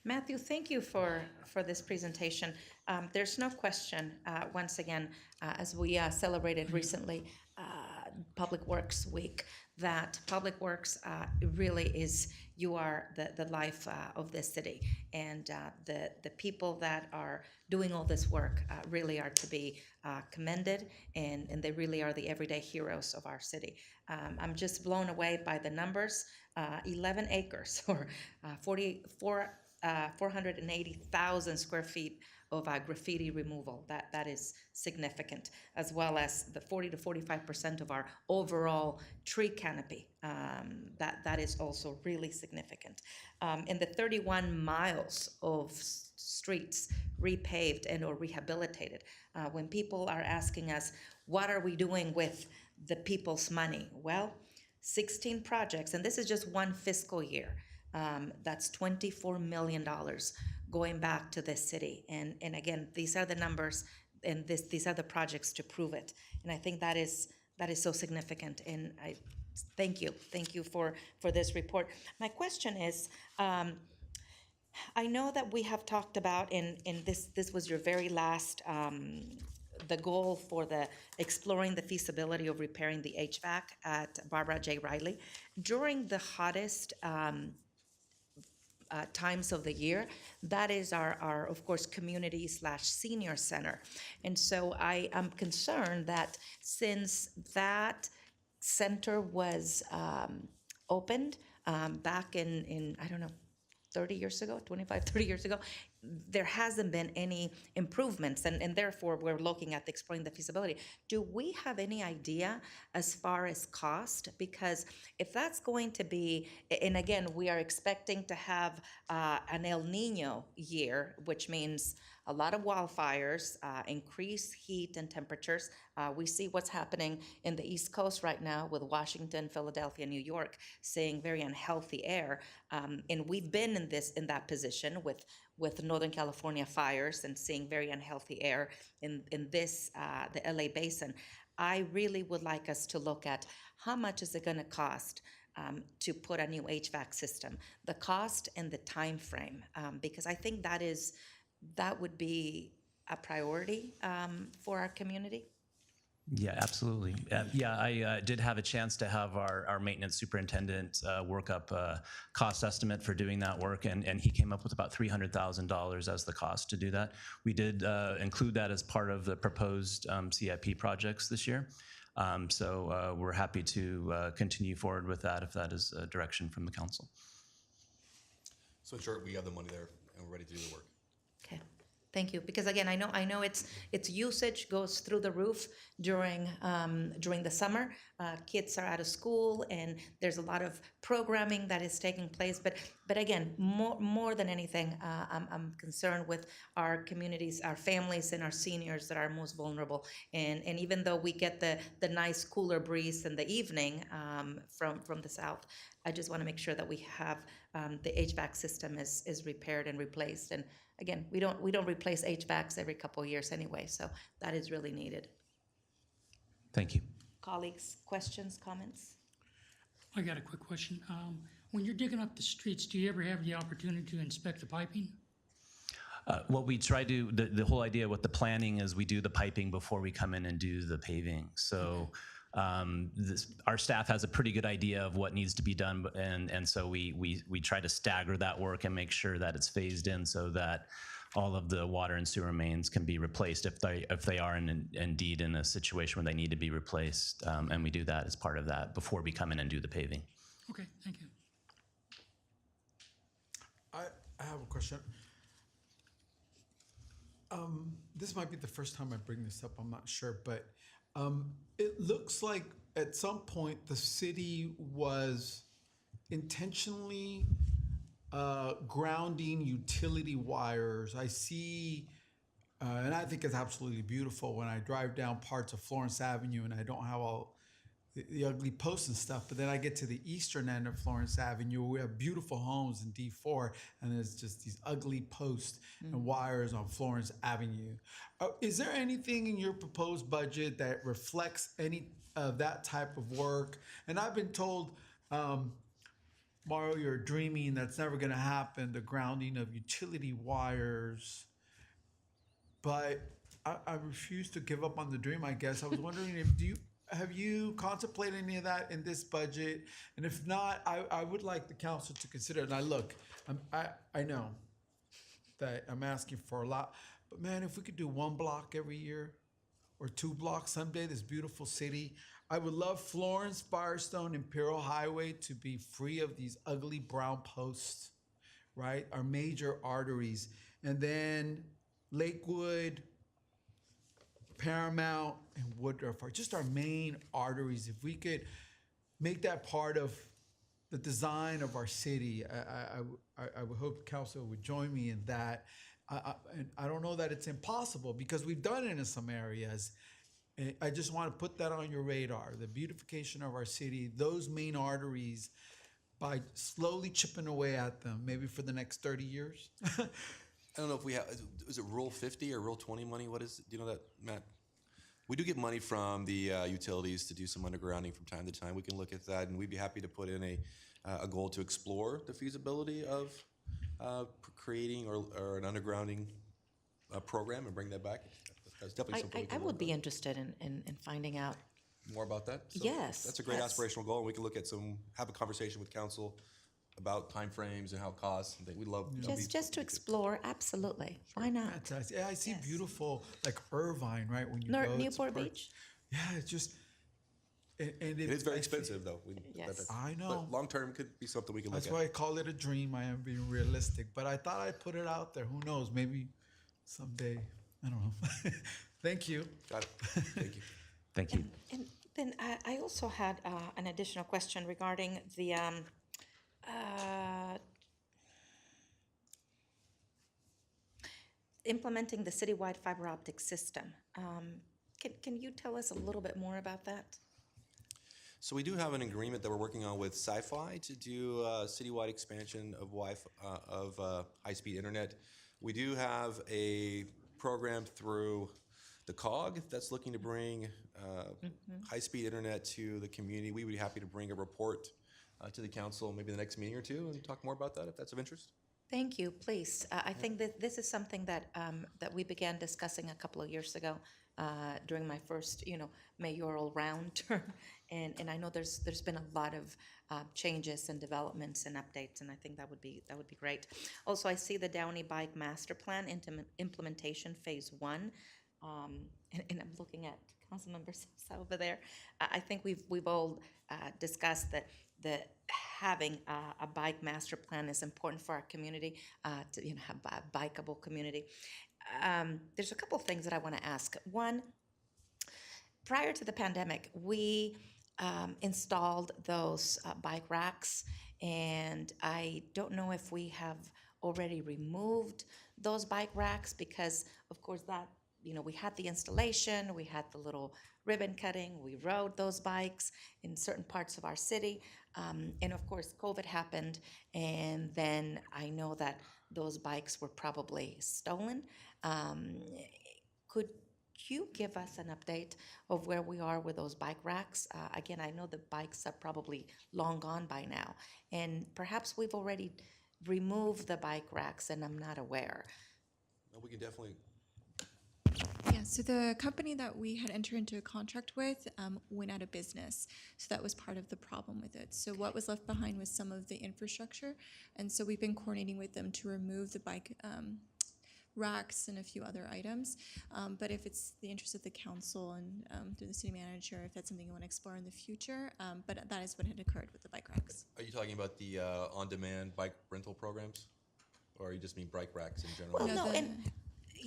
Matthew, thank you for this presentation. There's no question, once again, as we celebrated recently Public Works Week, that Public Works really is, you are the life of this city. And the people that are doing all this work really are to be commended, and they really are the everyday heroes of our city. I'm just blown away by the numbers. 11 acres, or 480,000 square feet of graffiti removal. That is significant, as well as the 40 to 45% of our overall tree canopy. That is also really significant. And the 31 miles of streets repaved and or rehabilitated. When people are asking us, what are we doing with the people's money? Well, 16 projects, and this is just one fiscal year. That's $24 million going back to this city. And again, these are the numbers, and these are the projects to prove it. And I think that is so significant. And I thank you for this report. My question is, I know that we have talked about, and this was your very last, the goal for the exploring the feasibility of repairing the HVAC at Barbara J. Riley. During the hottest times of the year, that is our of course, community/senior center. And so I am concerned that since that center was opened back in, I don't know, 30 years ago, 25, 30 years ago, there hasn't been any improvements, and therefore we're looking at exploring the feasibility. Do we have any idea as far as cost? Because if that's going to be, and again, we are expecting to have an El Nino year, which means a lot of wildfires, increased heat and temperatures. We see what's happening in the East Coast right now with Washington, Philadelphia, New York, seeing very unhealthy air. And we've been in that position with Northern California fires and seeing very unhealthy air in this, the LA basin. I really would like us to look at how much is it going to cost to put a new HVAC system, the cost and the time frame, because I think that would be a priority for our community. Yeah, absolutely. Yeah, I did have a chance to have our maintenance superintendent work up a cost estimate for doing that work, and he came up with about $300,000 as the cost to do that. We did include that as part of the proposed CIP projects this year. So we're happy to continue forward with that if that is a direction from the council. So in short, we have the money there and we're ready to do the work. Okay. Thank you. Because again, I know its usage goes through the roof during the summer. Kids are out of school, and there's a lot of programming that is taking place. But again, more than anything, I'm concerned with our communities, our families, and our seniors that are most vulnerable. And even though we get the nice cooler breeze in the evening from the south, I just want to make sure that we have the HVAC system is repaired and replaced. And again, we don't replace HVACs every couple of years anyway, so that is really needed. Thank you. Colleagues, questions, comments? I got a quick question. When you're digging up the streets, do you ever have the opportunity to inspect the piping? What we try to, the whole idea with the planning is we do the piping before we come in and do the paving. So our staff has a pretty good idea of what needs to be done, and so we try to stagger that work and make sure that it's phased in so that all of the water and sewer mains can be replaced if they are indeed in a situation where they need to be replaced, and we do that as part of that before we come in and do the paving. Okay, thank you. I have a question. This might be the first time I bring this up, I'm not sure, but it looks like at some point the city was intentionally grounding utility wires. I see, and I think it's absolutely beautiful when I drive down parts of Florence Avenue and I don't have all the ugly posts and stuff, but then I get to the eastern end of Florence Avenue where we have beautiful homes in D4, and there's just these ugly posts and wires on Florence Avenue. Is there anything in your proposed budget that reflects any of that type of work? And I've been told, Mario, you're dreaming that's never gonna happen, the grounding of utility wires, but I refuse to give up on the dream, I guess. I was wondering have you contemplated any of that in this budget? And if not, I would like the council to consider it. And I know that I'm asking for a lot, but man, if we could do 1 block every year or 2 blocks someday, this beautiful city, I would love Florence, Firestone, Imperial Highway to be free of these ugly brown posts, right? Our major arteries. And then Lakewood, Paramount, and Woodruff are just our main arteries. If we could make that part of the design of our city, I would hope council would join me in that. And I don't know that it's impossible because we've done it in some areas. And I just want to put that on your radar, the beautification of our city, those main arteries, by slowly chipping away at them, maybe for the next 30 years. I don't know if we have, is it Rule 50 or Rule 20 money? What is, do you know that, Matt? We do get money from the utilities to do some undergrounding from time to time. We can look at that, and we'd be happy to put in a goal to explore the feasibility of creating or an undergrounding program and bring that back. That's definitely something we can I work would be on. interested in finding out More about that? So Yes, That's a great yes. aspirational goal, and we can look at have a conversation with council about timeframes and how it costs. And we'd love just to explore. Absolutely, why not? Fantastic. Yeah, I see beautiful, like Irvine, right? When you go, it's Newport part- Beach. Yeah, it's just. And it is very expensive, though. Yes. I know. But long term could be something we can That's look why at. I call it a dream. I am being realistic, but I thought I'd put it out there. Who knows? Maybe someday. I don't know. Thank you. Got it. Thank you. Thank you. And then I also had an additional question regarding the implementing the citywide fiber optic system. Can you tell us a little bit more about that? So we do have an agreement that we're working on with Sci-Fi to do citywide expansion of high-speed internet. We do have a program through the COG that's looking to bring high-speed internet to the community. We would be happy to bring a report to the council maybe the next meeting or two and talk more about that if that's of interest. Thank you, please. I think that this is something that that we began discussing a couple of years ago during my first, mayoral round term, and I know there's been a lot of changes and developments and updates, and I think that would be great. Also, I see the Downey Bike Master Plan implementation phase 1, and I'm looking at Councilmember Sosa over there. I think we've all discussed that having a bike master plan is important for our community to have a bikeable community. There's a couple of things that I want to ask. One, prior to the pandemic, we installed those bike racks, and I don't know if we have already removed those bike racks because, of course, that we had the installation, we had the little ribbon cutting, we rode those bikes in certain parts of our city. And of course, COVID happened, and then I know that those bikes were probably stolen. Could you give us an update of where we are with those bike racks? Again, I know the bikes are probably long gone by now, and perhaps we've already removed the bike racks and I'm not aware. Well, we can definitely. Yeah, so the company that we had entered into a contract with went out of business. So that was part of the problem with it. So what was left behind was some of the infrastructure. And so we've been coordinating with them to remove the bike racks and a few other items. But if it's the interest of the council and through the city manager, if that's something you want to explore in the future, but that is what had occurred with the bike racks. Are you talking about the on-demand bike rental programs? Or you just mean bike racks in general? Well, no,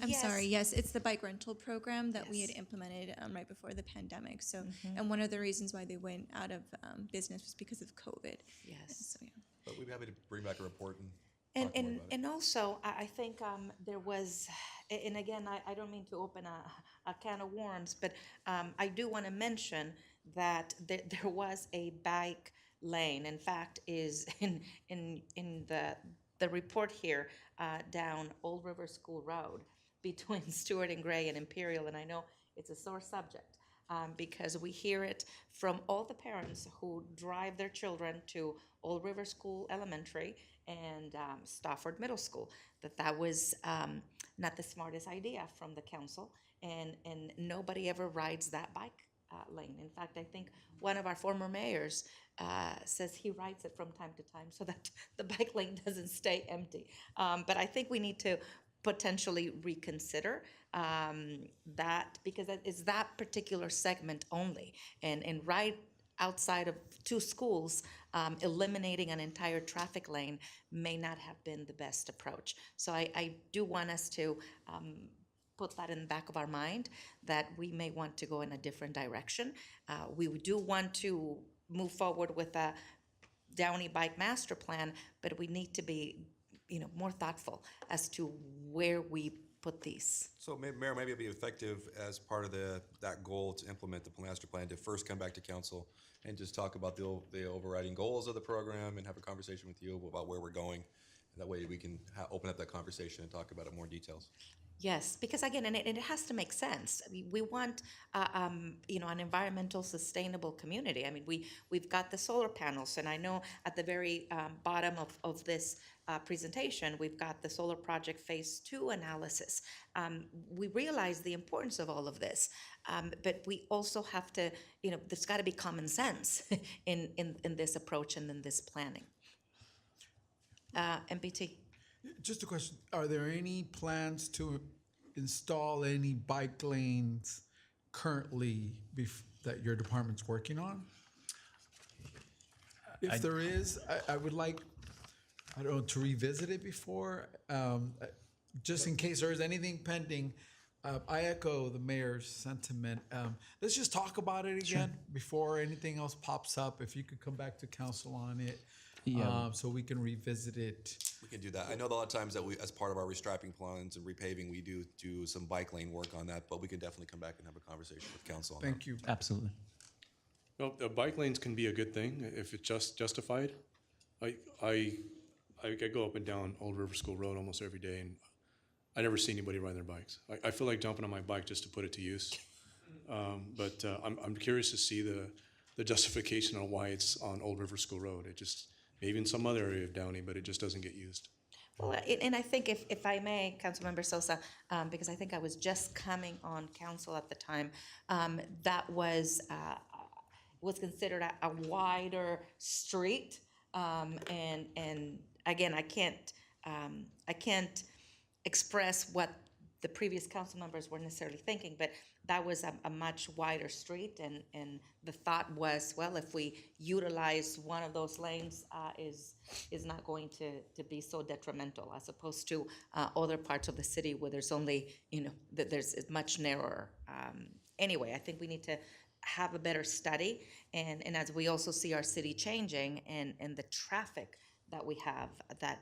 I'm yes. sorry. Yes, it's the bike rental program that we had implemented right before the pandemic. So, and one of the reasons why they went out of business was because of COVID. Yes. So, yeah. But we'd be happy to bring back a report and talk more about it. And also, I think there was, and again, I don't mean to open a can of worms, but I do want to mention that there was a bike lane. In fact, is in the report here down Old River School Road between Stewart and Gray and Imperial, and I know it's a sore subject because we hear it from all the parents who drive their children to Old River School Elementary and Stafford Middle School, that was not the smartest idea from the council, and nobody ever rides that bike lane. In fact, I think one of our former mayors says he rides it from time to time so that the bike lane doesn't stay empty. But I think we need to potentially reconsider that, because it's that particular segment only, and right outside of two schools, eliminating an entire traffic lane may not have been the best approach. So I do want us to put that in the back of our mind, that we may want to go in a different direction. We do want to move forward with a Downey Bike Master Plan, but we need to be more thoughtful as to where we put these. So Mayor, maybe it'd be effective as part of that goal to implement the master plan to first come back to council and just talk about the overriding goals of the program and have a conversation with you about where we're going. And that way we can open up that conversation and talk about it more in details. Yes, because again, and it has to make sense. I mean, we want, an environmental sustainable community. I mean, we've got the solar panels, and I know at the very bottom of this presentation, we've got the solar project phase 2 analysis. We realize the importance of all of this, but we also have to, there's got to be common sense in this approach and in this planning. MPT. Just a question, are there any plans to install any bike lanes currently that your department's working on? If there is, I would like, I don't know, to revisit it before, just in case there is anything pending. I echo the mayor's sentiment. Let's just talk about it again before anything else pops up. If you could come back to council on it. Yeah. So we can revisit it. We can do that. I know that a lot of times that we, as part of our restriping plans and repaving, we do some bike lane work on that, but we can definitely come back and have a conversation with council on that. Thank you. Absolutely. Well, bike lanes can be a good thing if it's just justified. I go up and down Old River School Road almost every day, and I never see anybody riding their bikes. I feel like jumping on my bike just to put it to use. But I'm curious to see the justification on why it's on Old River School Road. It just, maybe in some other area of Downey, but it just doesn't get used. Well, and I think if I may, Councilmember Sosa, because I think I was just coming on council at the time, that was considered a wider street, and again, I can't express what the previous council members were necessarily thinking, but that was a much wider street, and the thought was, well, if we utilize one of those lanes, is not going to be so detrimental as opposed to other parts of the city where there's only, that there's much narrower. Anyway, I think we need to have a better study, and as we also see our city changing and the traffic that we have, that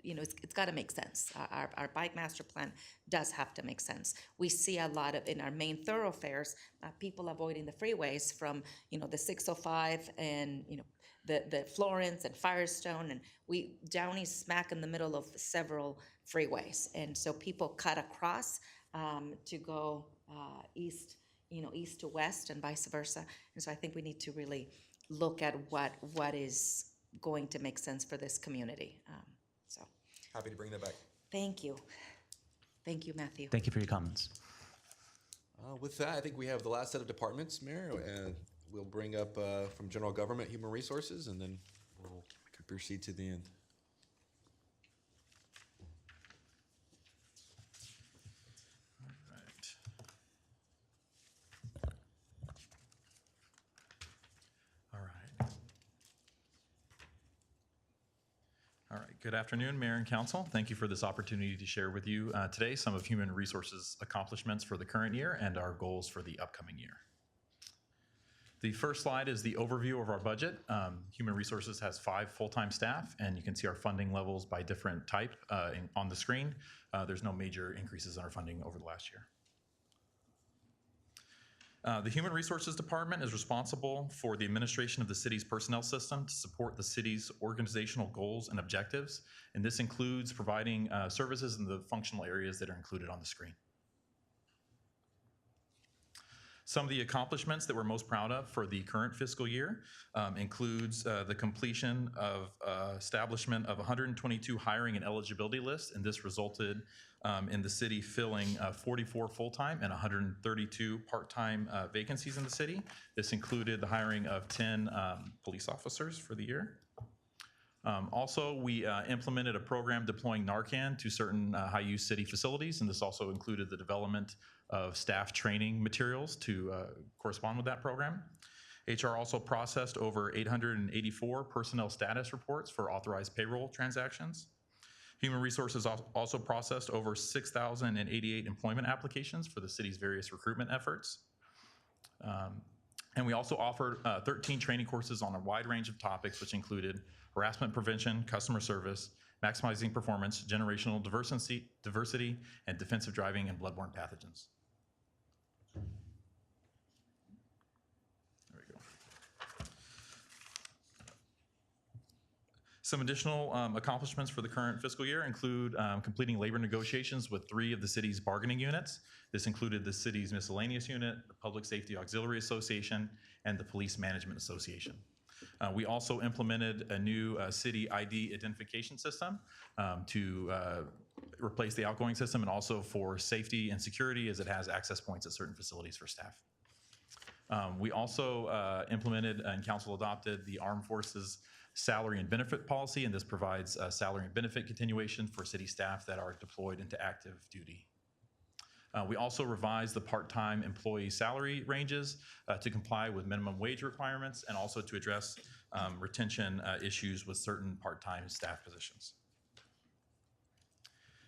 it's got to make sense. Our bike master plan does have to make sense. We see a lot of, in our main thoroughfares, people avoiding the freeways from, the 605 and, the Florence and Firestone, and Downey's smack in the middle of several freeways. And so people cut across to go east, east to west and vice versa. And so I think we need to really look at what is going to make sense for this community. Happy to bring that back. Thank you. Thank you, Matthew. Thank you for your comments. With that, I think we have the last set of departments, Mayor, and we'll bring up from General Government, Human Resources, and then we'll proceed to the end. All right, good afternoon, Mayor and Council. Thank you for this opportunity to share with you today some of Human Resources accomplishments for the current year and our goals for the upcoming year. The first slide is the overview of our budget. Human Resources has 5 full-time staff, and you can see our funding levels by different type on the screen. There's no major increases in our funding over the last year. The Human Resources Department is responsible for the administration of the city's personnel system to support the city's organizational goals and objectives, and this includes providing services in the functional areas that are included on the screen. Some of the accomplishments that we're most proud of for the current fiscal year includes the completion of establishment of 122 hiring and eligibility lists, and this resulted in the city filling 44 full-time and 132 part-time vacancies in the city. This included the hiring of 10 police officers for the year. Also, we implemented a program deploying Narcan to certain high-use city facilities, and this also included the development of staff training materials to correspond with that program. HR also processed over 884 personnel status reports for authorized payroll transactions. Human Resources also processed over 6,088 employment applications for the city's various recruitment efforts. And we also offered 13 training courses on a wide range of topics, which included harassment prevention, customer service, maximizing performance, generational diversity, and defensive driving and bloodborne pathogens. There we go. Some additional accomplishments for the current fiscal year include completing labor negotiations with 3 of the city's bargaining units. This included the city's miscellaneous unit, the Public Safety Auxiliary Association, and the Police Management Association. We also implemented a new city ID identification system to replace the outgoing system, and also for safety and security, as it has access points at certain facilities for staff. We also implemented and council adopted the Armed Forces salary and benefit policy, and this provides salary and benefit continuation for city staff that are deployed into active duty. We also revised the part-time employee salary ranges to comply with minimum wage requirements, and also to address retention issues with certain part-time staff positions.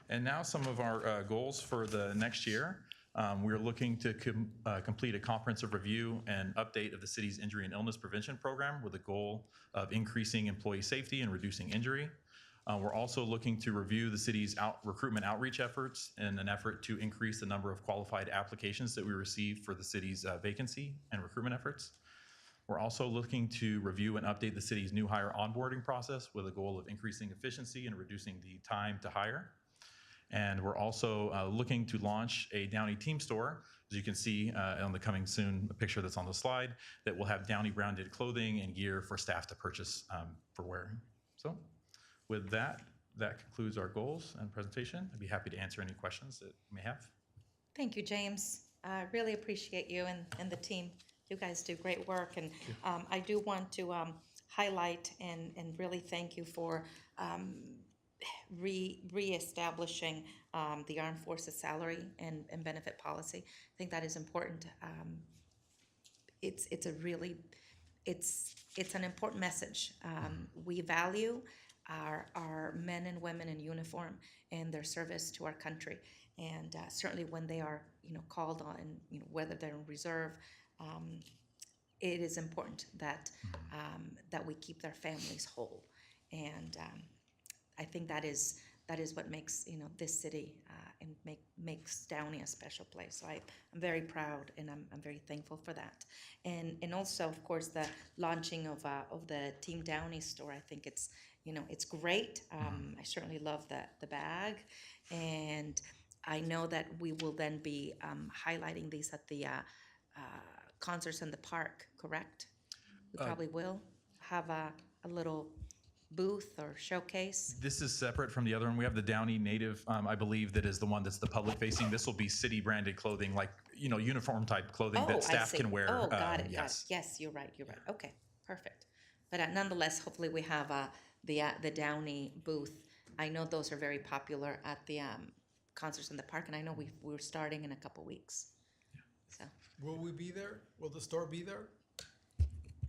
And now some of our goals for the next year. We're looking to complete a comprehensive review and update of the city's injury and illness prevention program with a goal of increasing employee safety and reducing injury. We're also looking to review the city's recruitment outreach efforts in an effort to increase the number of qualified applications that we receive for the city's vacancy and recruitment efforts. We're also looking to review and update the city's new hire onboarding process with a goal of increasing efficiency and reducing the time to hire. And we're also looking to launch a Downey team store, as you can see on the coming soon picture that's on the slide, that will have Downey branded clothing and gear for staff to purchase for wearing. So with that, that concludes our goals and presentation. I'd be happy to answer any questions that you may have. Thank you, James. I really appreciate you and the team. You guys do great work, and I do want to highlight and really thank you for reestablishing the Armed Forces salary and benefit policy. I think that is important. It's an important message. We value our men and women in uniform and their service to our country, and certainly when they are called on, whether they're in reserve. It is important that we keep their families whole, and I think that is what makes this city and makes Downey a special place. So I'm very proud, and I'm very thankful for that, and also of course the launching of the Team Downey store. I think it's great. I certainly love the bag, and I know that we will then be highlighting these at the concerts in the park, correct? We probably will have a little booth or showcase. This is separate from the other one. We have the Downey Native, I believe, that is the one that's the public facing. This will be city branded clothing, like uniform type clothing that staff can wear. Oh, got it. Yes. Got it. Yes, you're right. Okay, perfect. But nonetheless, hopefully we have the Downey booth. I know those are very popular at the concerts in the park, and I know we're starting in a couple weeks. So. Will we be there? Will the store be there?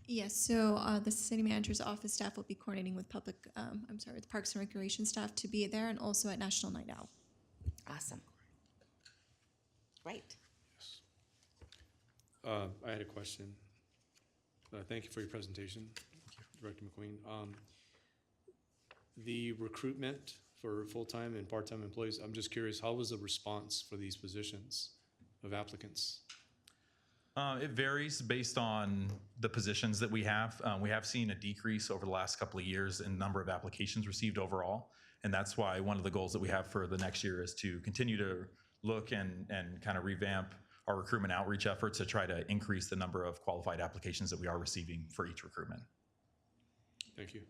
Yes, so the city manager's office staff will be coordinating with the Parks and Recreation staff to be there, and also at National Night Out. Awesome. Great. I had a question. Thank you for your presentation, Director McQueen. The recruitment for full-time and part-time employees, I'm just curious, how was the response for these positions of applicants? It varies based on the positions that we have. We have seen a decrease over the last couple of years in number of applications received overall. And that's why one of the goals that we have for the next year is to continue to look and kind of revamp our recruitment outreach efforts to try to increase the number of qualified applications that we are receiving for each recruitment. Thank you.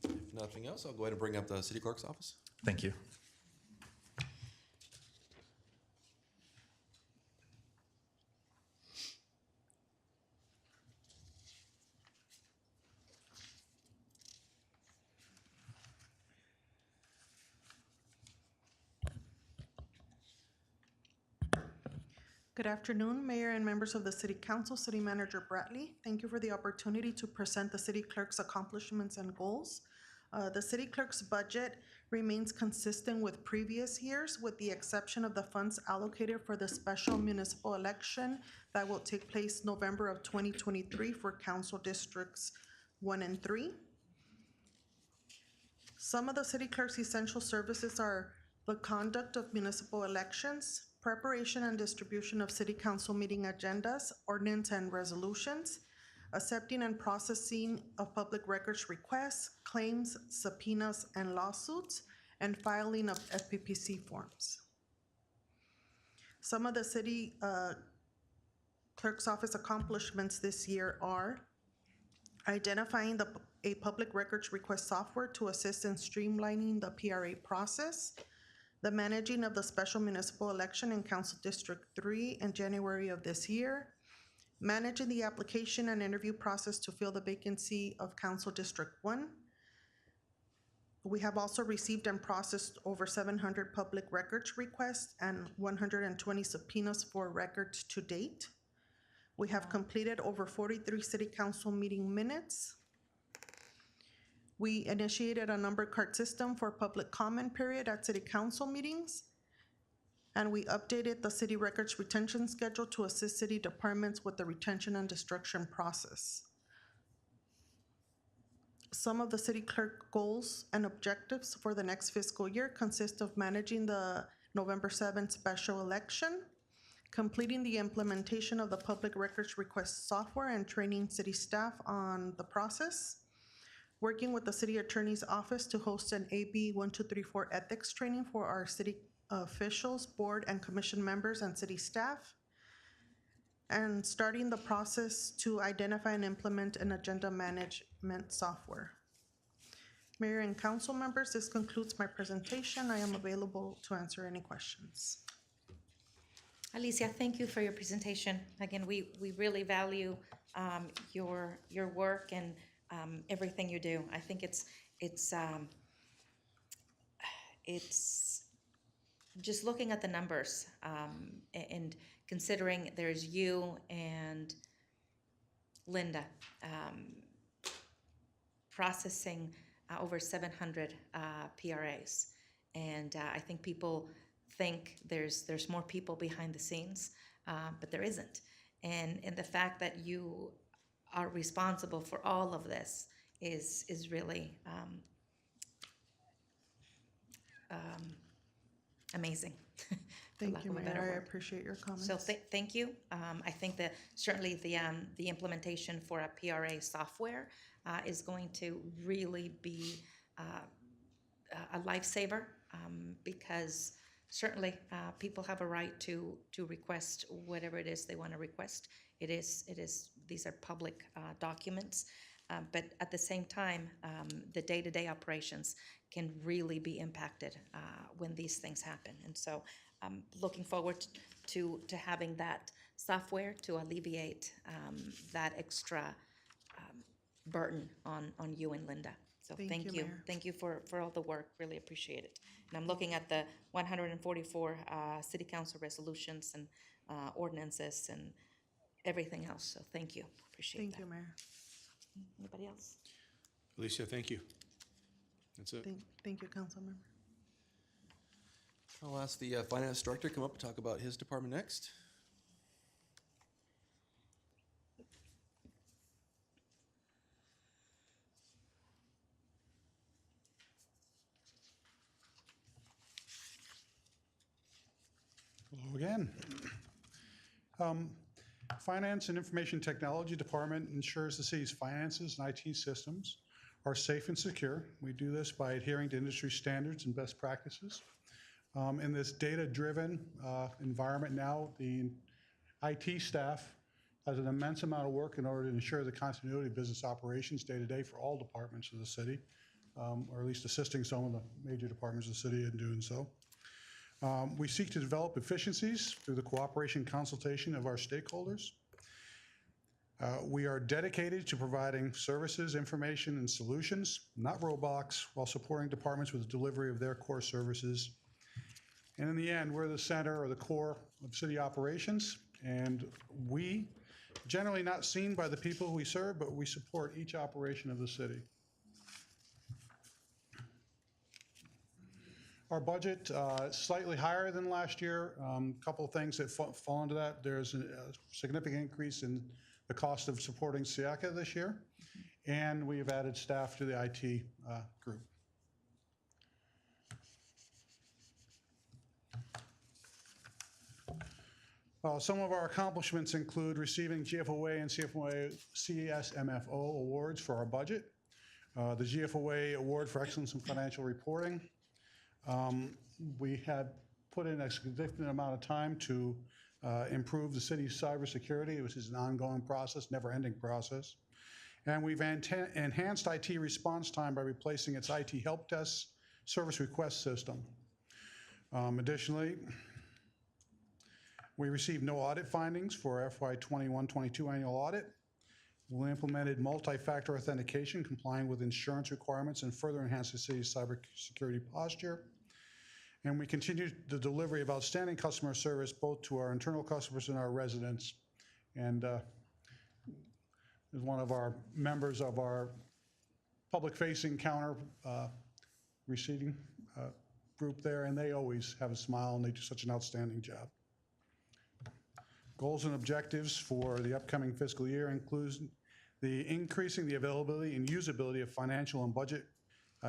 If nothing else, I'll go ahead and bring up the city clerk's office. Thank you. Good afternoon, Mayor and members of the City Council, City Manager Bradley. Thank you for the opportunity to present the City Clerk's accomplishments and goals. The City Clerk's budget remains consistent with previous years, with the exception of the funds allocated for the special municipal election that will take place November of 2023 for Council Districts 1 and 3. Some of the City Clerk's essential services are the conduct of municipal elections, preparation and distribution of City Council meeting agendas, ordinance and resolutions, accepting and processing of public records requests, claims, subpoenas, and lawsuits, and filing of FPPC forms. Some of the City Clerk's Office accomplishments this year are identifying a public records request software to assist in streamlining the PRA process, the managing of the special municipal election in Council District 3 in January of this year, managing the application and interview process to fill the vacancy of Council District 1. We have also received and processed over 700 public records requests and 120 subpoenas for records to date. We have completed over 43 City Council meeting minutes. We initiated a number card system for public comment period at city council meetings. And we updated the city records retention schedule to assist city departments with the retention and destruction process. Some of the city clerk goals and objectives for the next fiscal year consist of managing the November 7th special election, completing the implementation of the public records request software and training city staff on the process, working with the city attorney's office to host an AB 1234 ethics training for our city officials, board and commission members, and city staff, and starting the process to identify and implement an agenda management software. Mayor and council members, this concludes my presentation. I am available to answer any questions. Alicia, thank you for your presentation. Again, we really value your work and everything you do. I think it's just looking at the numbers and considering there's you and Linda processing over 700 PRAs, and I think people think there's more people behind the scenes, but there isn't. And the fact that you are responsible for all of this is really amazing. Thank you, Mayor. I appreciate your comments. So thank you. I think that certainly the implementation for a PRA software is going to really be a lifesaver, because certainly people have a right to request whatever it is they want to request. These are public documents, but at the same time, the day-to-day operations can really be impacted when these things happen. And so I'm looking forward to having that software to alleviate that extra burden on you and Linda. So thank you. Mayor. Thank you for all the work. Really appreciate it. And I'm looking at the 144 city council resolutions and ordinances and everything else. So thank you. Appreciate that. Thank you, Mayor. Anybody else? Alicia, thank you. That's it. Thank you, council member. I'll ask the finance director to come up and talk about his department next. Hello again. Finance and Information Technology Department ensures the city's finances and IT systems are safe and secure. We do this by adhering to industry standards and best practices. In this data-driven environment now, the IT staff has an immense amount of work in order to ensure the continuity of business operations day-to-day for all departments of the city, or at least assisting some of the major departments of the city in doing so. We seek to develop efficiencies through the cooperation and consultation of our stakeholders. We are dedicated to providing services, information, and solutions, not roadblocks, while supporting departments with the delivery of their core services. And in the end, we're the center or the core of city operations, and we, generally not seen by the people we serve, but we support each operation of the city. Our budget slightly higher than last year. Couple of things that fall into that. There's a significant increase in the cost of supporting SIACA this year, and we've added staff to the IT group. Some of our accomplishments include receiving GFOA and CSMFO awards for our budget, the GFOA Award for Excellence in Financial Reporting. We have put in a significant amount of time to improve the city's cybersecurity, which is an ongoing process, never-ending process. And we've enhanced IT response time by replacing its IT help desk service request system. Additionally, we received no audit findings for FY 21-22 annual audit. We implemented multi-factor authentication, complying with insurance requirements, and further enhanced the city's cybersecurity posture. And we continued the delivery of outstanding customer service, both to our internal customers and our residents. And as one of our members of our public-facing counter receiving group there, and they always have a smile, and they do such an outstanding job. Goals and objectives for the upcoming fiscal year includes the increasing the availability and usability of financial and budget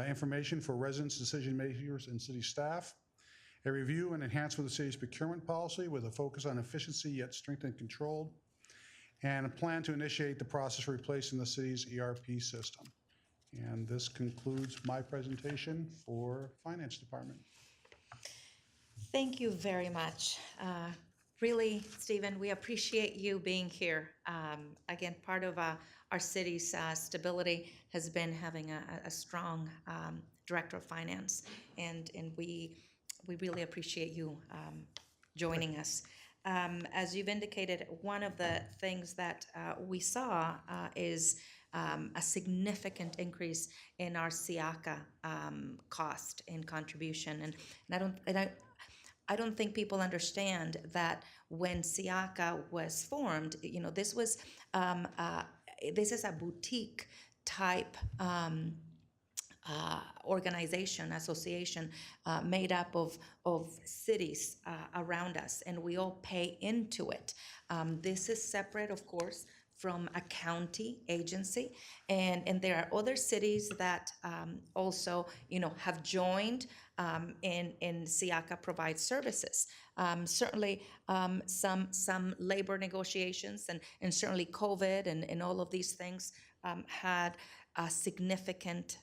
information for residents, decision makers, and city staff, a review and enhancement of the city's procurement policy with a focus on efficiency yet strengthened control, and a plan to initiate the process for replacing the city's ERP system. And this concludes my presentation for Finance Department. Thank you very much. Really, Stephen, we appreciate you being here. Again, part of our city's stability has been having a strong director of finance, and we really appreciate you joining us. As you've indicated, one of the things that we saw is a significant increase in our SIACA cost and contribution, and I don't think people understand that when SIACA was formed, this was this is a boutique type organization, association made up of cities around us, and we all pay into it. This is separate, of course, from a county agency, and there are other cities that also, have joined in SIACA provides services. Certainly, some labor negotiations and certainly COVID and all of these things had a significant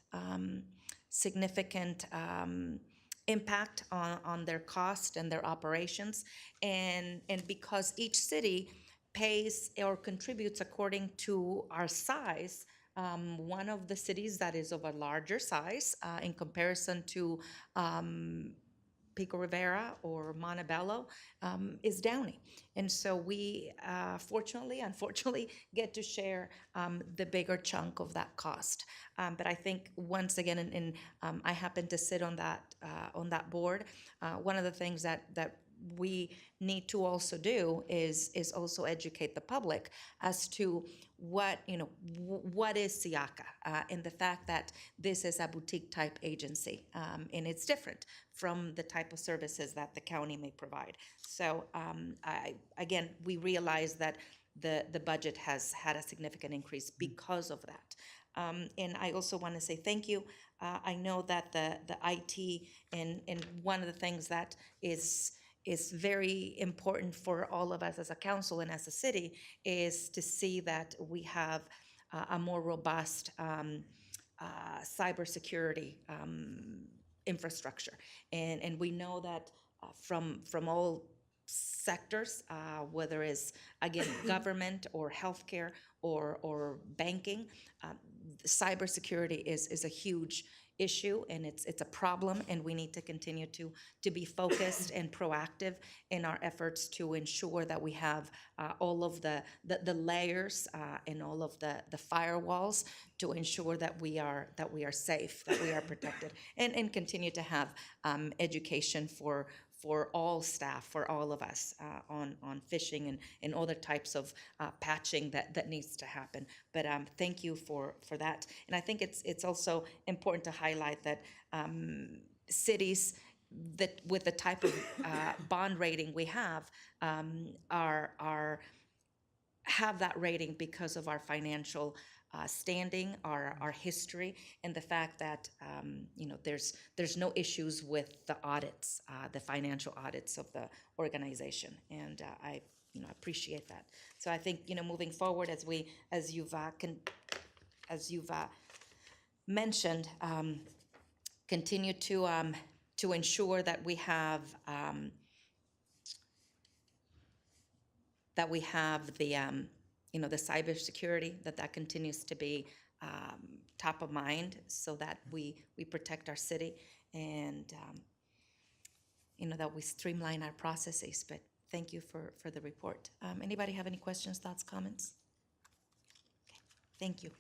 impact on their cost and their operations, and because each city pays or contributes according to our size. One of the cities that is of a larger size in comparison to Pico Rivera or Montebello is Downey. And so we unfortunately, get to share the bigger chunk of that cost. But I think once again, I happen to sit on that board. One of the things that we need to also do is also educate the public as to what is SIACA and the fact that this is a boutique type agency, and it's different from the type of services that the county may provide. So again, we realize that the budget has had a significant increase because of that. And I also want to say thank you. I know that the IT and one of the things that is very important for all of us as a council and as a city is to see that we have a more robust cybersecurity infrastructure. And we know that from all sectors, whether it's, again, government or healthcare or banking, cybersecurity is a huge issue, and it's a problem, and we need to continue to be focused and proactive in our efforts to ensure that we have all of the layers and all of the firewalls to ensure that we are safe, that we are protected, and continue to have education for all staff, for all of us on phishing and other types of patching that needs to happen. But thank you for that. And I think it's also important to highlight that cities that with the type of bond rating we have have that rating because of our financial standing, our history, and the fact that there's no issues with the audits, the financial audits of the organization, and I appreciate that. So I think moving forward, as you've mentioned, continue to ensure that we have the cybersecurity, that continues to be top of mind, so that we protect our city and that we streamline our processes. But thank you for the report. Anybody have any questions, thoughts, comments? Okay. Thank you.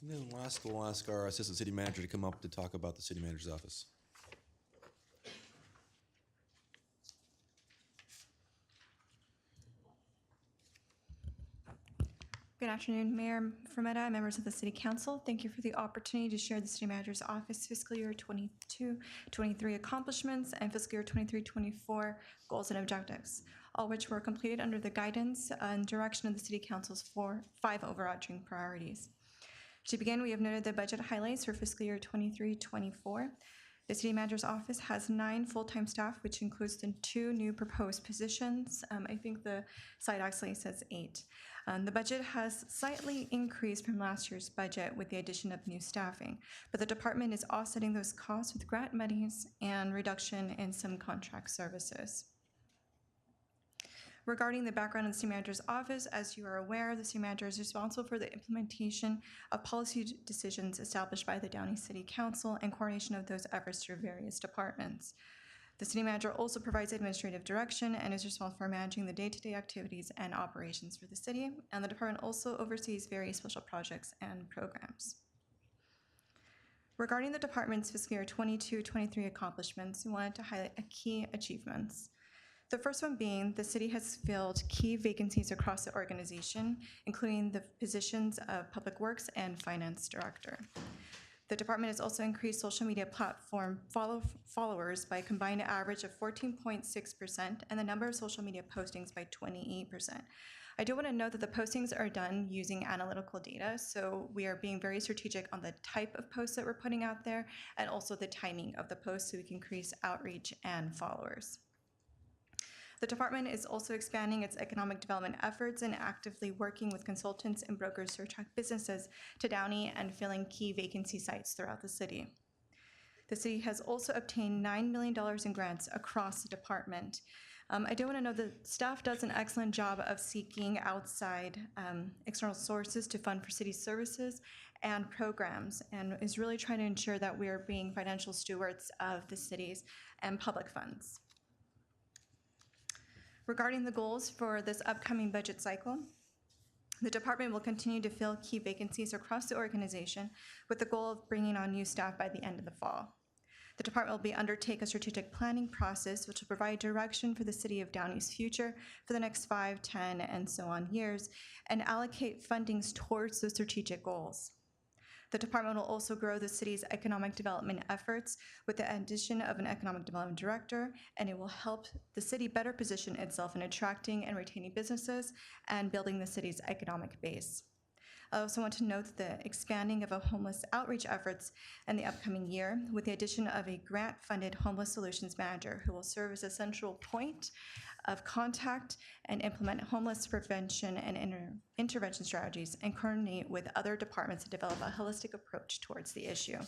And then last, we'll ask our assistant city manager to come up to talk about the city manager's office. Good afternoon, Mayor Fermetta, members of the City Council. Thank you for the opportunity to share the City Manager's Office fiscal year 22-23 accomplishments and fiscal year 23-24 goals and objectives, all which were completed under the guidance and direction of the City Council's 5 overarching priorities. To begin, we have noted the budget highlights for fiscal year 23-24. The City Manager's Office has 9 full-time staff, which includes the 2 new proposed positions. I think the slide actually says 8. The budget has slightly increased from last year's budget with the addition of new staffing, but the department is offsetting those costs with grant monies and reduction in some contract services. Regarding the background of the City Manager's Office, as you are aware, the City Manager is responsible for the implementation of policy decisions established by the Downey City Council and coordination of those efforts through various departments. The City Manager also provides administrative direction and is responsible for managing the day-to-day activities and operations for the city, and the department also oversees various special projects and programs. Regarding the department's fiscal year 22-23 accomplishments, we wanted to highlight key achievements. The first one being the city has filled key vacancies across the organization, including the positions of Public Works and Finance Director. The department has also increased social media platform followers by a combined average of 14.6% and the number of social media postings by 28%. I do want to note that the postings are done using analytical data, so we are being very strategic on the type of posts that we're putting out there and also the timing of the posts so we can increase outreach and followers. The department is also expanding its economic development efforts and actively working with consultants and brokers to attract businesses to Downey and filling key vacancy sites throughout the city. The city has also obtained $9 million in grants across the department. I do want to know that staff does an excellent job of seeking outside external sources to fund for city services and programs, and is really trying to ensure that we are being financial stewards of the cities and public funds. Regarding the goals for this upcoming budget cycle, the department will continue to fill key vacancies across the organization with the goal of bringing on new staff by the end of the fall. The department will undertake a strategic planning process which will provide direction for the city of Downey's future for the next 5, 10, and so on years, and allocate fundings towards those strategic goals. The department will also grow the city's economic development efforts with the addition of an economic development director, and it will help the city better position itself in attracting and retaining businesses and building the city's economic base. I also want to note the expanding of a homeless outreach efforts in the upcoming year with the addition of a grant-funded homeless solutions manager who will serve as a central point of contact and implement homeless prevention and intervention strategies and coordinate with other departments to develop a holistic approach towards the issue.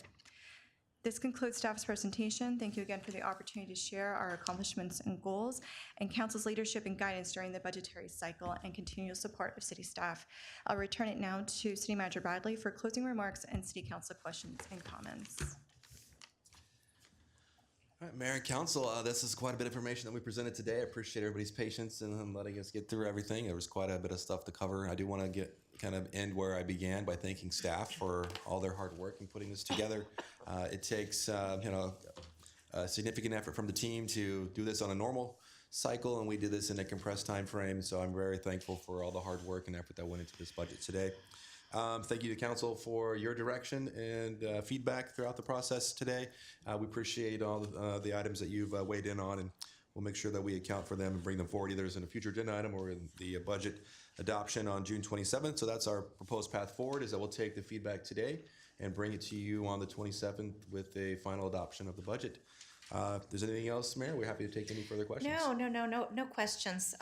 This concludes staff's presentation. Thank you again for the opportunity to share our accomplishments and goals and council's leadership and guidance during the budgetary cycle and continual support of city staff. I'll return it now to City Manager Bradley for closing remarks and city council questions and comments. All right, Mayor and Council, this is quite a bit of information that we presented today. I appreciate everybody's patience and letting us get through everything. There was quite a bit of stuff to cover. I do want to end where I began by thanking staff for all their hard work in putting this together. It takes a significant effort from the team to do this on a normal cycle, and we did this in a compressed time frame. So I'm very thankful for all the hard work and effort that went into this budget today. Thank you to Council for your direction and feedback throughout the process today. We appreciate all the items that you've weighed in on, and we'll make sure that we account for them and bring them forward either as in a future agenda item or in the budget adoption on June 27th. So that's our proposed path forward, is that we'll take the feedback today and bring it to you on the 27th with a final adoption of the budget. If there's anything else, Mayor, we're happy to take any further questions. No questions.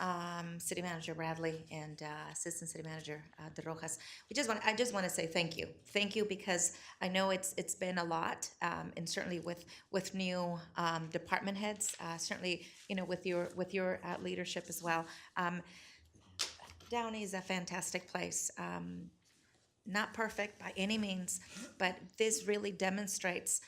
City Manager Bradley and Assistant City Manager De Rojas. I just want to say thank you. Thank you, because I know it's been a lot, and certainly with new department heads, certainly with your leadership as well. Downey is a fantastic place. Not perfect by any means, but this really demonstrates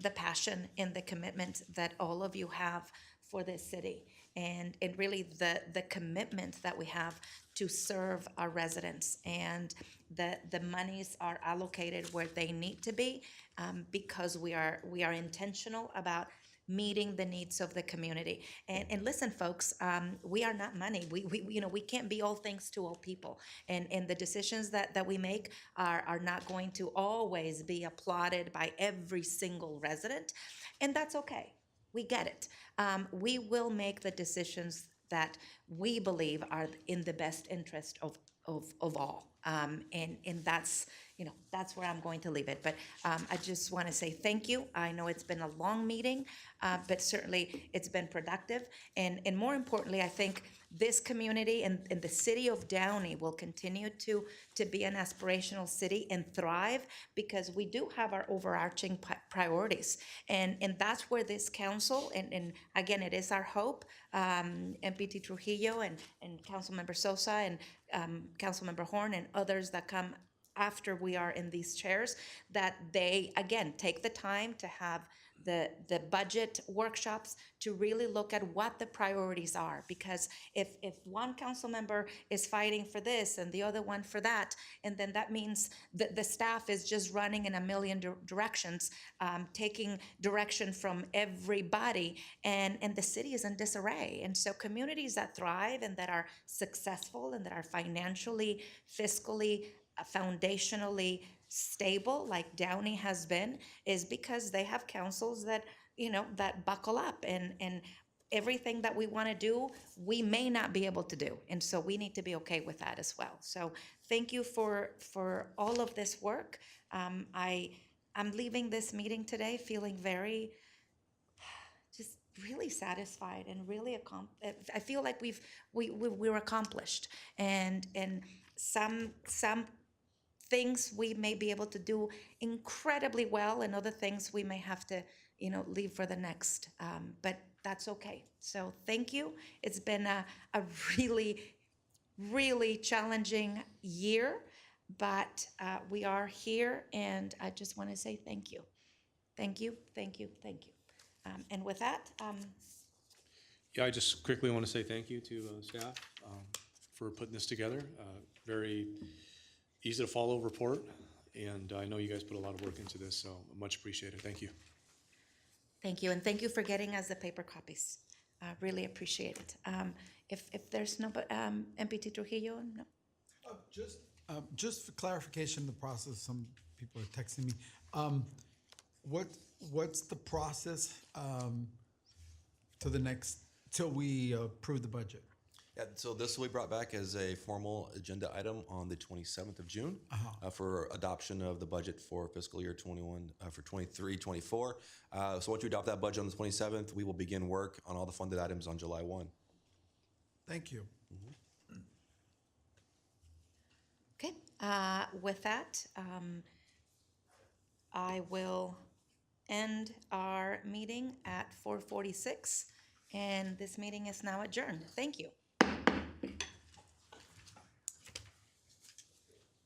the passion and the commitment that all of you have for this city, and really the commitment that we have to serve our residents, and the monies are allocated where they need to be, because we are intentional about meeting the needs of the community. And listen, folks, we are not money. We can't be all things to all people. And the decisions that we make are not going to always be applauded by every single resident. And that's okay. We get it. We will make the decisions that we believe are in the best interest of all. And that's where I'm going to leave it. But I just want to say thank you. I know it's been a long meeting, but certainly it's been productive. And more importantly, I think this community and the city of Downey will continue to be an aspirational city and thrive because we do have our overarching priorities. And that's where this council, and again, it is our hope, MPT Trujillo and Councilmember Sosa and Councilmember Horn and others that come after we are in these chairs, that they, again, take the time to have the budget workshops to really look at what the priorities are. Because if one council member is fighting for this and the other one for that, and then that means that the staff is just running in a million directions, taking direction from everybody, and the city is in disarray. And so communities that thrive and that are successful and that are financially, fiscally, foundationally stable, like Downey has been, is because they have councils that, that buckle up, and everything that we want to do, we may not be able to do. And so we need to be okay with that as well. So thank you for all of this work. I'm leaving this meeting today feeling very, just really satisfied and really I feel like we're accomplished, and some things we may be able to do incredibly well, and other things we may have to, leave for the next. But that's okay. So thank you. It's been a really, really challenging year, but we are here, and I just want to say thank you. Thank you, thank you, thank you. And with that, Yeah, I just quickly want to say thank you to staff for putting this together. Very easy to follow report, and I know you guys put a lot of work into this, so much appreciated. Thank you. thank you, and thank you for getting us the paper copies. Really appreciate it. If there's no, MPT Trujillo, no? Just for clarification, the process, some people are texting me. What's the process till we approve the budget? Yeah, so this will be brought back as a formal agenda item on the 27th of June for adoption of the budget for fiscal year 21 for 23-24. So once you adopt that budget on the 27th, we will begin work on all the funded items on July 1. Thank you. Okay, with that, I will end our meeting at 4:46, and this meeting is now adjourned. Thank you.